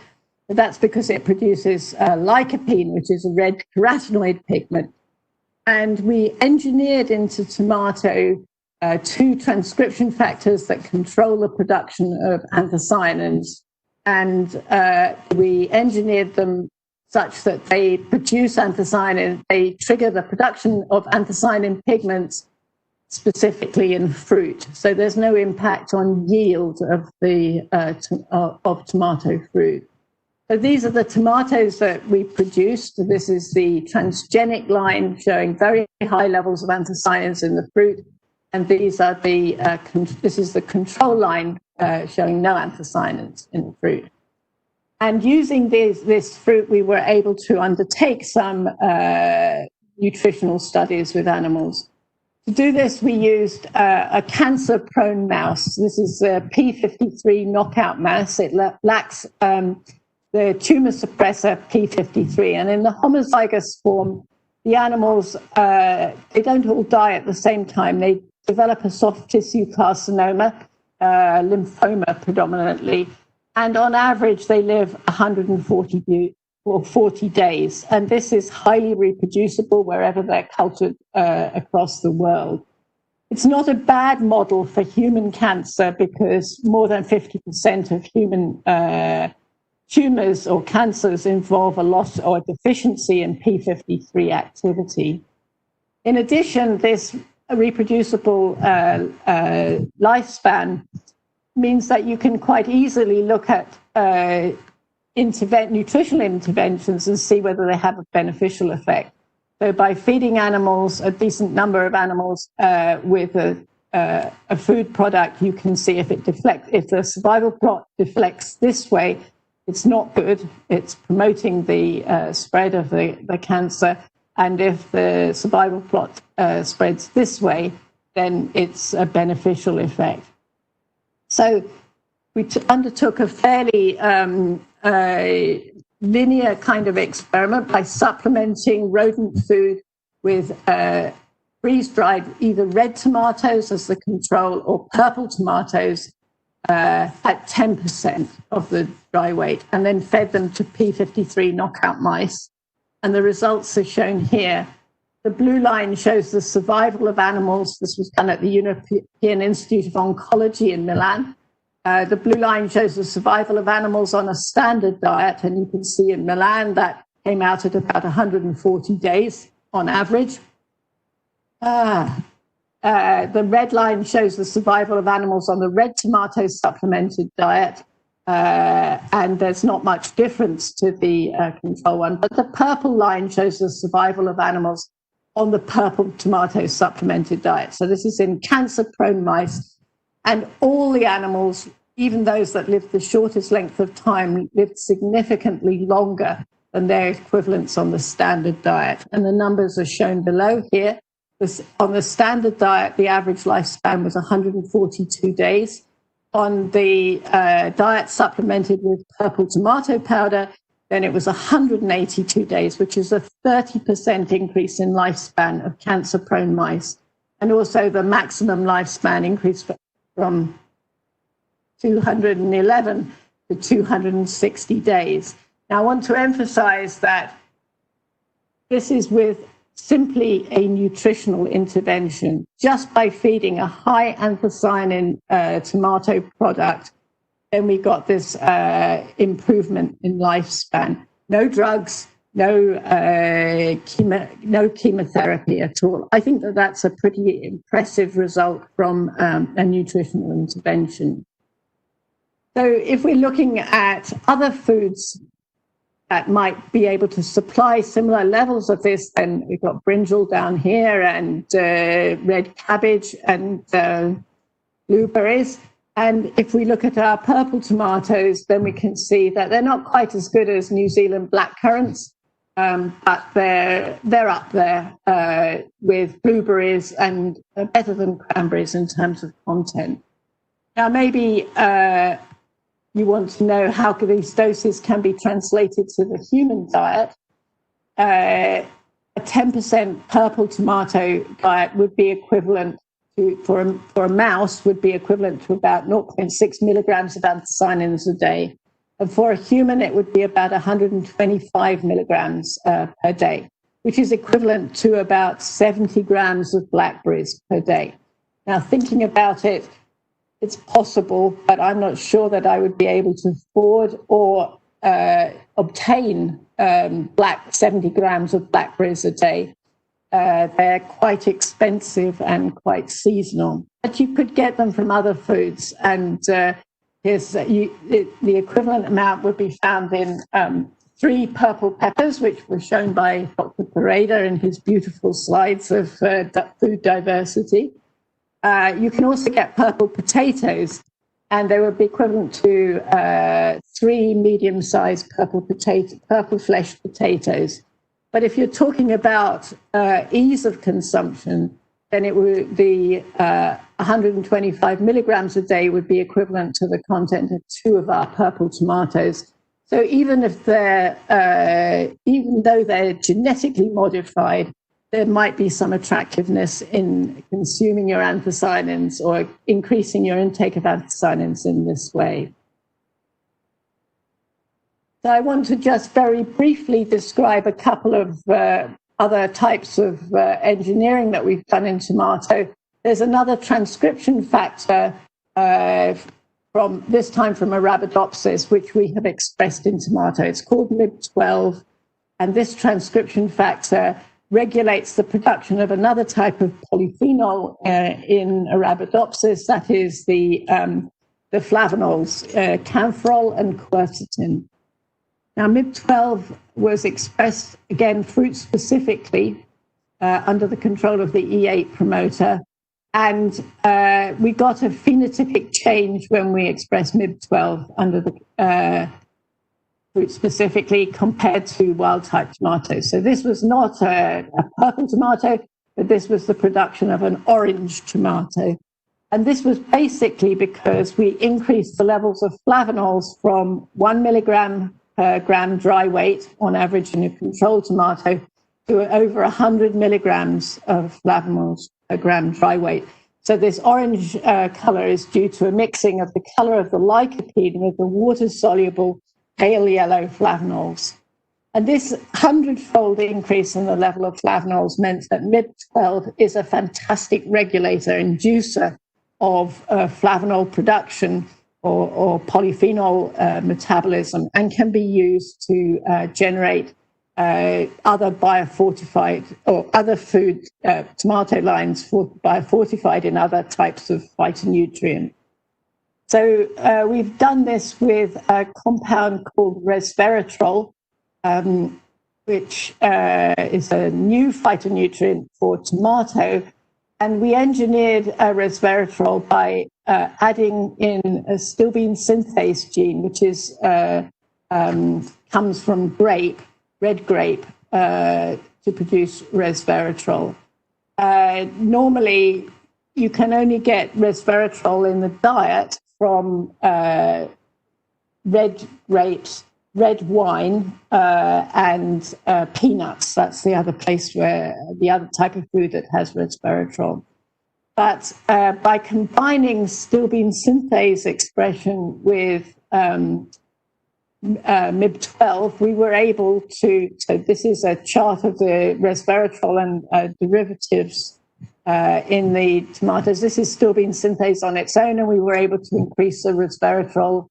Speaker 9: but that's because it produces lycopene, which is a red carotenoid pigment. And we engineered into tomato 2 transcription factors that control the production of anthocyanins. And we engineered them such that they produce anthocyanin, they trigger the production of anthocyanin pigments specifically in fruit. So there's no impact on yield of the of tomato fruit. So these are the tomatoes that we produced. This is the transgenic line showing very high levels of anthocyanins in the fruit. And these are the, this is the control line showing no anthocyanins in the fruit. And using this fruit, we were able to undertake some nutritional studies with animals. To do this, we used a cancer-prone mouse. This is a P53 knockout mouse. It lacks the tumor suppressor P53. And in the homozygous form, the animals, they don't all die at the same time. They develop a soft tissue carcinoma, lymphoma predominantly. And on average, they live 140 days. And this is highly reproducible wherever they're cultured across the world. It's not a bad model for human cancer because more than 50% of human tumors or cancers involve a loss or a deficiency in P53 activity. In addition, this reproducible lifespan means that you can quite easily look at nutritional interventions and see whether they have a beneficial effect. So by feeding animals, a decent number of animals with a food product, you can see if it deflects, if the survival plot deflects this way, it's not good. It's promoting the spread of the cancer. And if the survival plot spreads this way, then it's a beneficial effect. So we undertook a fairly linear kind of experiment by supplementing rodent food with freeze-dried either red tomatoes as the control or purple tomatoes at 10% of the dry weight, and then fed them to P53 knockout mice. And the results are shown here. The blue line shows the survival of animals. This was done at the European Institute of Oncology in Milan. The blue line shows the survival of animals on a standard diet, and you can see in Milan that came out at about 140 days on average. The red line shows the survival of animals on the red tomato supplemented diet, and there's not much difference to the control one. But the purple line shows the survival of animals on the purple tomato supplemented diet. So this is in cancer-prone mice, and all the animals, even those that lived the shortest length of time, lived significantly longer than their equivalents on the standard diet. And the numbers are shown below here. On the standard diet, the average lifespan was 142 days. On the diet supplemented with purple tomato powder, then it was 182 days, which is a 30% increase in lifespan of cancer-prone mice. And also the maximum lifespan increased from 211 to 260 days. Now, I want to emphasize that this is with simply a nutritional intervention. Just by feeding a high anthocyanin tomato product, then we got this improvement in lifespan. No drugs, no chemotherapy at all. I think that that's a pretty impressive result from a nutritional intervention. So if we're looking at other foods that might be able to supply similar levels of this, then we've got brinjal down here and red cabbage and blueberries. And if we look at our purple tomatoes, then we can see that they're not quite as good as New Zealand blackcurrants, but they're up there with blueberries and better than cranberries in terms of content. Now, maybe you want to know how these doses can be translated to the human diet. A 10% purple tomato diet would be equivalent to, for a mouse, would be equivalent to about 0.6 milligrams of anthocyanins a day. And for a human, it would be about 125 milligrams per day, which is equivalent to about 70 grams of blackberries per day. Now, thinking about it, it's possible, but I'm not sure that I would be able to afford or obtain 70 grams of blackberries a day. They're quite expensive and quite seasonal, but you could get them from other foods. And the equivalent amount would be found in 3 purple peppers, which were shown by Dr. Pareda in his beautiful slides of food diversity. You can also get purple potatoes, and they would be equivalent to 3 medium-sized purple-fleshed potatoes. But if you're talking about ease of consumption, then it would be 125 milligrams a day would be equivalent to the content of 2 of our purple tomatoes. So even if even though they're genetically modified, there might be some attractiveness in consuming your anthocyanins or increasing your intake of anthocyanins in this way. So I want to just very briefly describe a couple of other types of engineering that we've done in tomato. There's another transcription factor from this time from Arabidopsis, which we have expressed in tomato. It's called MIB12, and this transcription factor regulates the production of another type of polyphenol in Arabidopsis, that is the flavonols, camphorol and quercetin. Now, MIB12 was expressed, again, fruit specifically, under the control of the E8 promoter, and we got a phenotypic change when we expressed MIB12 under the fruit specifically compared to wild-type tomatoes. So this was not a purple tomato, but this was the production of an orange tomato. And this was basically because we increased the levels of flavonols from 1 milligram per gram dry weight on average in a control tomato to over 100 milligrams of flavonols per gram dry weight. So this orange color is due to a mixing of the color of the lycopene with the water-soluble pale yellow flavonols. And this 100-fold increase in the level of flavonols meant that MIB12 is a fantastic regulator, inducer of flavonol production or polyphenol metabolism, and can be used to generate other biofortified or other food tomato lines for biofortified in other types of phytonutrient. So we've done this with a compound called resveratrol, which is a new phytonutrient for tomato. And we engineered resveratrol by adding in a stilbene synthase gene, which is comes from grape, red grape, to produce resveratrol. Normally, you can only get resveratrol in the diet from red grapes, red wine, and peanuts. That's the other place where the other type of food that has resveratrol. But by combining stilbene synthase expression with MIB12, we were able to, so this is a chart of the resveratrol and derivatives in the tomatoes. This is stilbene synthase on its own, and we were able to increase the resveratrol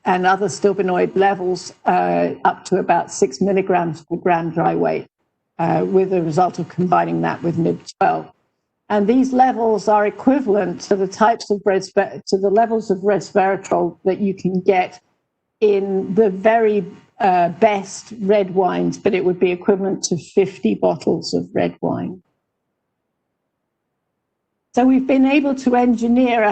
Speaker 9: and other stilbenoid levels up to about 6 milligrams per gram dry weight, with the result of combining that with MIB12. And these levels are equivalent to the types of to the levels of resveratrol that you can get in the very best red wines, but it would be equivalent to 50 bottles of red wine. So we've been able to engineer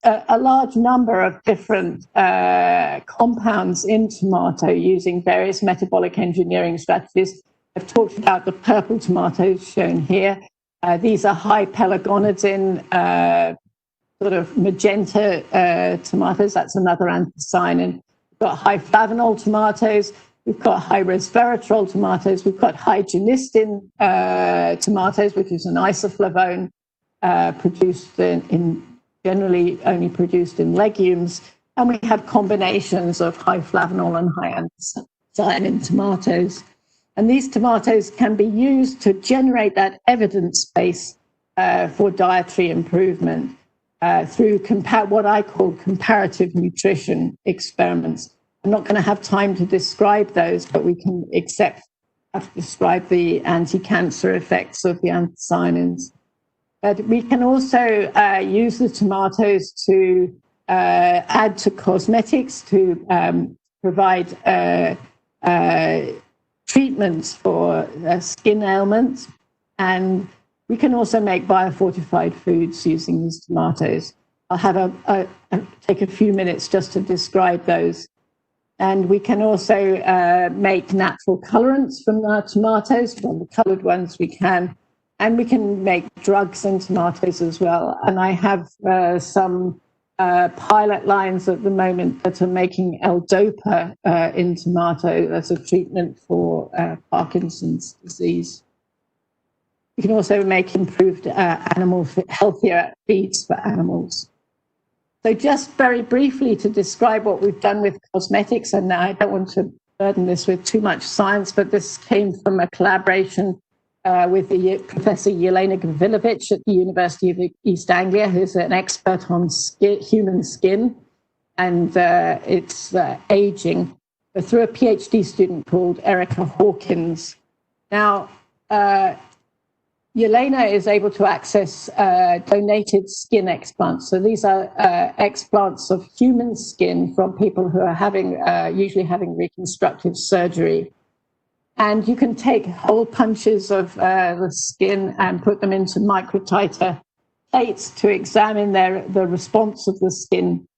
Speaker 9: a large number of different compounds in tomato using various metabolic engineering strategies. I've talked about the purple tomatoes shown here. These are high pelargonidin, sort of magenta tomatoes. That's another anthocyanin. We've got high flavonol tomatoes. We've got high resveratrol tomatoes. We've got high genistin tomatoes, which is an isoflavone produced generally only produced in legumes. And we have combinations of high flavonol and high anthocyanin tomatoes. And these tomatoes can be used to generate that evidence base for dietary improvement through what I call comparative nutrition experiments. I'm not going to have time to describe those, but we can have to describe the anti-cancer effects of the anthocyanins. But we can also use the tomatoes to add to cosmetics, to provide treatments for skin ailments, and we can also make biofortified foods using these tomatoes. I'll have take a few minutes just to describe those. And we can also make natural colorants from our tomatoes, from the colored ones we can, and we can make drugs in tomatoes as well. And I have some pilot lines at the moment that are making L-DOPA in tomato as a treatment for Parkinson's disease. You can also make improved healthier feeds for animals. So just very briefly to describe what we've done with cosmetics, and I don't want to burden this with too much science, but this came from a collaboration with Professor Jelena Gavrilovic at the University of East Anglia, who's an expert on human skin and its aging, through a PhD student called Erica Hawkins. Now, Jelena is able to access donated skin explants. So these are explants of human skin from people who are usually having reconstructive surgery. And you can take hole punches of the skin and put them into microtiter plates to examine the response of the skin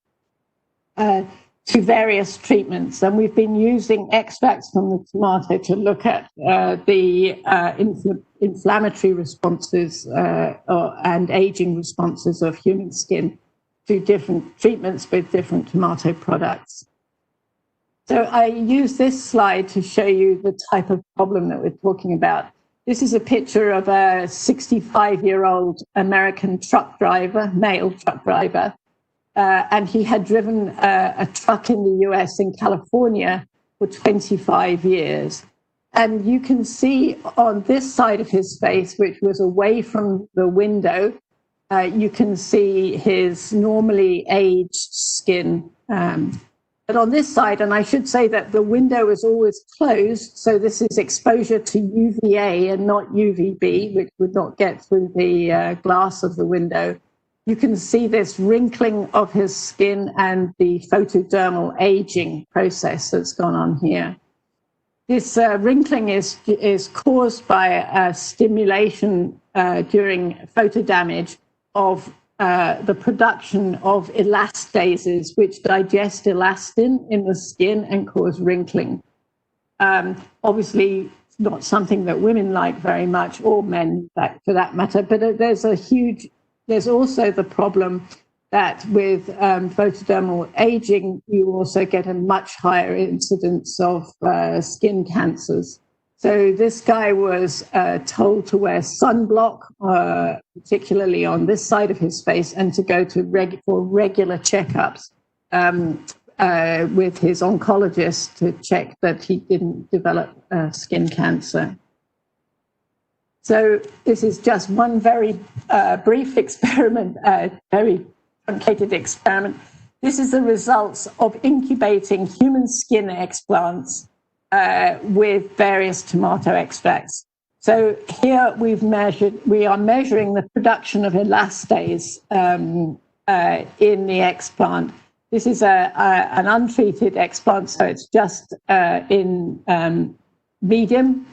Speaker 9: to various treatments. And we've been using extracts from the tomato to look at the inflammatory responses and aging responses of human skin to different treatments with different tomato products. So I use this slide to show you the type of problem that we're talking about. This is a picture of a 65-year-old American truck driver, male truck driver, and he had driven a truck in the US in California for 25 years. And you can see on this side of his face, which was away from the window, you can see his normally aged skin. But on this side, and I should say that the window is always closed, so this is exposure to UVA and not UVB, which would not get through the glass of the window. You can see this wrinkling of his skin and the photodermal aging process that's gone on here. This wrinkling is caused by stimulation during photodamage of the production of elastases, which digest elastin in the skin and cause wrinkling. Obviously, it's not something that women like very much, or men for that matter, but there's also the problem that with photodermal aging, you also get a much higher incidence of skin cancers. So this guy was told to wear sunblock, particularly on this side of his face, and to go to for regular checkups with his oncologist to check that he didn't develop skin cancer. So this is just one very brief experiment, very truncated experiment. This is the results of incubating human skin explants with various tomato extracts. So here we are measuring the production of elastase in the explant. This is an untreated explant, so it's just in medium.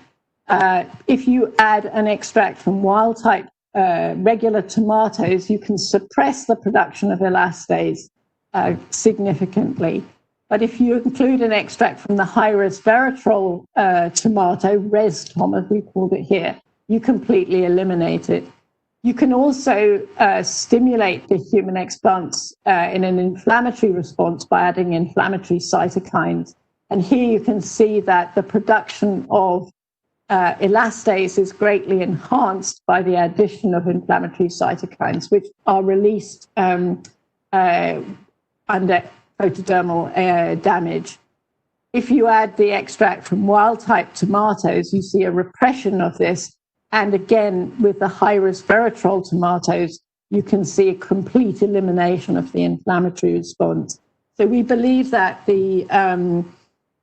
Speaker 9: If you add an extract from wild type regular tomatoes, you can suppress the production of elastase significantly. But if you include an extract from the high resveratrol tomato, res tom as we called it here, you completely eliminate it. You can also stimulate the human explants in an inflammatory response by adding inflammatory cytokines. And here you can see that the production of elastase is greatly enhanced by the addition of inflammatory cytokines, which are released under photodermal damage. If you add the extract from wild-type tomatoes, you see a repression of this. And again, with the high resveratrol tomatoes, you can see a complete elimination of the inflammatory response. So we believe that the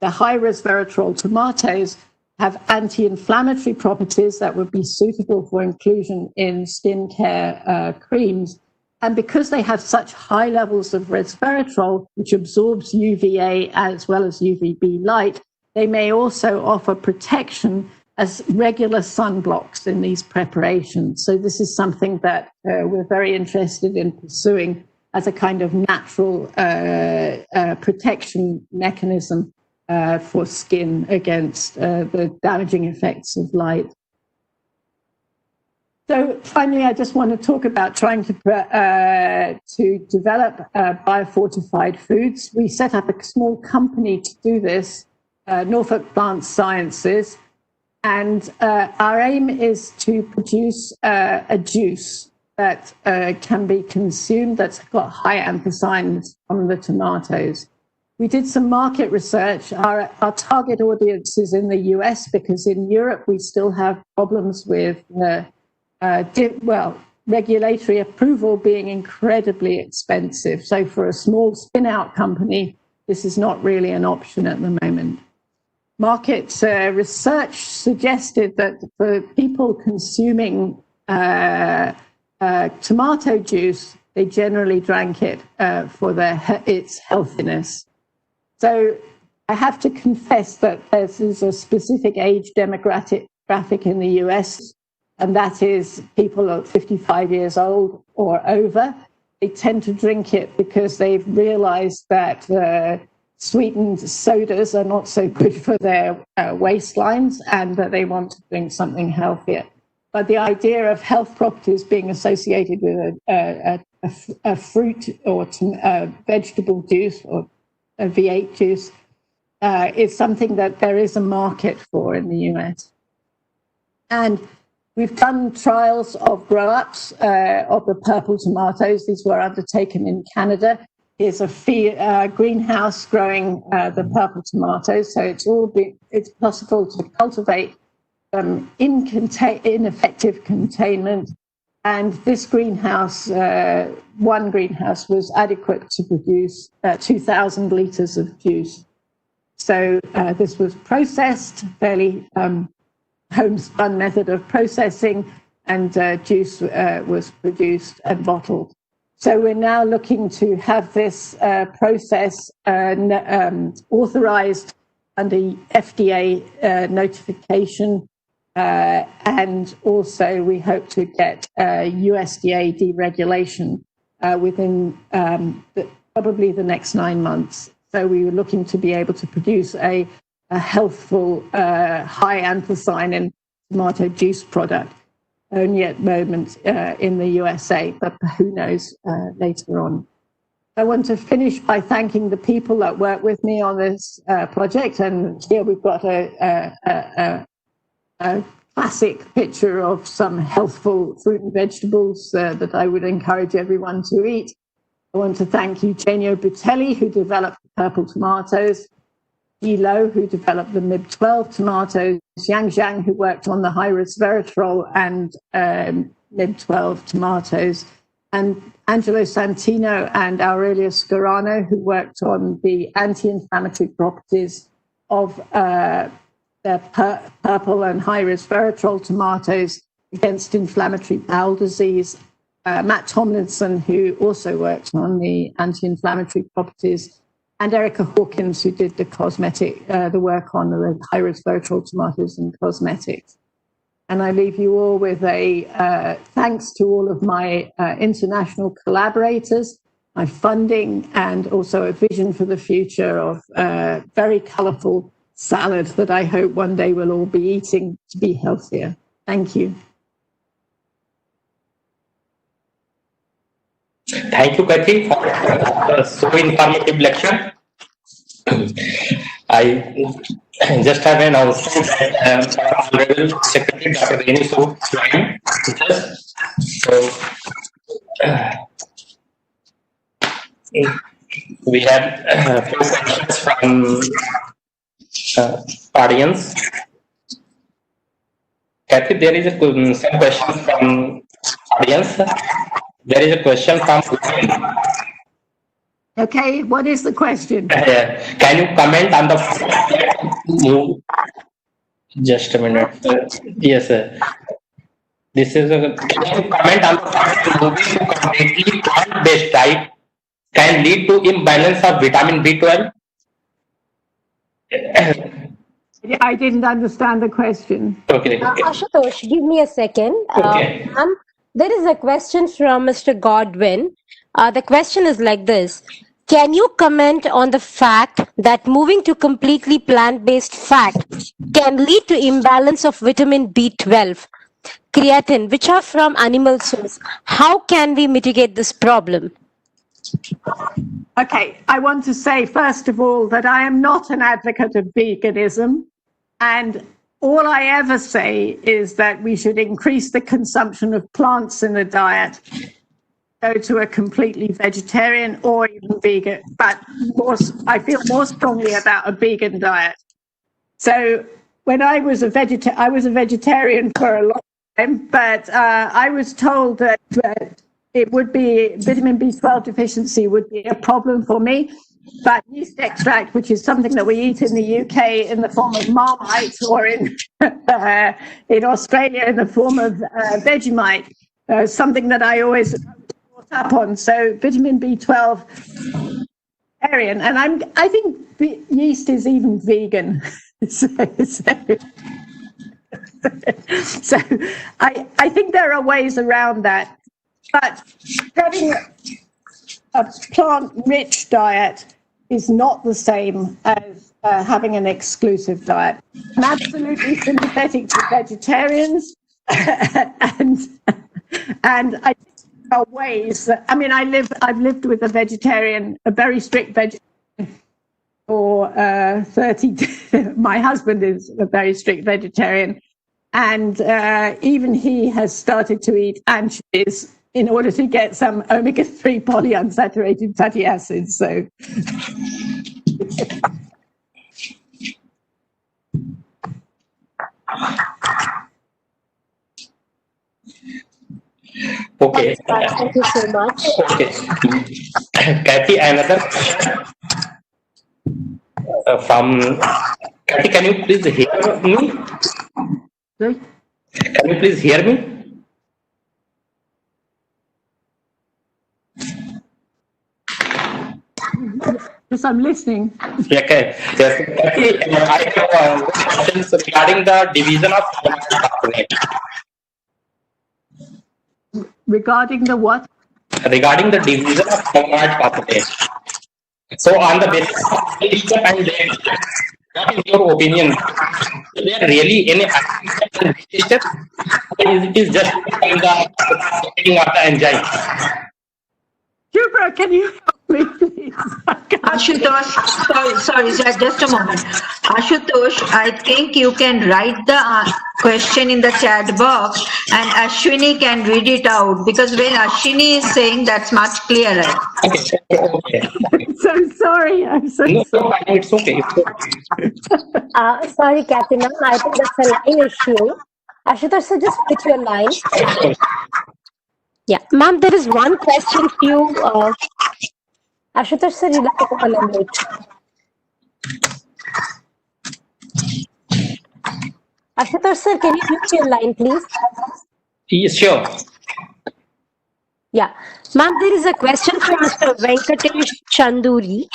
Speaker 9: high resveratrol tomatoes have anti-inflammatory properties that would be suitable for inclusion in skincare creams. And because they have such high levels of resveratrol, which absorbs UVA as well as UVB light, they may also offer protection as regular sunblocks in these preparations. So this is something that we're very interested in pursuing as a kind of natural protection mechanism for skin against the damaging effects of light. So finally, I just want to talk about trying to develop biofortified foods. We set up a small company to do this, Norfolk Plant Sciences, and our aim is to produce a juice that can be consumed that's got high anthocyanins from the tomatoes. We did some market research. Our target audience is in the US, because in Europe we still have problems with regulatory approval being incredibly expensive. So for a small spin-out company, this is not really an option at the moment. Market research suggested that for people consuming tomato juice, they generally drank it for its healthiness. So I have to confess that this is a specific age demographic in the US, and that is people are 55 years old or over. They tend to drink it because they've realized that sweetened sodas are not so good for their waistlines and that they want to drink something healthier. But the idea of health properties being associated with a fruit or vegetable juice or a V8 juice is something that there is a market for in the US. And we've done trials of grow-ups of the purple tomatoes. These were undertaken in Canada. Here's a greenhouse growing the purple tomatoes. So it's possible to cultivate in effective containment. And this greenhouse, one greenhouse, was adequate to produce 2,000 litres of juice. So this was processed, fairly homespun method of processing, and juice was produced and bottled. So we're now looking to have this process authorized under FDA notification, and also we hope to get USDA deregulation within probably the next 9 months. So we were looking to be able to produce a healthful, high anthocyanin tomato juice product, only at the moment in the USA, but who knows later on. I want to finish by thanking the people that work with me on this project. And here we've got a classic picture of some healthful fruit and vegetables that I would encourage everyone to eat. I want to thank Eugenio Butelli, who developed the purple tomatoes, Yi Lo, who developed the MIB-12 tomatoes, Yang Zhang, who worked on the high resveratrol and MIB-12 tomatoes, and Angelo Santino and Aurelio Scarano, who worked on the anti-inflammatory properties of the purple and high resveratrol tomatoes against inflammatory bowel disease. Matt Tomlinson, who also worked on the anti-inflammatory properties, and Erica Hawkins, who did the work on the high resveratrol tomatoes and cosmetics. And I leave you all with a thanks to all of my international collaborators, my funding, and also a vision for the future of very colorful salad that I hope one day we'll all be eating to be healthier. Thank you.
Speaker 2: Thank you, Kathy, for the so informative lecture. I just have an announcement that our Honorable Secretary Dr. Reni Sood joined with us. So we have a few questions from audience. Kathy, there is some questions from audience. There is a question from Upen.
Speaker 9: Okay, what is the question?
Speaker 2: Can you comment on the just a minute. Yes, sir. This is a can you comment on the fact that moving to completely plant-based diet can lead to imbalance of vitamin B12?
Speaker 9: I didn't understand the question.
Speaker 2: Okay.
Speaker 1: Ashutosh, give me a second.
Speaker 2: Okay.
Speaker 1: There is a question from Mr. Godwin. The question is like this. Can you comment on the fact that moving to completely plant-based fat can lead to imbalance of vitamin B12, creatine, which are from animal source? How can we mitigate this problem?
Speaker 9: Okay, I want to say, first of all, that I am not an advocate of veganism. And all I ever say is that we should increase the consumption of plants in the diet, go to a completely vegetarian or even vegan, but I feel more strongly about a vegan diet. So when I was a vegetarian for a long time, but I was told that it would be vitamin B12 deficiency would be a problem for me. But yeast extract, which is something that we eat in the UK in the form of Marmite, or in Australia in the form of Vegemite, something that I always brought up on. So vitamin B12, vegetarian, and I think yeast is even vegan. So I think there are ways around that, but having a plant-rich diet is not the same as having an exclusive diet. I'm absolutely sympathetic to vegetarians, and I think there are ways that, I mean, I've lived with a very strict vegetarian for 30. My husband is a very strict vegetarian, and even he has started to eat anchovies in order to get some omega-3 polyunsaturated fatty acids. So.
Speaker 2: Okay.
Speaker 1: Thank you so much.
Speaker 2: Okay. Kathy, another question from Kathy. Can you please hear me?
Speaker 9: Sorry?
Speaker 2: Can you please hear me?
Speaker 9: Yes, I'm listening.
Speaker 2: Okay. Yes. Kathy, I have questions regarding the division of pathway.
Speaker 9: Regarding the what?
Speaker 2: Regarding the division of thyroid pathway. So, on the basis of early step and late step, what is your opinion? Is there really any early step and late step? Or is it just in the setting of the enzyme?
Speaker 9: Jubra, can you help me, please?
Speaker 3: Ashutosh, sorry, just a moment. Ashutosh, I think you can write the question in the chat box and Ashwini can read it out, because when Ashwini is saying, that's much clearer.
Speaker 2: Okay.
Speaker 9: I'm so sorry. I'm so
Speaker 2: No,
Speaker 9: sorry.
Speaker 2: it's okay. It's okay.
Speaker 1: Sorry, Kathy ma'am. I think that's a line issue. Ashutosh, sir, just put your line. Yeah, ma'am, there is one question for you. Ashutosh, sir, you'd like to come a little late. Ashutosh, sir, can you mute your line, please?
Speaker 2: Yes, sure.
Speaker 1: Yeah. Ma'am, there is a question from Mr. Venkatesh Chanduri.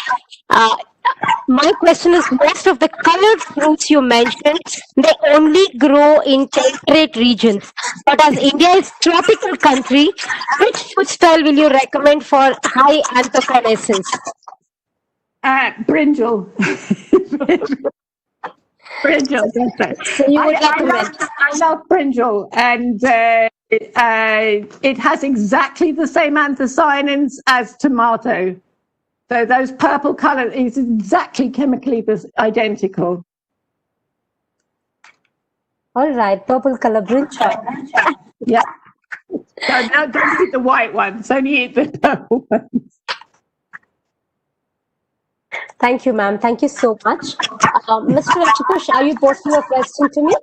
Speaker 1: My question is, most of the colored fruits you mentioned, they only grow in temperate regions. But as India is a tropical country, which food style will you recommend for high anthocyanins?
Speaker 9: Brinjal. Brinjal, that's right.
Speaker 1: So you would recommend?
Speaker 9: I love brinjal, and it has exactly the same anthocyanins as tomato. So those purple colors is exactly chemically identical.
Speaker 1: All right, purple color brinjal.
Speaker 9: Yeah. So don't eat the white ones, only eat the purple ones.
Speaker 1: Thank you, ma'am. Thank you so much. Mr. Ashutosh, are you posting a question to me?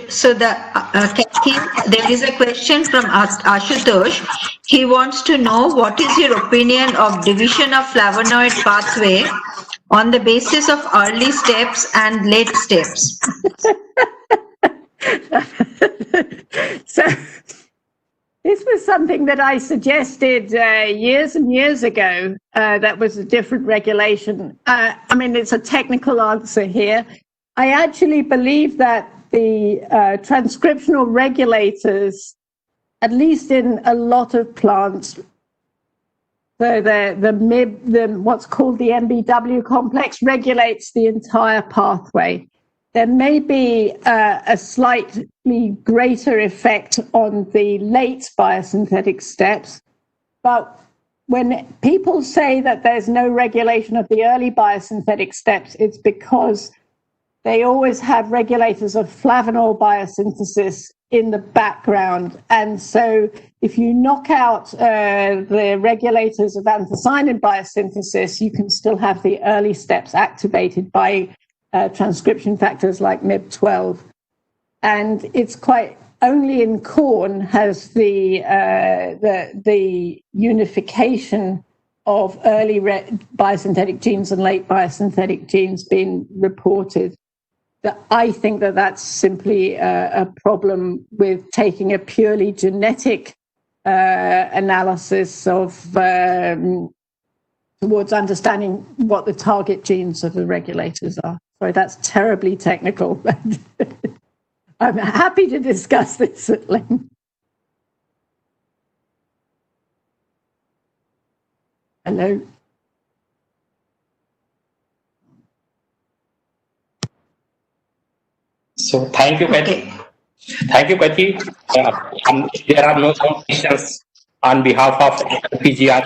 Speaker 3: So Kathy, there is a question from Ashutosh. He wants to know, what is your opinion of division of flavonoid pathway on the basis of early steps and late steps?
Speaker 9: So this was something that I suggested years and years ago. That was a different regulation. I mean, it's a technical answer here. I actually believe that the transcriptional regulators, at least in a lot of plants, so the what's called the MBW complex regulates the entire pathway. There may be a slightly greater effect on the late biosynthetic steps, but when people say that there's no regulation of the early biosynthetic steps, it's because they always have regulators of flavanol biosynthesis in the background. And so if you knock out the regulators of anthocyanin biosynthesis, you can still have the early steps activated by transcription factors like MIB12. And it's quite, only in corn has the unification of early biosynthetic genes and late biosynthetic genes been reported. I think that that's simply a problem with taking a purely genetic analysis of towards understanding what the target genes of the regulators are. Sorry, that's terribly technical. I'm happy to discuss this at length. Hello.
Speaker 2: So thank you, Kathy. Thank you, Kathy. There are no more questions on behalf of PGR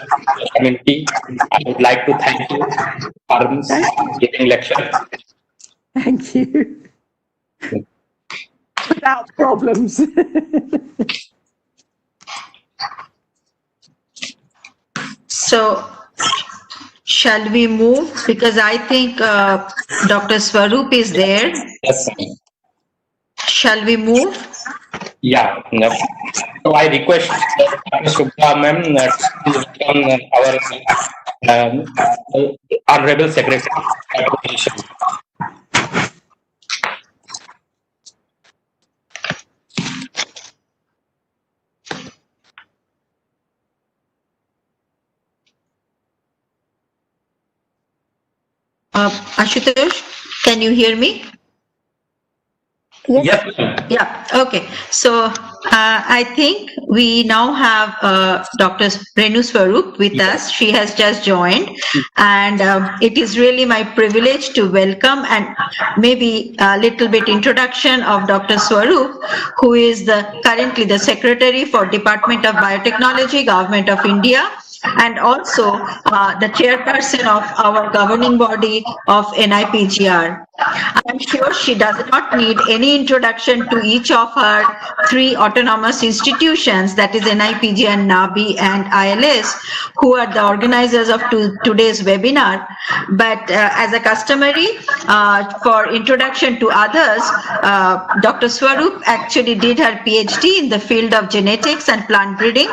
Speaker 2: community. I would like to thank you for giving lecture.
Speaker 9: Thank you. Without problems.
Speaker 3: So, shall we move? Because I think Dr. Swaroop is there.
Speaker 2: Yes, ma'am.
Speaker 3: Shall we move?
Speaker 2: Yeah. No. So I request Shubha ma'am to welcome our Honorable Secretary.
Speaker 3: Ashutosh, can you hear me?
Speaker 2: Yes, ma'am.
Speaker 3: Yeah, okay. So I think we now have Dr. Renu Swaroop with us. She has just joined, and it is really my privilege to welcome and maybe a little bit introduction of Dr. Swaroop, who is currently the Secretary for Department of Biotechnology, Government of India, and also the chairperson of our governing body of NIPGR. I'm sure she does not need any introduction to each of her three autonomous institutions, that is NIPGR, NABI and ILS, who are the organizers of today's webinar. But as a customary, for introduction to others, Dr. Swaroop actually did her PhD in the field of genetics and plant breeding.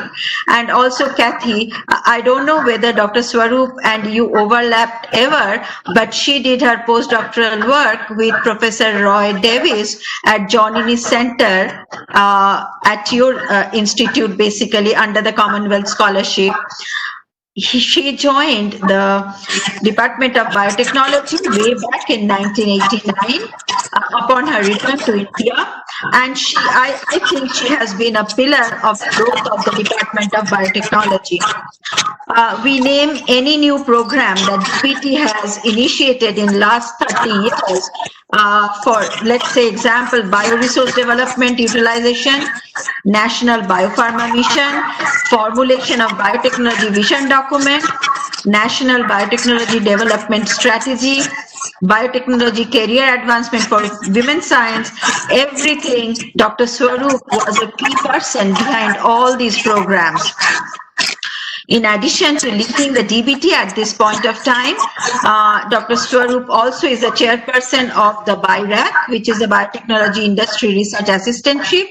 Speaker 3: And also Kathy, I don't know whether Dr. Swaroop and you overlapped ever, but she did her postdoctoral work with Professor Roy Davis at John Innes Center at your institute, basically under the Commonwealth Scholarship. She joined the Department of Biotechnology way back in 1989 upon her return to India, and I think she has been a pillar of growth of the Department of Biotechnology. We name any new program that DBT has initiated in last 30 years for, let's say, example, bioresource development utilization, National Biopharma Mission, formulation of biotechnology vision document, National Biotechnology Development Strategy, biotechnology career advancement for women science, everything. Dr. Swaroop was a key person behind all these programs. In addition to leading the DBT at this point of time, Dr. Swaroop also is a chairperson of the BIRAC, which is a Biotechnology Industry Research Assistantship,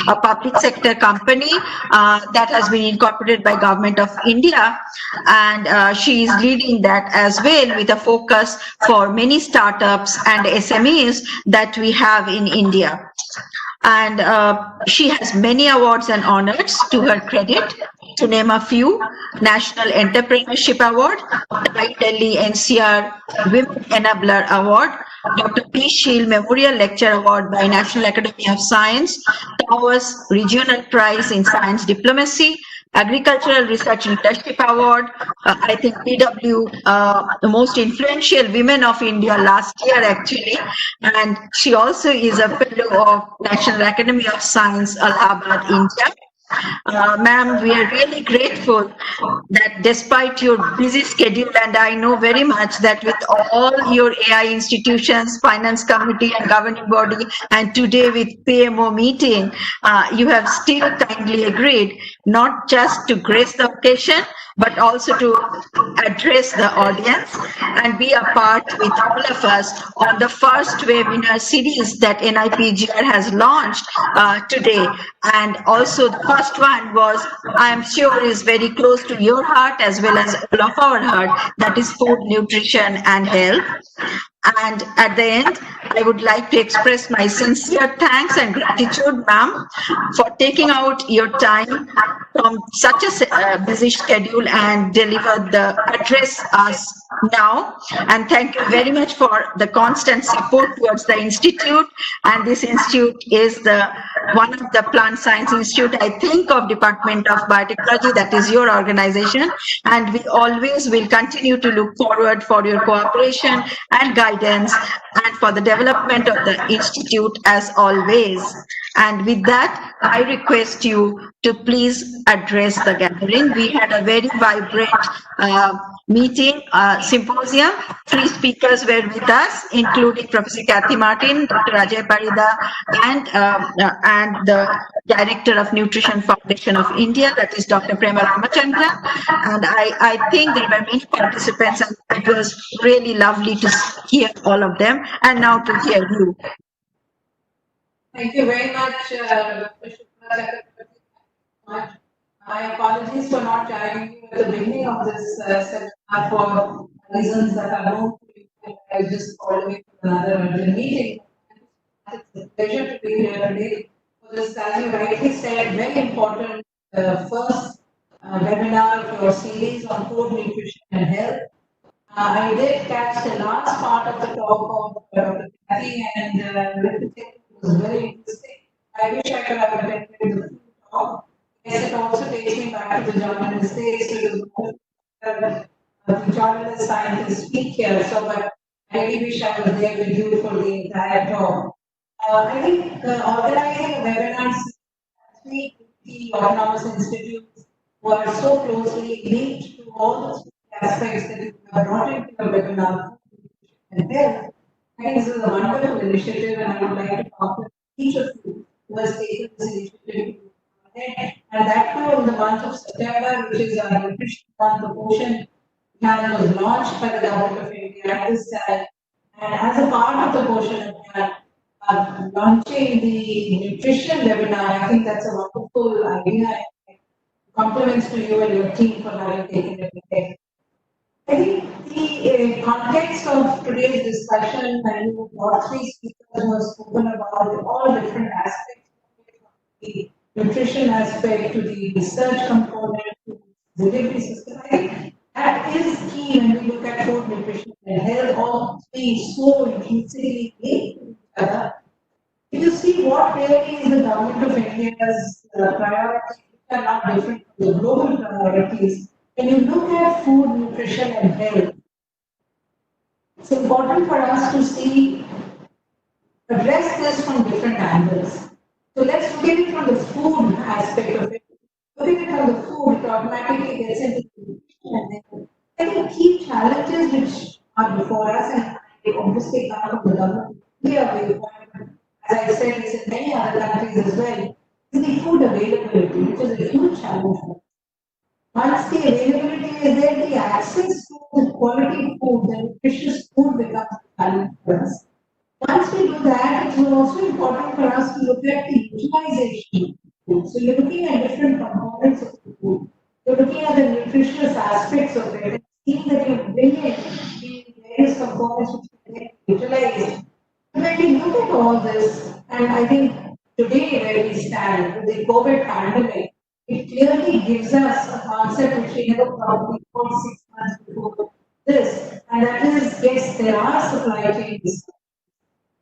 Speaker 3: a public sector company that has been incorporated by Government of India. And she is leading that as well, with a focus for many startups and SMEs that we have in India. And she has many awards and honors to her credit. To name a few: National Entrepreneurship Award, Delhi NCR Women Enabler Award, Dr. P. Shield Memorial Lecture Award by National Academy of Science, Towers Regional Prize in Science Diplomacy, Agricultural Research Leadership Award, I think PW, the most influential women of India last year actually, and she also is a fellow of National Academy of Science, Allahabad, India. Ma'am, we are really grateful that despite your busy schedule, and I know very much that with all your AI institutions, finance committee and governing body, and today with PMO meeting, you have still kindly agreed not just to grace the occasion, but also to address the audience and be a part with all of us on the first webinar series that NIPGR has launched today. And also the first one was, I am sure, is very close to your heart as well as all of our heart, that is food, nutrition and health. And at the end, I would like to express my sincere thanks and gratitude, ma'am, for taking out your time from such a busy schedule and deliver the address us now. And thank you very much for the constant support towards the institute. And this institute is the one of the plant science institute, I think, of Department of Biotechnology. That is your organization. And we always will continue to look forward for your cooperation and guidance and for the development of the institute as always. And with that, I request you to please address the gathering. We had a very vibrant meeting, symposium. 3 speakers were with us, including Professor Kathy Martin, Dr. Ajay Parida, and the Director of Nutrition Foundation of India, that is Dr. Prema Ramachandra. And I think there were many participants, and it was really lovely to hear all of them, and now to hear you.
Speaker 10: Thank you very much, Dr. Shukla. My apologies for not joining you at the beginning of this seminar for reasons that are known to you. I was just called away from another urgent meeting. It's a pleasure to be here today for this, as you rightly said, very important first webinar of your series on food, nutrition, and health. I did catch the last part of the talk of Dr. Kathy, and it was very interesting. I wish I could have attended the full talk. Yes, it also takes me back to the journalist days, to the journalist scientists speak here. So, but I really wish I was there with you for the entire talk. I think organizing a webinar, 3 key autonomous institutes were so closely linked to all the aspects that you have brought into your webinar and health. I think this is a wonderful initiative, and I would like to compliment each of you who has taken this initiative. And that too in the month of September, which is our nutrition month, the Poshan Plan was launched by the Government of India at this time. And as a part of the Poshan Plan, launching the nutrition webinar, I think that's a wonderful idea. Compliments to you and your team for having taken it ahead. I think the context of today's discussion, and you brought 3 speakers who have spoken about all different aspects of the nutrition aspect to the research component to the delivery system. I think that is key when we look at food, nutrition, and health, all 3 so intrinsically linked to each other. If you see what really is the Government of India's priorities, which are not different from the global priorities, when you look at food, nutrition, and health, it's important for us to address this from different angles. So let's look at it from the food aspect of it. Looking at it from the food, it automatically gets into the nutrition and health. I think key challenges which are before us, and they obviously come from the government, as I said, it's in many other countries as well, is the food availability, which is a huge challenge for us. Once the availability is there, the access to the quality food, the nutritious food becomes a challenge for us. Once we do that, it's also important for us to look at the utilization of food. So you're looking at different components of the food. You're looking at the nutritious aspects of it, and seeing that you bring in the various components which can get utilized. When we look at all this, and I think today where we stand with the COVID pandemic, it clearly gives us a concept which we never probably thought 6 months before this, and that is, yes, there are supply chains.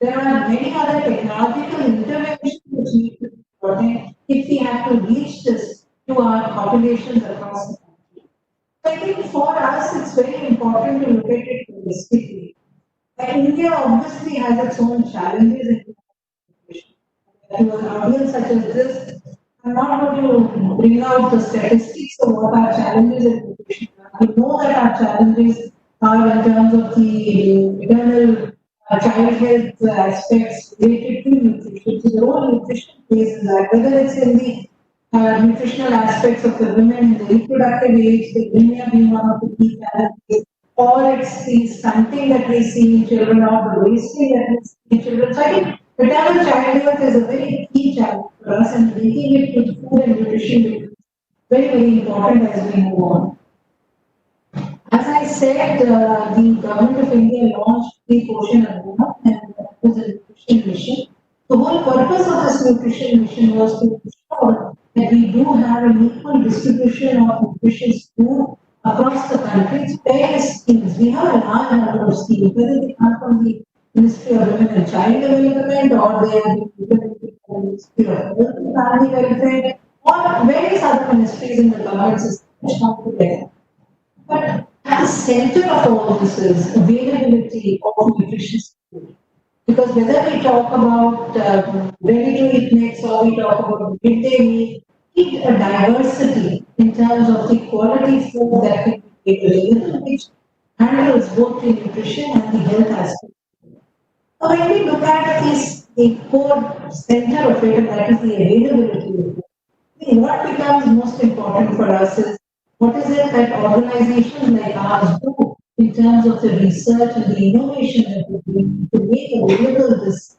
Speaker 10: There are many other technological interventions which need to be brought in if we have to reach this to our populations across the country. So I think for us, it's very important to look at it holistically. India obviously has its own challenges in nutrition. To an audience such as this, I'm not going to bring out the statistics of what our challenges in nutrition are. We know that our challenges are in terms of the maternal child health aspects related to nutrition. So the role nutrition plays in that, whether it's in the nutritional aspects of the women in the reproductive age, the anemia being one of the key challenges, or it's the stunting that we see in children or the wasting that we see in children. So I think maternal child health is a very key challenge for us, and linking it with food and nutrition is very, very important as we move on. As I said, the Government of India launched the Poshan Abhiyan, and that was a nutrition mission. The whole purpose of this nutrition mission was to ensure that we do have an equal distribution of nutritious food across the country. It's various schemes. We have a large number of schemes, whether they come from the Ministry of Women and Child Development or they are implemented by the Ministry of Health and Family Welfare or various other ministries in the government system which come together. But at the center of all this is availability of nutritious food. Because whether we talk about ready-to-eat meals or we talk about midday meal, need a diversity in terms of the quality food that can be available, which handles both the nutrition and the health aspect. So when we look at this, the core center of it, and that is the availability of it, what becomes most important for us is what is it that organizations like ours do in terms of the research and the innovation that we do to make available this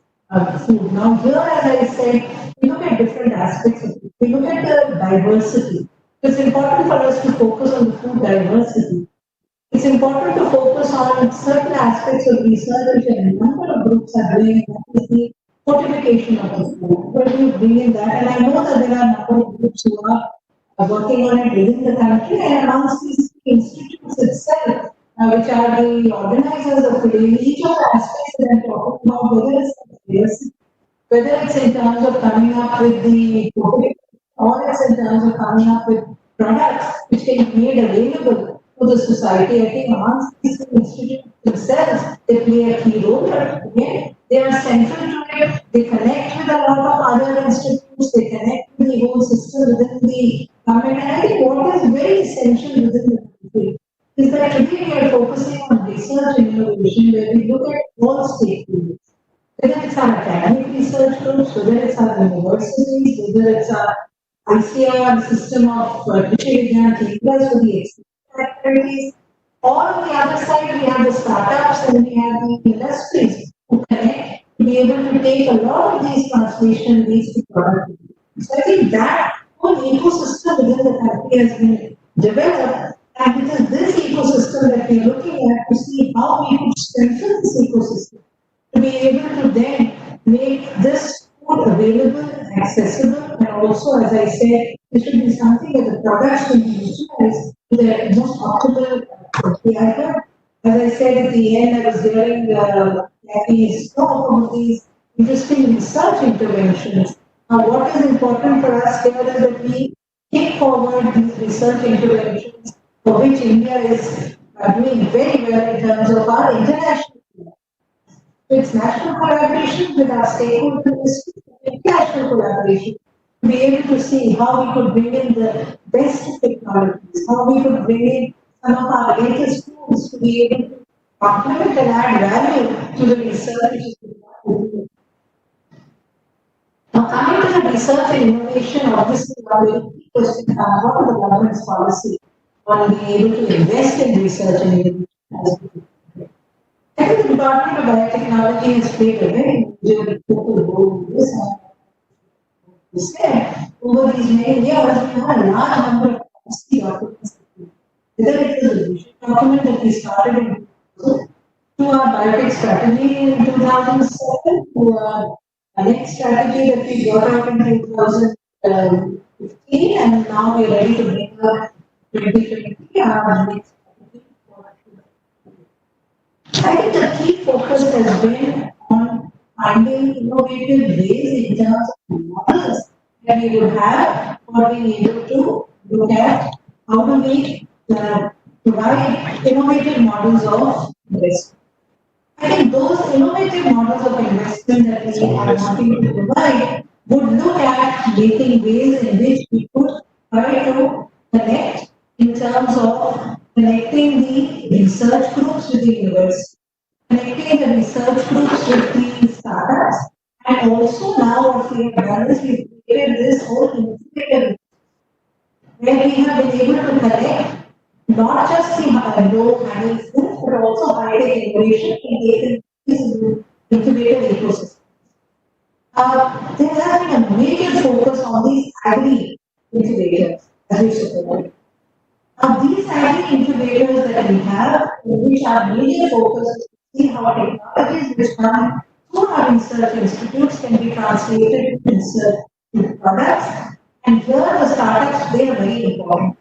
Speaker 10: food. Now here, as I said, we look at different aspects of it. We look at the diversity. It's important for us to focus on the food diversity. It's important to focus on certain aspects of research which a number of groups are doing, that is the fortification of the food. Where do you bring in that? And I know that there are a number of groups who are working on it within the country and amongst these institutes itself, which are the organizers of today, each of the aspects that I'm talking about, whether it's diversity, whether it's in terms of coming up with the fortification or it's in terms of coming up with products which can be made available to the society. I think amongst these institutes themselves, they play a key role. But again, they are central to it. They connect with a lot of other institutes. They connect with the whole system within the government. And I think what is very essential within the country is that today we are focusing on research and innovation, where we look at all stakeholders. Whether it's our academic research groups, whether it's our universities, whether it's our ICR system of Dbt-Nipgr for the activities, or on the other side we have the startups and we have the industries who connect to be able to take a lot of these translation leads to productivity. So I think that whole ecosystem within the country has been developed, and it is this ecosystem that we are looking at to see how we could strengthen this ecosystem to be able to then make this food available, accessible, and also, as I said, it should be something that the products should be utilized to their most optimal quality. I heard, as I said at the end, I was hearing Kathy talk about these interesting research interventions. Now, what is important for us here is that we take forward these research interventions for which India is doing very well in terms of our international. It's national collaboration with our stakeholders, international collaboration, to be able to see how we could bring in the best technologies, how we could bring in some of our latest tools to be able to complement and add value to the research which is being done. Now, coming to the research and innovation, obviously, one very key question comes: what is the government's policy on being able to invest in research and innovation? I think the Department of Biotechnology has played a very major focal role in this. Instead, over these many years, we have a large number of policy documents. Whether it was a vision document that we started in to our biotech strategy in 2007, to our next strategy that we brought out in 2015, and now we are ready to bring up 2020, our next strategy. I think the key focus has been on finding innovative ways in terms of models that we would have for being able to look at how do we provide innovative models of investment. I think those innovative models of investment that we are wanting to provide would look at making ways in which we could try to connect in terms of connecting the research groups with the university, connecting the research groups with the startups, and also now what we have done is we've created this whole incubator where we have been able to connect not just the low-hanging fruit, but also high-tech innovation in the incubator ecosystem. There has been a major focus on these agri incubators, as we support. Now, these agri incubators that we have, which are major focus is to see how technologies which come through our research institutes can be translated to research products And here the startups play a very important.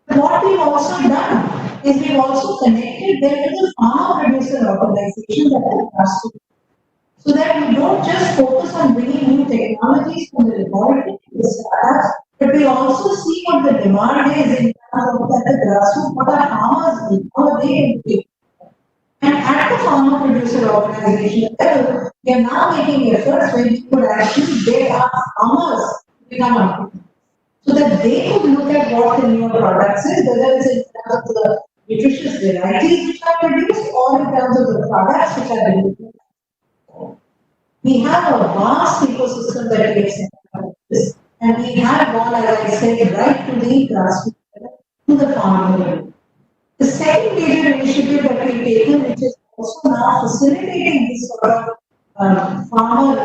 Speaker 10: But what we've also done is we've also connected them with the farmer producer organizations that are trusted. So that we don't just focus on bringing new technologies from the laboratory to the startups, but we also see what the demand is in terms of the grassroots, what our farmers need, how they do. And at the farmer producer organization level, we are now making efforts where we could actually get our farmers to become entrepreneurs. So that they could look at what the newer products is, whether it's in terms of the nutritious varieties which are produced or in terms of the products which are produced. We have a vast ecosystem that we have set up this, and we have gone, as I said, right to the grassroots level, to the farmer level. The second major initiative that we've taken, which is also now facilitating this sort of farmer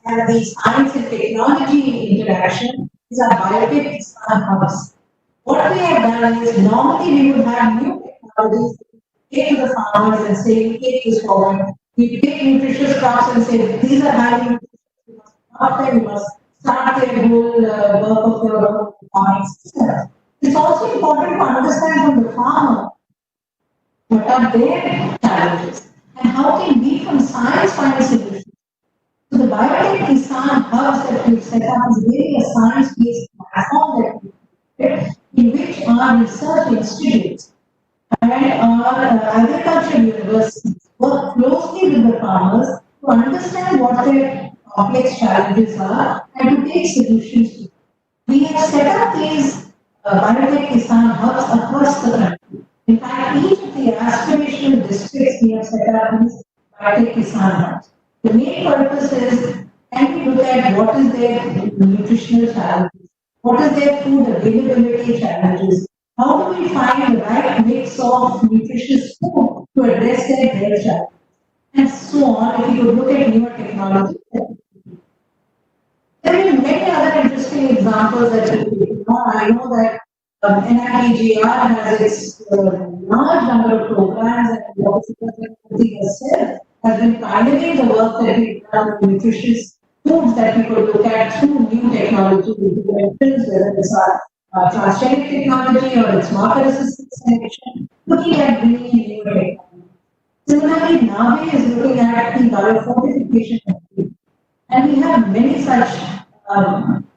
Speaker 10: and the science and technology interaction, is our biotech hubs. What we have done is normally we would have new technologies take to the farmers and say, we take this forward. We take nutritious crops and say, these are highly nutritious. After you must start their whole work of your farming system. It's also important to understand from the farmer what are their challenges and how can we from science find solutions. So the Biotech Kisan hubs that we've set up is really a science-based platform that we created, in which our research institutes and our agriculture universities work closely with the farmers to understand what their complex challenges are and to take solutions to them. We have set up these Biotech Kisan hubs across the country. In fact, each of the aspirational districts we have set up these Biotech Kisan hubs. The main purpose is, can we look at what is their nutritional challenges, what is their food availability challenges, how do we find the right mix of nutritious food to address their health challenges, and so on. If you could look at newer technology. There are many other interesting examples that we take. I know that NIPGR has its large number of programs, and the Office herself has been pioneering the work that we've done with nutritious foods that we could look at through new technology interventions, whether it's our transgenic technology or its marker assisted selection, looking at bringing in new technology. Similarly, NAVE is looking at the biofortification of food. And we have many such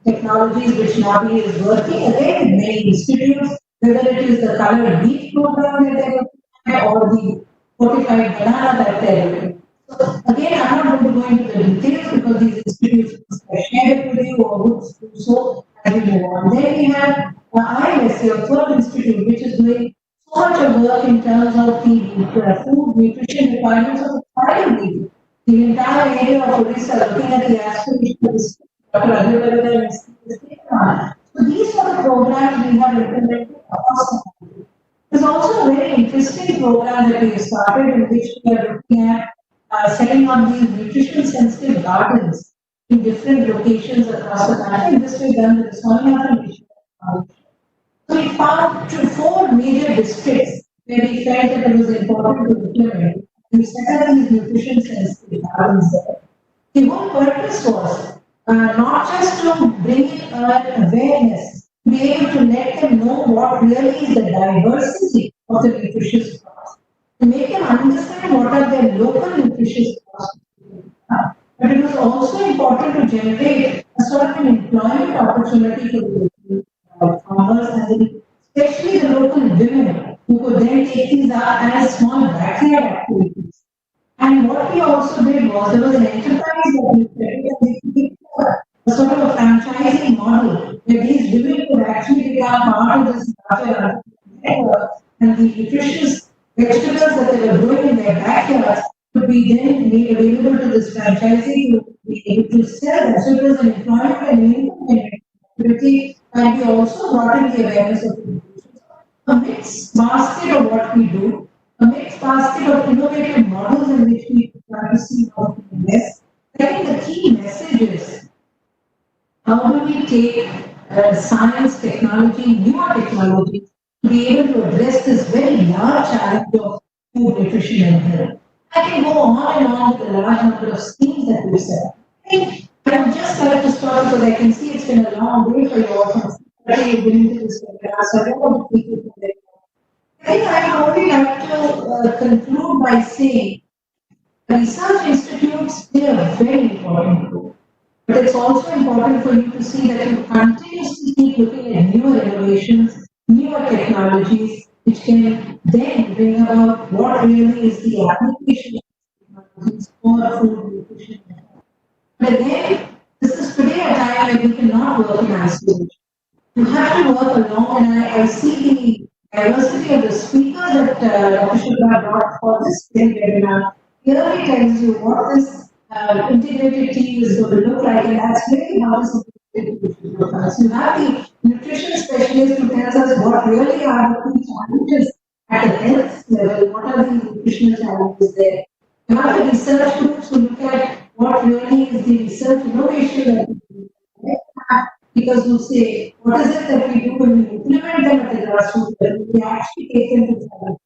Speaker 10: technologies which NAVE is working again with many institutes, whether it is the colored beef program that they're looking at or the fortified banana that they're looking at. So again, I'm not going to go into the details because these institutes are shared with you or would do so as we move on. Then we have IMS, your third institute, which is doing so much of work in terms of the food nutrition requirements of the foreign people. The entire area of Odisha looking at the aspiration of this Dr. Adivardhan is taken on. So these are the programs we have implemented across the country. There's also a very interesting program that we have started in which we are looking at setting up these nutrition sensitive gardens in different locations across the country. And this we've done with the Swaminathan Mission. So we found four major districts where we felt that it was important to implement. We set up these nutrition sensitive gardens there. The whole purpose was not just to bring in awareness, to be able to let them know what really is the diversity of the nutritious crops, to make them understand what are their local nutritious crops. But it was also important to generate a sort of an employment opportunity for the farmers and especially the local women who could then take these as small backyard activities. And what we also did was there was an enterprise that we created a sort of a franchising model where these women could actually become part of this larger network, and the nutritious vegetables that they were growing in their backyards could be then made available to this franchisee to be able to sell them. So it was an employment and income activity, and we also brought in the awareness of nutrition. A mixed basket of what we do, a mixed basket of innovative models in which we try to see how to invest. I think the key message is how do we take science, technology, newer technologies to be able to address this very large challenge of food, nutrition, and health. I can go on and on with the large number of schemes that we set up. I think I would just like to start because I can see it's been a long day for you all. I think you've been into this webinar, so I don't want to keep it today. I think I would only like to conclude by saying research institutes play a very important role. But it's also important for you to see that you continuously keep looking at newer innovations, newer technologies, which can then bring about what really is the application of technologies for food nutrition. But again, this is today a time when we cannot work in isolation. You have to work along, and I see the diversity of the speakers that Dr. Shubha brought for this webinar clearly tells you what this integrated team is going to look like, and that's really how this integrated team should look like. So you have the nutrition specialist who tells us what really are the key challenges at the health level, what are the nutritional challenges there. You have the research groups who look at what really is the research innovation that we have, because you say, what is it that we do when we implement them at the grassroots level? We actually take them to the.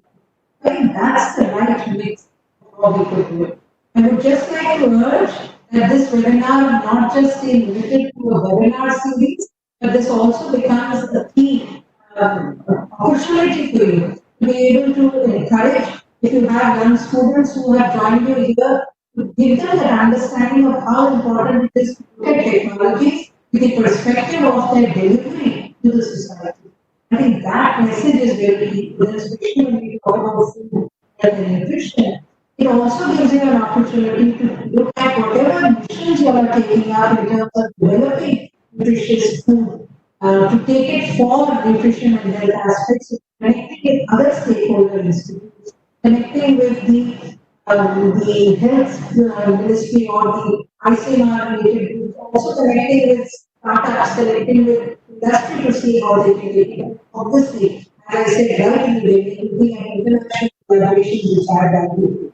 Speaker 10: I think that's the right mix of how we could do it. I would just like to urge that this webinar not just stay limited to a webinar series, but this also becomes a key opportunity for you to be able to encourage, if you have young students who have joined you here, to give them that understanding of how important it is to look at technologies with the perspective of their delivery to the society. I think that message is very key, especially when we talk about food and nutrition. It also gives you an opportunity to look at whatever missions you are taking up in terms of developing nutritious food, to take it for nutrition and health aspects, connecting with other stakeholder institutes, connecting with the health ministry or the ICMR related groups, also connecting with startups, connecting with industry to see how they can take it. Obviously, as I said right in the beginning, looking at international collaborations which are valuable.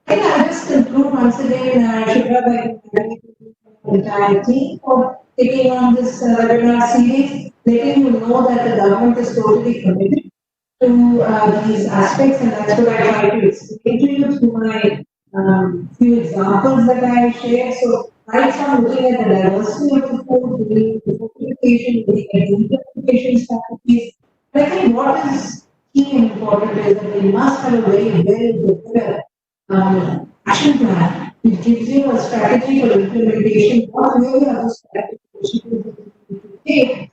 Speaker 10: And I'll just conclude once again, Shubha, by thanking the entire team for taking on this webinar series, letting you know that the government is totally committed to these aspects, and that's what I try to explain to you through my few examples that I shared. So, right from looking at the diversity of the food, the fortification, looking at the interpretation strategies, but I think what is key and important is that we must have a very, very good action plan which gives you a strategy for implementation. What really are those strategies you need to take,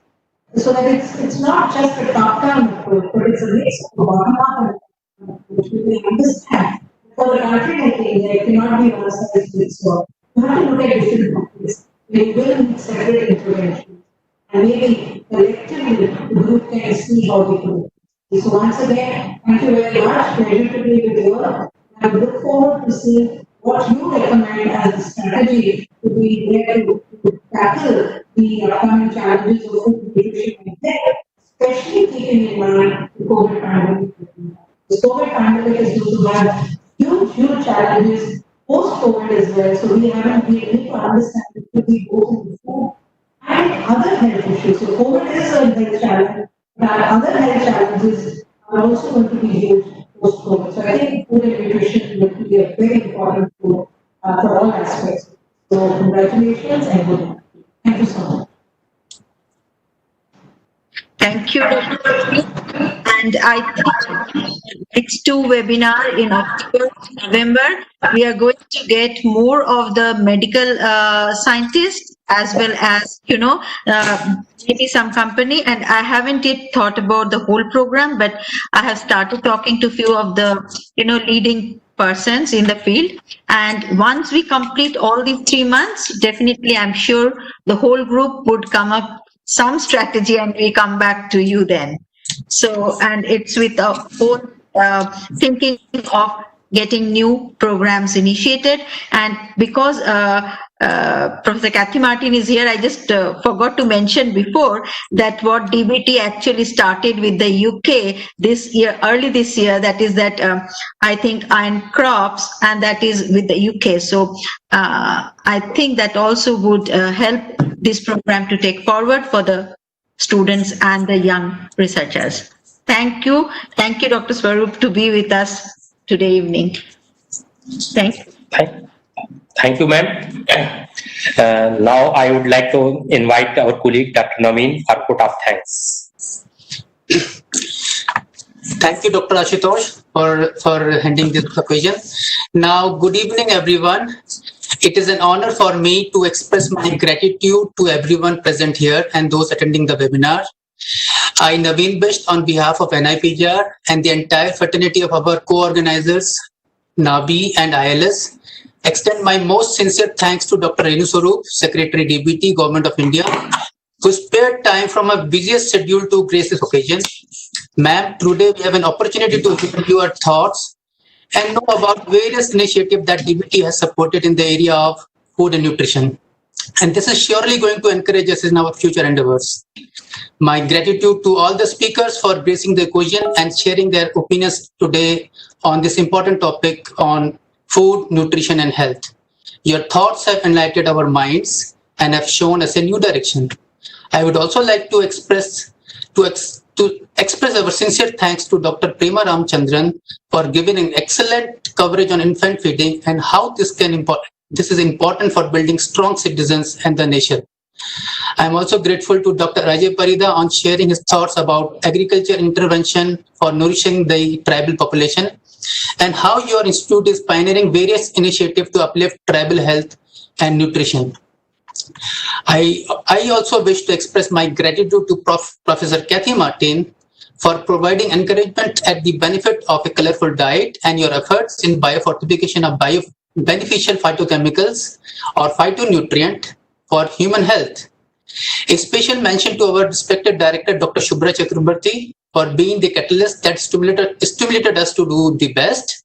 Speaker 10: so that it's not just a top-down approach, but it's a mix of bottom-up and approach. We understand for the country like India, it cannot be one size fits all. You have to look at different countries. We will need separate interventions, and maybe collectively the group can see how we can. So once again, thank you very much. Pleasure to be with you all. I look forward to seeing what you recommend as a strategy to be there to tackle the upcoming challenges of food nutrition and health, especially keeping in mind the COVID pandemic. The COVID pandemic is going to have huge, huge challenges post-COVID as well. So we need to understand it to be both in the food and other health issues. So COVID is a health challenge, but other health challenges are also going to be huge post-COVID. So I think food and nutrition is going to be a very important tool for all aspects. So congratulations and good luck. Thank you so much.
Speaker 3: Thank you, Dr. And I think next two webinar in October, November, we are going to get more of the medical scientists as well as, maybe some company. And I haven't yet thought about the whole program, but I have started talking to few of the, leading persons in the field. And once we complete all these 3 months, definitely I'm sure the whole group would come up some strategy and we come back to you then. So, and it's with a whole thinking of getting new programs initiated. And because Professor Kathy Martin is here, I just forgot to mention before that what DBT actually started with the UK this year, early this year, that is that I think iron crops, and that is with the UK. So I think that also would help this program to take forward for the students and the young researchers. Thank you. Thank you, Dr. Swarup, to be with us today evening. Thank you.
Speaker 2: Thank you, ma'am. Now I would like to invite our colleague Dr. Naveen for a vote of thanks.
Speaker 8: Thank you, Dr. Ashutosh, for handling this occasion. Now, good evening, everyone. It is an honor for me to express my gratitude to everyone present here and those attending the webinar. I, Naveen Bisht, on behalf of NIPGR and the entire fraternity of our co-organizers, NABI and ILS, extend my most sincere thanks to Dr. Renu Swarup, Secretary DBT, Government of India, who spared time from a busiest schedule to grace this occasion. Ma'am, today we have an opportunity to hear your thoughts and know about various initiatives that DBT has supported in the area of food and nutrition. And this is surely going to encourage us in our future endeavors. My gratitude to all the speakers for gracing the occasion and sharing their opinions today on this important topic on food, nutrition, and health. Your thoughts have enlightened our minds and have shown us a new direction. I would also like to express our sincere thanks to Dr. Prema Ramchandran for giving an excellent coverage on infant feeding and how this is important for building strong citizens and the nation. I am also grateful to Dr. Ajay Parida on sharing his thoughts about agriculture intervention for nourishing the tribal population and how your institute is pioneering various initiatives to uplift tribal health and nutrition. I also wish to express my gratitude to Professor Kathy Martin for providing encouragement at the benefit of a colorful diet and your efforts in biofortification of beneficial phytochemicals or phytonutrient for human health. A special mention to our respected director, Dr. Shubhra Chakrabarti, for being the catalyst that stimulated us to do the best.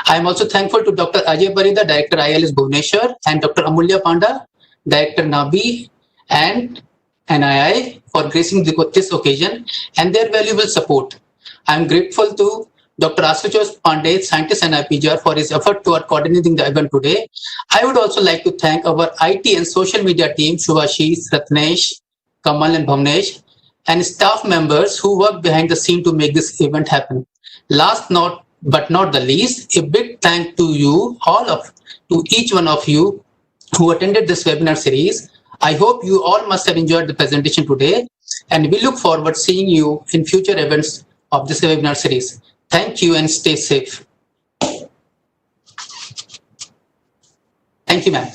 Speaker 8: I am also thankful to Dr. Ajay Parida, Director ILS Bhubaneswar, and Dr. Amulya Panda, Director NABI and NII for gracing this occasion and their valuable support. I am grateful to Dr. Ashutosh Pandey, scientist and IPGR, for his effort toward coordinating the event today. I would also like to thank our IT and social media team, Shubhashish, Ratnesh, Kamal and Bhavnesh, and staff members who worked behind the scene to make this event happen. Last but not the least, a big thank to you, to each one of you who attended this webinar series. I hope you all must have enjoyed the presentation today, and we look forward to seeing you in future events of this webinar series. Thank you and stay safe. Thank you, ma'am.